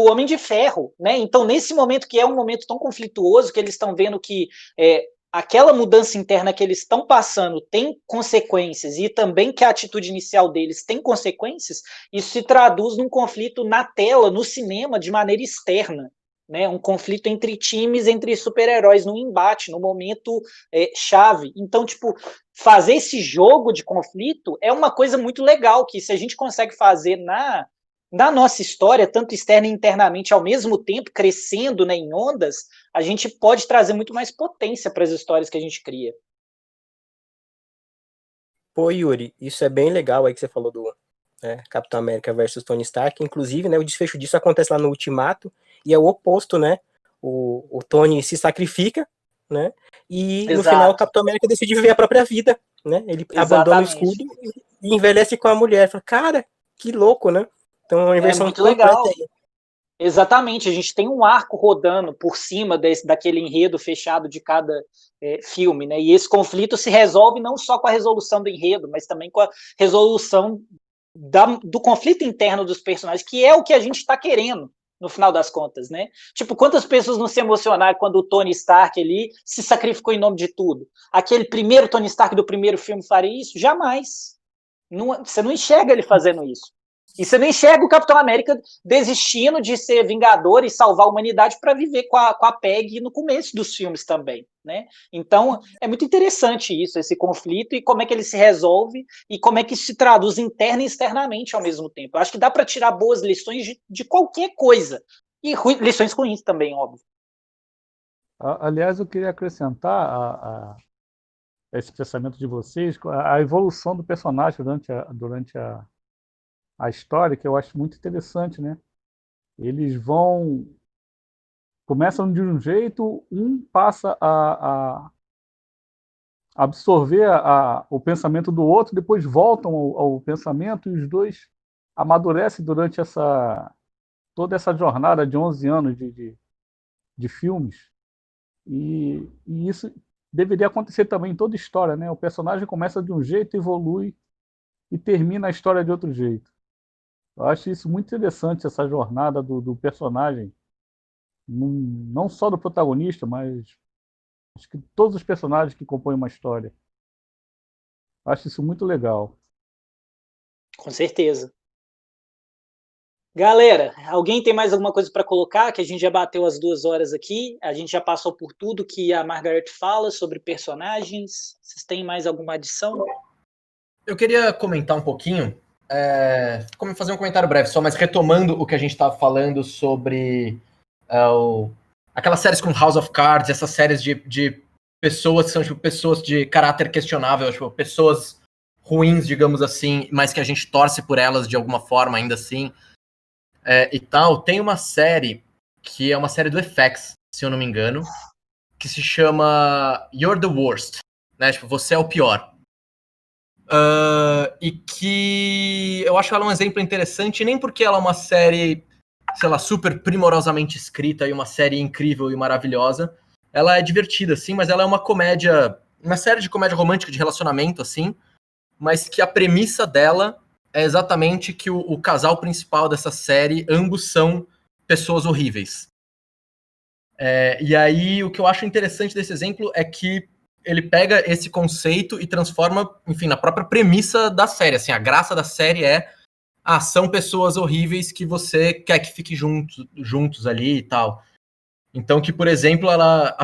S1: Homem de Ferro, né? Então, nesse momento que é um momento tão conflituoso, que eles estão vendo que aquela mudança interna que eles estão passando tem consequências e também que a atitude inicial deles tem consequências, isso se traduz num conflito na tela, no cinema, de maneira externa, né? Um conflito entre times, entre super-heróis, num embate, num momento chave. Então, tipo, fazer esse jogo de conflito é uma coisa muito legal, que se a gente consegue fazer na nossa história, tanto externa e internamente, ao mesmo tempo, crescendo, né, em ondas, a gente pode trazer muito mais potência para as histórias que a gente cria.
S5: Pô, Yuri, isso é bem legal aí que você falou do Capitão América versus Tony Stark. Inclusive, né, o desfecho disso acontece lá no Ultimato, e é o oposto, né? O Tony se sacrifica, né? E
S1: Exato.
S5: no final o Capitão América decide viver a própria vida, né? Ele abandona o escudo e envelhece com a mulher. Fala, cara, que louco, né? Então é uma inversão
S1: muito legal.
S5: aí.
S1: Exatamente, a gente tem um arco rodando por cima daquele enredo fechado de cada filme, né? E esse conflito se resolve não só com a resolução do enredo, mas também com a resolução do conflito interno dos personagens, que é o que a gente está querendo, no final das contas, né? Tipo, quantas pessoas não se emocionaram quando o Tony Stark ali se sacrificou em nome de tudo? Aquele primeiro Tony Stark do primeiro filme faria isso? Jamais. Você não enxerga ele fazendo isso. E você não enxerga o Capitão América desistindo de ser vingador e salvar a humanidade para viver com a Peggy no começo dos filmes também, né? Então, é muito interessante isso, esse conflito e como é que ele se resolve e como é que isso se traduz interna e externamente ao mesmo tempo. Eu acho que dá para tirar boas lições de qualquer coisa. E lições ruins também, óbvio.
S6: Aliás, eu queria acrescentar a esse pensamento de vocês, a evolução do personagem durante a história, que eu acho muito interessante, né? Eles começam de um jeito, um passa a absorver o pensamento do outro, depois voltam ao pensamento e os dois amadurece durante toda essa jornada de 11 anos de filmes, e isso deveria acontecer também em toda história, né? O personagem começa de um jeito, evolui e termina a história de outro jeito. Eu acho isso muito interessante, essa jornada do personagem, não só do protagonista, mas acho que todos os personagens que compõem uma história. Eu acho isso muito legal.
S1: Com certeza. Galera, alguém tem mais alguma coisa para colocar? Que a gente já bateu as 2 horas aqui, a gente já passou por tudo que a Margaret fala sobre personagens. Vocês têm mais alguma adição?
S4: Eu queria comentar um pouquinho, como fazer um comentário breve só, mas retomando o que a gente estava falando sobre aquelas séries como House of Cards, essas séries de pessoas que são tipo, pessoas de caráter questionável, tipo, pessoas ruins, digamos assim, mas que a gente torce por elas de alguma forma ainda assim, e tal. Tem uma série que é uma série do FX, se eu não me engano, que se chama You're the Worst, né? Tipo, você é o pior. E que eu acho ela um exemplo interessante, nem porque ela é uma série, sei lá, super primorosamente escrita e uma série incrível e maravilhosa. Ela é divertida, sim, mas ela é uma comédia, uma série de comédia romântica de relacionamento, assim, mas que a premissa dela é exatamente que o casal principal dessa série, ambos são pessoas horríveis. E aí, o que eu acho interessante desse exemplo é que ele pega esse conceito e transforma, enfim, na própria premissa da série. Assim, a graça da série são pessoas horríveis que você quer que fiquem juntos ali e tal. Então, que, por exemplo, ela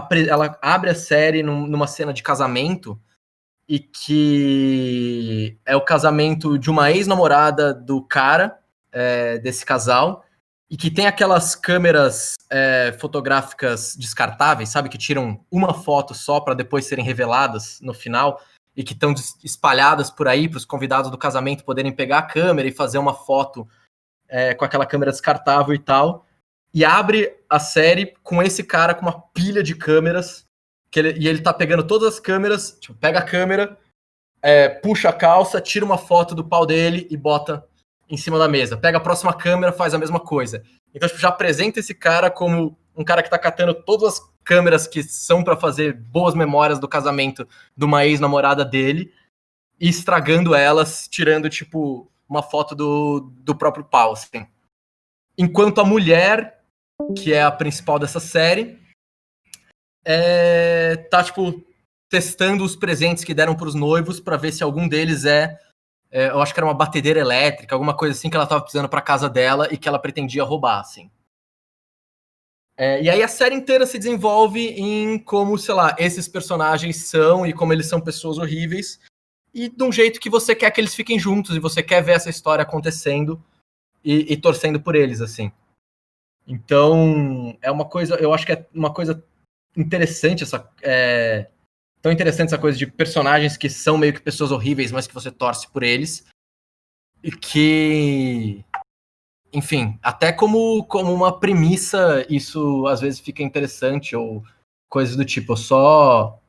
S4: abre a série numa cena de casamento e que é o casamento de uma ex-namorada do cara, desse casal, e que tem aquelas câmeras fotográficas descartáveis, sabe? Que tiram uma foto só para depois serem reveladas no final e que estão espalhadas por aí para os convidados do casamento poderem pegar a câmera e fazer uma foto com aquela câmera descartável e tal. E abre a série com esse cara com uma pilha de câmeras e ele tá pegando todas as câmeras, tipo, pega a câmera, puxa a calça, tira uma foto do pau dele e bota em cima da mesa. Pega a próxima câmera, faz a mesma coisa. Então, tipo, já apresenta esse cara como um cara que tá catando todas as câmeras que são para fazer boas memórias do casamento de uma ex-namorada dele e estragando elas, tirando, tipo, uma foto do próprio pau, assim. Enquanto a mulher, que é a principal dessa série, tá, tipo, testando os presentes que deram pros noivos para ver se algum deles eu acho que era uma batedeira elétrica, alguma coisa assim que ela tava precisando pra casa dela e que ela pretendia roubar, assim. E aí a série inteira se desenvolve em como, sei lá, esses personagens são e como eles são pessoas horríveis e de um jeito que você quer que eles fiquem juntos e você quer ver essa história acontecendo e torcendo por eles, assim. Então, é uma coisa, eu acho que é uma coisa interessante tão interessante essa coisa de personagens que são meio que pessoas horríveis, mas que você torce por eles. E que, enfim, até como uma premissa, isso às vezes fica interessante, ou coisas do tipo. Eu só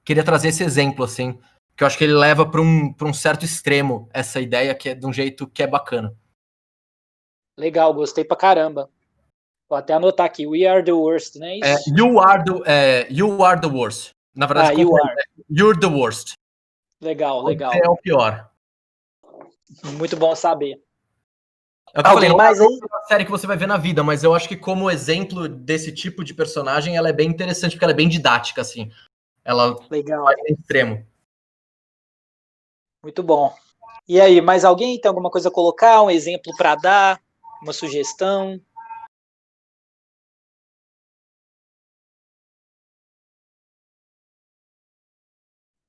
S4: queria trazer esse exemplo, assim, que eu acho que ele leva para um certo extremo essa ideia, que é de um jeito que é bacana.
S1: Legal, gostei pra caramba. Vou até anotar aqui, We Are the Worst, né? Isso?
S4: You are the worst. Na verdade, You're the worst.
S1: Legal, legal.
S4: Você é o pior.
S1: Muito bom saber.
S4: É o que eu falei, mais aí? É uma série que você vai ver na vida, mas eu acho que como exemplo desse tipo de personagem, ela é bem interessante, porque ela é bem didática, assim. Ela vai no extremo.
S1: Muito bom. E aí, mais alguém tem alguma coisa a colocar? Um exemplo para dar? Uma sugestão?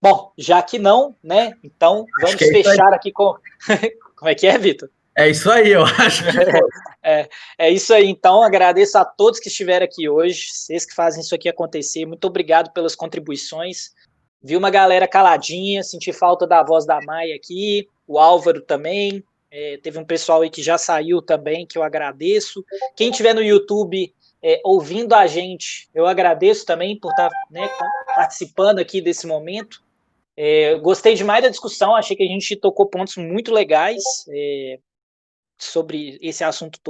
S1: Bom, já que não, né? Então vamos fechar aqui com. Como é que é, Vitor?
S4: É isso aí, eu acho que
S1: é isso aí. Então, agradeço a todos que estiveram aqui hoje, vocês que fazem isso aqui acontecer. Muito obrigado pelas contribuições. Vi uma galera caladinha, senti falta da voz da Maia aqui, o Álvaro também. Teve um pessoal aí que já saiu também, que eu agradeço. Quem estiver no YouTube ouvindo a gente, eu agradeço também por estar, né, participando aqui desse momento. Gostei demais da discussão, achei que a gente tocou pontos muito legais. sobre esse assunto todo,